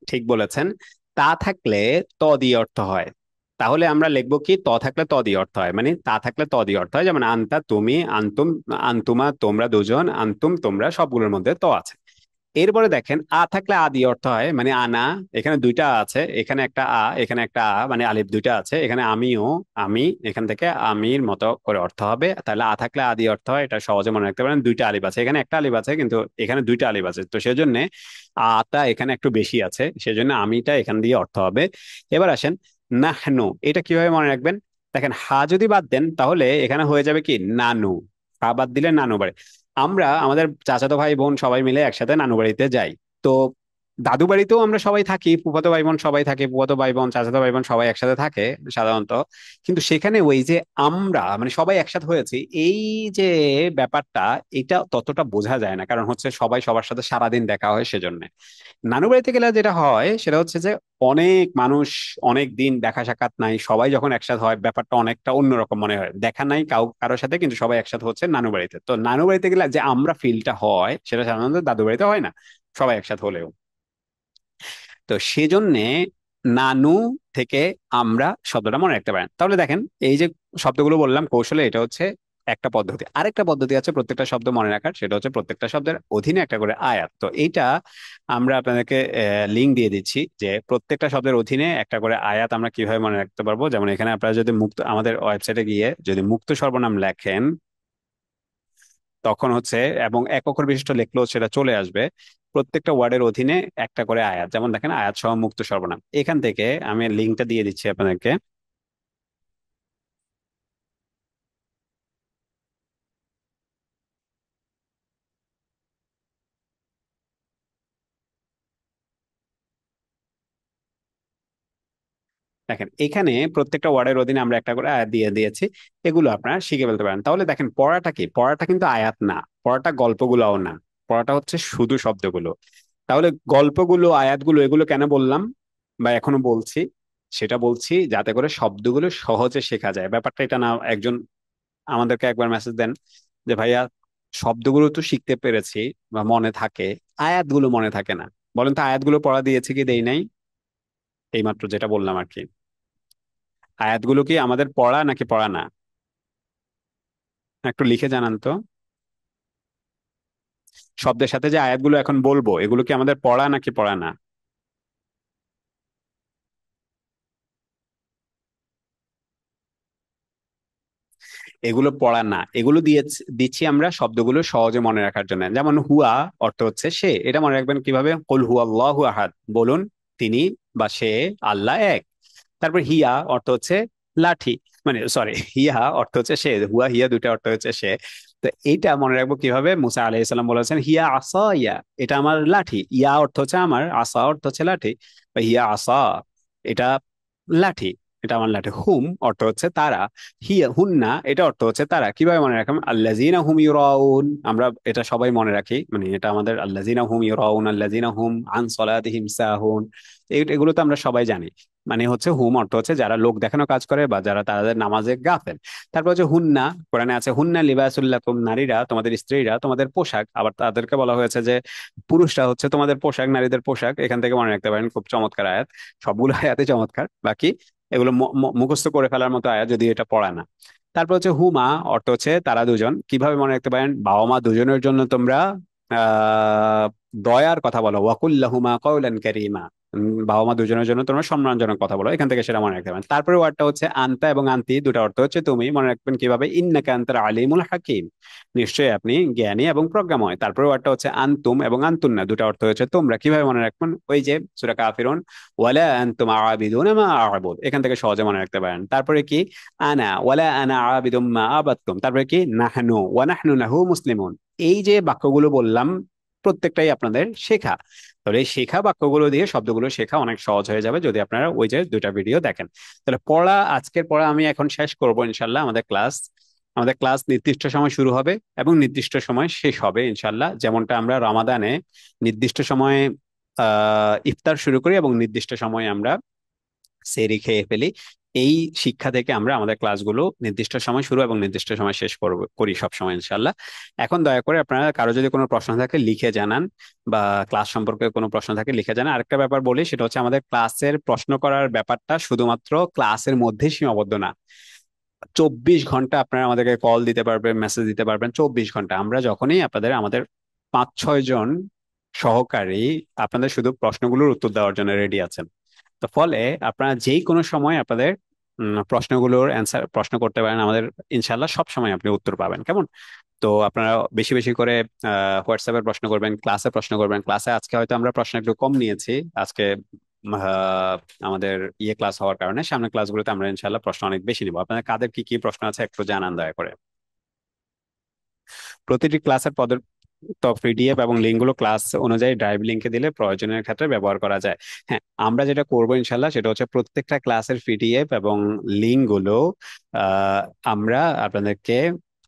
ঠিক বলেছেন। তা থাকলে ত দিয়ে অর্থ হয়। তাহলে আমরা লিখবো কি, ত থাকলে ত দিয়ে অর্থ হয়, মানে তা থাকলে ত দিয়ে অর্থ হয়। যেমন আন্তা তুমি, আন্তুম আন্তুমা তোমরা দুজন, আন্তুম তোমরা, সবগুলোর মধ্যে ত আছে। এরপরে দেখেন আ থাকলে আ দিয়ে অর্থ হয়, মানে আনা। এখানে দুইটা আ আছে, এখানে একটা আ, এখানে একটা আ, মানে আলিফ দুইটা আছে। এখানে আমিও, আমি, এখান থেকে আমির মতো করে অর্থ হবে। তাহলে আ থাকলে আ দিয়ে অর্থ হয়, এটা সহজে মনে রাখতে পারেন। দুইটা আলিফ আছে, এখানে একটা আলিফ আছে, কিন্তু এখানে দুইটা আলিফ আছে, তো সেজন্য আটা এখানে একটু বেশি আছে, সেজন্য আমিটা এখান দিয়ে অর্থ হবে। এবার আসেন নাহনু, এটা কিভাবে মনে রাখবেন? দেখেন হা যদি বাদ দেন তাহলে এখানে হয়ে যাবে কি নানু। হা বাদ দিলে নানু বাড়ে। আমরা আমাদের চাচাতো ভাই বোন সবাই মিলে একসাথে নানু বাড়িতে যাই। তো দাদু বাড়িতেও আমরা সবাই থাকি, ফুফাতো ভাই বোন সবাই থাকে, ফুফাতো ভাই বোন চাচাতো ভাই বোন সবাই একসাথে থাকে সাধারণত। কিন্তু সেখানে ওই যে আমরা মানে সবাই একসাথে হয়েছি, এই যে ব্যাপারটা, এটা ততটা বোঝা যায় না, কারণ হচ্ছে সবাই সবার সাথে সারাদিন দেখা হয় সেজন্য। নানু বাড়িতে গেলে যেটা হয় সেটা হচ্ছে যে অনেক মানুষ, অনেক দিন দেখা সাক্ষাৎ নাই, সবাই যখন একসাথে হয় ব্যাপারটা অনেকটা অন্যরকম মনে হয়। দেখা নাই কারোর সাথে, কিন্তু সবাই একসাথে হচ্ছে নানু বাড়িতে। তো নানু বাড়িতে গেলে যে আমরা ফিলটা হয় সেটা সাধারণত দাদু বাড়িতে হয় না, সবাই একসাথে হলেও। তো সেজন্যে নানু থেকে আমরা শব্দটা মনে রাখতে পারেন। তাহলে দেখেন এই যে শব্দগুলো বললাম কৌশলে, এটা হচ্ছে একটা পদ্ধতি। আরেকটা পদ্ধতি আছে প্রত্যেকটা শব্দ মনে রাখার, সেটা হচ্ছে প্রত্যেকটা শব্দের অধীনে একটা করে আয়াত। তো এইটা আমরা আপনাদেরকে লিঙ্ক দিয়ে দিচ্ছি, যে প্রত্যেকটা শব্দের অধীনে একটা করে আয়াত আমরা কিভাবে মনে রাখতে পারবো। যেমন এখানে আপনারা যদি মুক্ত, আমাদের ওয়েবসাইটে গিয়ে যদি মুক্ত সর্বনাম লেখেন, তখন হচ্ছে এবং এক অক্ষর বিশিষ্ট লেখলেও সেটা চলে আসবে। প্রত্যেকটা ওয়ার্ডের অধীনে একটা করে আয়াত, যেমন দেখেন আয়াত সহ মুক্ত সর্বনাম। এখান থেকে আমি লিঙ্কটা দিয়ে দিচ্ছি আপনাদেরকে। দেখেন এখানে প্রত্যেকটা ওয়ার্ডের অধীনে আমরা একটা করে আয়াত দিয়ে দিয়েছি। এগুলো আপনারা শিখে ফেলতে পারেন। তাহলে দেখেন পড়াটা কি, পড়াটা কিন্তু আয়াত না, পড়াটা গল্পগুলোও না, পড়াটা হচ্ছে শুধু শব্দগুলো। তাহলে গল্পগুলো, আয়াতগুলো, এগুলো কেন বললাম বা এখনো বলছি? সেটা বলছি যাতে করে শব্দগুলো সহজে শেখা যায়। ব্যাপারটা এটা না, একজন আমাদেরকে একবার মেসেজ দেন যে ভাইয়া শব্দগুলো তো শিখতে পেরেছি বা মনে থাকে, আয়াতগুলো মনে থাকে না। বলেন তো আয়াতগুলো পড়া দিয়েছি কি দেই নাই? এইমাত্র যেটা বললাম আর কি, আয়াতগুলো কি আমাদের পড়া নাকি পড়া না? একটু লিখে জানান তো। শব্দের সাথে যে আয়াতগুলো এখন বলবো, এগুলো কি আমাদের পড়া নাকি পড়া না? এগুলো পড়া না, এগুলো দিয়ে দিচ্ছি আমরা শব্দগুলো সহজে মনে রাখার জন্য। যেমন হুয়া অর্থ হচ্ছে সে, এটা মনে রাখবেন কিভাবে? কুল হুয়াল্লাহু আহাদ, বলুন তিনি বা সে আল্লাহ এক। তারপর হিয়া অর্থ হচ্ছে লাঠি, মানে সরি, হিয়া অর্থ হচ্ছে সে, হুয়া হিয়া দুইটা অর্থ হচ্ছে সে। তো এইটা মনে রাখবো কিভাবে? মুসা আলাইহিস সালাম বলেছেন হিয়া আসা ইয়া, এটা আমার লাঠি। ইয়া অর্থ হচ্ছে আমার, আসা অর্থ হচ্ছে লাঠি, বা হিয়া আসা, এটা লাঠি, এটা আমার লাঠি। হুম অর্থ হচ্ছে তারা, হিয়া হুন্না এটা অর্থ হচ্ছে তারা। কিভাবে মনে রাখলাম? আল্লাযিনা হুম ইউরাউন, আমরা এটা সবাই মনে রাখি, মানে এটা আমাদের আল্লাযিনা হুম ইউরাউন, আল্লাযিনা হুম আন সালাতিহিম সাহুন, এগুলো তো আমরা সবাই জানি। মানে হচ্ছে হুম অর্থ হচ্ছে যারা লোক দেখানো কাজ করে বা যারা তাদের নামাজে গাফেল। তারপর হচ্ছে হুন্না, কোরআনে আছে হুন্না লিবাসুল্লাকুম, নারীরা তোমাদের, স্ত্রীরা তোমাদের পোশাক। আবার তাদেরকে বলা হয়েছে যে পুরুষরা হচ্ছে তোমাদের পোশাক, নারীদের পোশাক। এখান থেকে মনে রাখতে পারেন, খুব চমৎকার আয়াত। সবগুলো আয়াতে চমৎকার, বাকি এগুলো মুখস্থ করে ফেলার মতো আয়াত, যদি এটা পড়া না। তারপর হচ্ছে হুমা অর্থ হচ্ছে তারা দুজন। কিভাবে মনে রাখতে পারেন? বাবা মা দুজনের জন্য তোমরা আহ দয়ার কথা বলো, ওয়াকুল্লাহুমা কাওলান কারীমা। বাবা মা দুজনের জন্য তোমরা সম্মানজনক কথা বলো, এখান থেকে সেটা মনে রাখতে পারেন। তারপরে ওয়ার্ডটা হচ্ছে আনতা এবং আন্তি, দুটো অর্থ হচ্ছে তুমি। মনে রাখবেন কিভাবে? ইন্নাকা আনতাল আলিমুল হাকিম, নিশ্চয়ই আপনি জ্ঞানী এবং প্রজ্ঞাময়। তারপরে ওয়ার্ডটা হচ্ছে আনতুম এবং আনতুন্না, দুটো অর্থ হচ্ছে তোমরা। কিভাবে মনে রাখবেন? ওই যে সূরা কাফিরুন, ওয়ালা আনতুম আবিদুনা মা আ'বুদ, এখান থেকে সহজে মনে রাখতে পারেন। তারপরে কি? আনা ওয়ালা আনা আবিদুম মা আবাদতুম। তারপরে কি? নাহনু ওয়া নাহনু লাহু মুসলিমুন। এই যে বাক্যগুলো বললাম প্রত্যেকটাই আপনাদের শেখা। তাহলে এই শেখা বাক্যগুলো দিয়ে শব্দগুলো শেখা অনেক সহজ হয়ে যাবে যদি আপনারা ওই যে দুইটা ভিডিও দেখেন। তাহলে পড়া, আজকের পড়া আমি এখন শেষ করব ইনশাল্লাহ। আমাদের ক্লাস নির্দিষ্ট সময় শুরু হবে এবং নির্দিষ্ট সময় শেষ হবে ইনশাল্লাহ। যেমনটা আমরা রমাদানে নির্দিষ্ট সময়ে ইফতার শুরু করি এবং নির্দিষ্ট সময়ে আমরা সেহরি খেয়ে ফেলি, এই শিক্ষা থেকে আমরা আমাদের ক্লাসগুলো নির্দিষ্ট সময় শুরু এবং নির্দিষ্ট সময় শেষ করি সব সময় ইনশাল্লাহ। এখন দয়া করে আপনারা কারো যদি কোনো প্রশ্ন থাকে লিখে জানান, বা ক্লাস সম্পর্কে কোনো প্রশ্ন থাকে লিখে জানান। আরেকটা ব্যাপার বলি, সেটা হচ্ছে আমাদের ক্লাসের প্রশ্ন করার ব্যাপারটা শুধুমাত্র ক্লাসের মধ্যে সীমাবদ্ধ না। 24 ঘন্টা আপনারা আমাদেরকে কল দিতে পারবেন, মেসেজ দিতে পারবেন, 24 ঘন্টা। আমরা যখনই আপনাদের, আমাদের 5-6 জন সহকারী আপনাদের শুধু প্রশ্নগুলোর উত্তর দেওয়ার জন্য রেডি আছেন। তো ফলে আপনারা যেই কোনো সময় আপনাদের প্রশ্নগুলোর অ্যান্সার প্রশ্ন করতে পারেন আমাদের, ইনশাল্লাহ সব সময় আপনি উত্তর পাবেন। কেমন? তো আপনারা বেশি বেশি করে হোয়াটসঅ্যাপে প্রশ্ন করবেন, ক্লাসে প্রশ্ন করবেন। ক্লাসে আজকে হয়তো আমরা প্রশ্ন একটু কম নিয়েছি আজকে, আহ, আমাদের ক্লাস হওয়ার কারণে। সামনের ক্লাসগুলোতে আমরা ইনশাল্লাহ প্রশ্ন অনেক বেশি নিবো। আপনাদের কাদের কি কি প্রশ্ন আছে একটু জানান দয়া করে। প্রতিটি ক্লাসের পদের তো পিডিএফ এবং লিঙ্কগুলো ক্লাস অনুযায়ী ড্রাইভ লিঙ্কে দিলে প্রয়োজনীয় ক্ষেত্রে ব্যবহার করা যায়। হ্যাঁ, আমরা যেটা করবো ইনশাল্লাহ সেটা হচ্ছে প্রত্যেকটা ক্লাসের পিডিএফ এবং লিঙ্কগুলো আহ আমরা আপনাদেরকে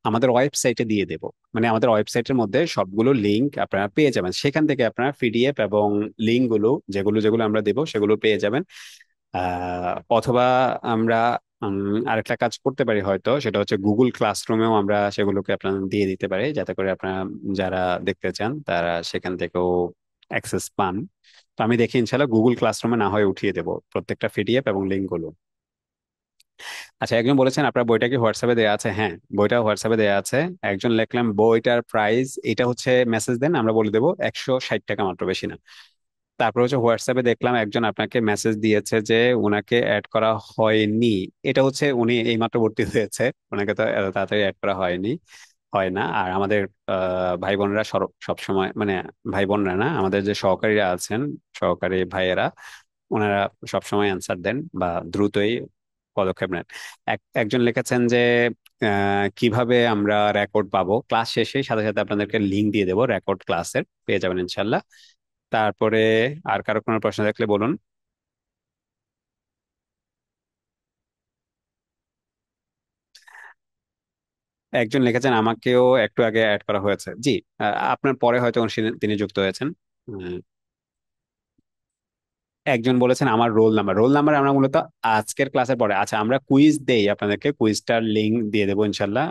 আমাদের ওয়েবসাইটে দিয়ে দেব। মানে আমাদের ওয়েবসাইটের মধ্যে সবগুলো লিঙ্ক আপনারা পেয়ে যাবেন, সেখান থেকে আপনারা পিডিএফ এবং লিঙ্কগুলো যেগুলো যেগুলো আমরা দেবো সেগুলো পেয়ে যাবেন। অথবা আমরা আরেকটা কাজ করতে পারি হয়তো, সেটা হচ্ছে গুগল ক্লাসরুমেও আমরা সেগুলোকে আপনার দিয়ে দিতে পারি, যাতে করে আপনারা যারা দেখতে চান তারা সেখান থেকেও অ্যাক্সেস পান। তো আমি দেখি ইনশাল্লাহ গুগল ক্লাসরুমে না হয় উঠিয়ে দেবো প্রত্যেকটা পিডিএফ এবং লিঙ্ক গুলো। আচ্ছা, একজন বলেছেন আপনার বইটা কি হোয়াটসঅ্যাপে দেওয়া আছে? হ্যাঁ, বইটা হোয়াটসঅ্যাপে দেওয়া আছে। একজন লিখলাম বইটার প্রাইস এটা হচ্ছে, মেসেজ দেন আমরা বলে দেবো, 160 টাকা মাত্র, বেশি না। তারপর হচ্ছে হোয়াটসঅ্যাপে দেখলাম একজন আপনাকে মেসেজ দিয়েছে যে উনাকে অ্যাড করা হয়নি। এটা হচ্ছে উনি এইমাত্র ভর্তি হয়েছে, ওনাকে তো এত তাড়াতাড়ি অ্যাড করা হয়নি, হয় না। আর আমাদের ভাই বোনরা সব সময়, মানে ভাই বোনরা না, আমাদের যে সহকারীরা আছেন, সহকারী ভাইয়েরা, ওনারা সবসময় অ্যান্সার দেন বা দ্রুতই পদক্ষেপ নেন। একজন লিখেছেন যে কিভাবে আমরা রেকর্ড পাবো? ক্লাস শেষে সাথে সাথে আপনাদেরকে লিংক দিয়ে দেবো রেকর্ড ক্লাসের, পেয়ে যাবেন ইনশাল্লাহ। তারপরে আর কারো কোনো প্রশ্ন থাকলে বলুন। একজন লিখেছেন আমাকেও একটু আগে অ্যাড করা হয়েছে। জি, আপনার পরে হয়তো তিনি যুক্ত হয়েছেন। একজন বলেছেন আমার রোল নাম্বার, রোল নাম্বার আমরা মূলত আজকের ক্লাসের পরে, আচ্ছা আমরা কুইজ দেই আপনাদেরকে, কুইজটার লিংক দিয়ে দেবো ইনশাল্লাহ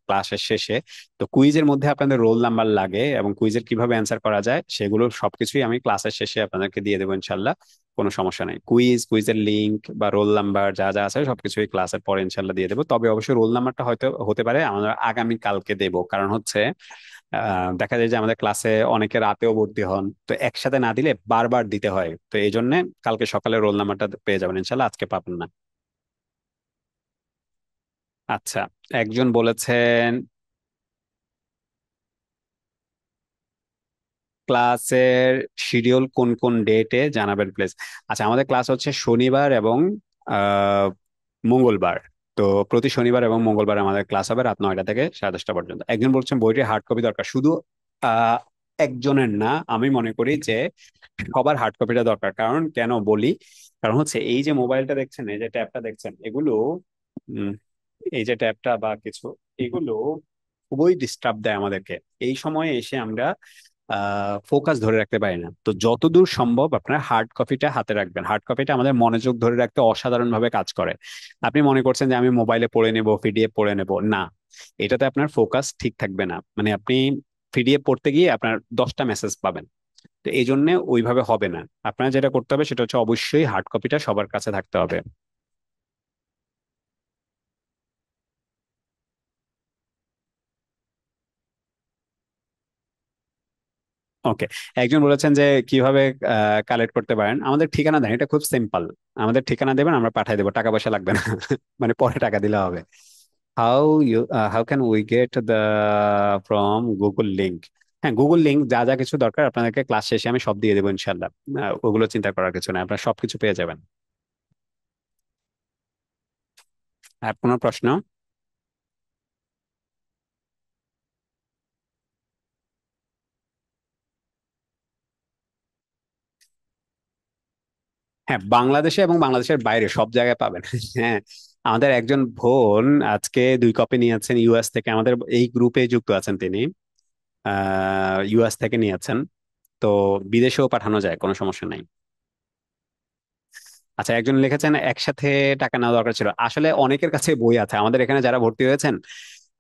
ক্লাসের শেষে। তো কুইজের মধ্যে আপনাদের রোল নাম্বার লাগে এবং কুইজের কিভাবে অ্যান্সার করা যায় সেগুলো সবকিছুই আমি ক্লাসের শেষে আপনাদেরকে দিয়ে দেবো ইনশাল্লাহ। কোনো সমস্যা নেই, কুইজের লিংক বা রোল নাম্বার যা যা আছে সবকিছুই ক্লাসের পরে ইনশাল্লাহ দিয়ে দেবো। তবে অবশ্যই রোল নাম্বারটা হয়তো হতে পারে আমরা আগামী কালকে দেবো, কারণ হচ্ছে দেখা যায় যে আমাদের ক্লাসে অনেকে রাতেও ভর্তি হন, তো একসাথে না দিলে বারবার দিতে হয়। তো এই জন্য কালকে সকালে রোল নাম্বারটা পেয়ে যাবেন ইনশাল্লাহ, আজকে পাবেন না। আচ্ছা, একজন বলেছেন ক্লাসের শিডিউল কোন কোন ডেটে জানাবেন প্লিজ। আচ্ছা, আমাদের ক্লাস হচ্ছে শনিবার এবং আহ মঙ্গলবার। তো প্রতি শনিবার এবং মঙ্গলবার আমাদের ক্লাস হবে রাত 9টা থেকে 10:30 পর্যন্ত। একজন বলছেন বইটির হার্ড কপি দরকার। শুধু আহ একজনের না, আমি মনে করি যে সবার হার্ড কপিটা দরকার। কারণ কেন বলি, কারণ হচ্ছে এই যে মোবাইলটা দেখছেন, এই যে ট্যাবটা দেখছেন, এগুলো উম, এই যে ট্যাবটা বা কিছু, এগুলো খুবই ডিস্টার্ব দেয় আমাদেরকে। এই সময়ে এসে আমরা ফোকাস ধরে রাখতে পারি না। তো যতদূর সম্ভব আপনারা হার্ড কপিটা হাতে রাখবেন। হার্ড কপিটা আমাদের মনোযোগ ধরে রাখতে অসাধারণভাবে কাজ করে। আপনি মনে করছেন যে আমি মোবাইলে পড়ে নেব, পিডিএফ পড়ে নেব, না, এটাতে আপনার ফোকাস ঠিক থাকবে না। মানে আপনি পিডিএফ পড়তে গিয়ে আপনার 10টা মেসেজ পাবেন। তো এই জন্য ওইভাবে হবে না। আপনার যেটা করতে হবে সেটা হচ্ছে অবশ্যই হার্ড কপিটা সবার কাছে থাকতে হবে। ওকে, একজন বলেছেন যে কিভাবে কালেক্ট করতে পারেন। আমাদের ঠিকানা দেন, এটা খুব সিম্পল। আমাদের ঠিকানা দেবেন, আমরা পাঠিয়ে দেবো, টাকা পয়সা লাগবে না। মানে পরে টাকা দিলে হবে। How you how can we get the from Google link? হ্যাঁ, গুগল লিঙ্ক যা যা কিছু দরকার আপনাদেরকে ক্লাস শেষে আমি সব দিয়ে দেবো ইনশাল্লাহ। ওগুলো চিন্তা করার কিছু নেই, আপনারা সবকিছু পেয়ে যাবেন। আর কোনো প্রশ্ন? হ্যাঁ, বাংলাদেশে এবং বাংলাদেশের বাইরে সব জায়গায় পাবেন। হ্যাঁ, আমাদের একজন বোন আজকে 2 কপি নিয়েছেন ইউএস থেকে, আমাদের এই গ্রুপে যুক্ত আছেন তিনি, ইউএস থেকে নিয়েছেন। তো বিদেশেও পাঠানো যায়, কোনো সমস্যা নাই। আচ্ছা, একজন লিখেছেন একসাথে টাকা নেওয়া দরকার ছিল। আসলে অনেকের কাছে বই আছে, আমাদের এখানে যারা ভর্তি হয়েছেন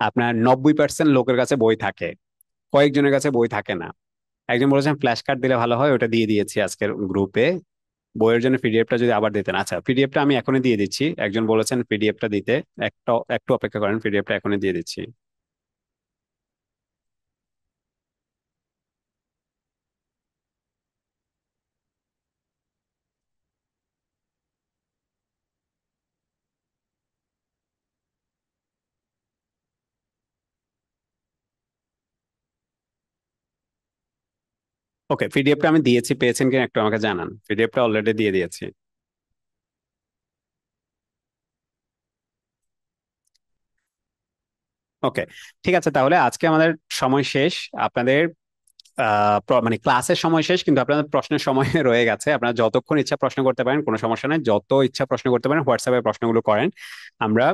আপনার 90% লোকের কাছে বই থাকে, কয়েকজনের কাছে বই থাকে না। একজন বলেছেন ফ্ল্যাশ কার্ড দিলে ভালো হয়, ওটা দিয়ে দিয়েছি আজকের গ্রুপে। বইয়ের জন্য পিডিএফটা যদি আবার দিতেন। আচ্ছা, পিডিএফটা আমি এখনই দিয়ে দিচ্ছি। একজন বলেছেন পিডিএফটা দিতে, একটা একটু অপেক্ষা করেন, পিডিএফটা এখনই দিয়ে দিচ্ছি। ওকে, পিডিএফটা আমি দিয়েছি, পেয়েছেন কিনা একটু আমাকে জানান। পিডিএফটা অলরেডি দিয়ে দিয়েছি। ওকে, ঠিক আছে, তাহলে আজকে আমাদের সময় শেষ। আপনাদের মানে ক্লাসের সময় শেষ, কিন্তু আপনাদের প্রশ্নের সময় রয়ে গেছে। আপনারা যতক্ষণ ইচ্ছা প্রশ্ন করতে পারেন, কোনো সমস্যা নাই। যত ইচ্ছা প্রশ্ন করতে পারেন, হোয়াটসঅ্যাপে প্রশ্নগুলো করেন। আমরা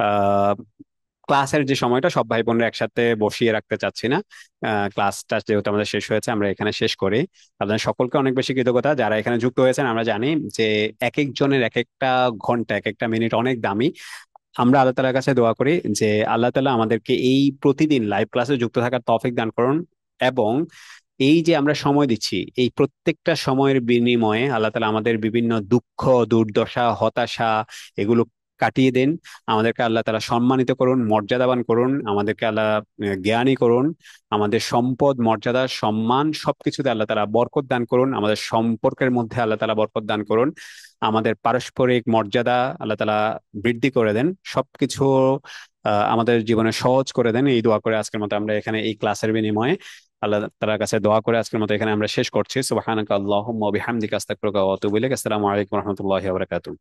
আহ ক্লাসের যে সময়টা সব ভাই বোনরা একসাথে বসিয়ে রাখতে চাচ্ছি না। ক্লাসটা যেহেতু আমাদের শেষ হয়েছে, আমরা এখানে শেষ করি। আপনাদের সকলকে অনেক বেশি কৃতজ্ঞতা যারা এখানে যুক্ত হয়েছেন। আমরা জানি যে এক একজনের এক একটা ঘন্টা, এক একটা মিনিট অনেক দামি। আমরা আল্লাহ তালার কাছে দোয়া করি যে আল্লাহ তালা আমাদেরকে এই প্রতিদিন লাইভ ক্লাসে যুক্ত থাকার তৌফিক দান করুন, এবং এই যে আমরা সময় দিচ্ছি, এই প্রত্যেকটা সময়ের বিনিময়ে আল্লাহ তালা আমাদের বিভিন্ন দুঃখ, দুর্দশা, হতাশা এগুলো কাটিয়ে দেন। আমাদেরকে আল্লাহ তালা সম্মানিত করুন, মর্যাদাবান করুন, আমাদেরকে আল্লাহ জ্ঞানী করুন। আমাদের সম্পদ, মর্যাদা, সম্মান সবকিছুতে আল্লাহ তালা বরকত দান করুন। আমাদের সম্পর্কের মধ্যে আল্লাহ তালা বরকত দান করুন। আমাদের পারস্পরিক মর্যাদা আল্লাহ তালা বৃদ্ধি করে দেন। সবকিছু আমাদের জীবনে সহজ করে দেন। এই দোয়া করে আজকের মতো আমরা এখানে এই ক্লাসের বিনিময়ে আল্লাহ তাআলার কাছে দোয়া করে আজকের মতো এখানে আমরা শেষ করছি। সুবহানাকা আল্লাহুম্মা ওয়া বিহামদিকা আস্তাগফিরুকা ওয়া আতুবু ইলাইক। আসসালামু আলাইকুম ওয়া রাহমাতুল্লাহি ওয়া বারাকাতুহু।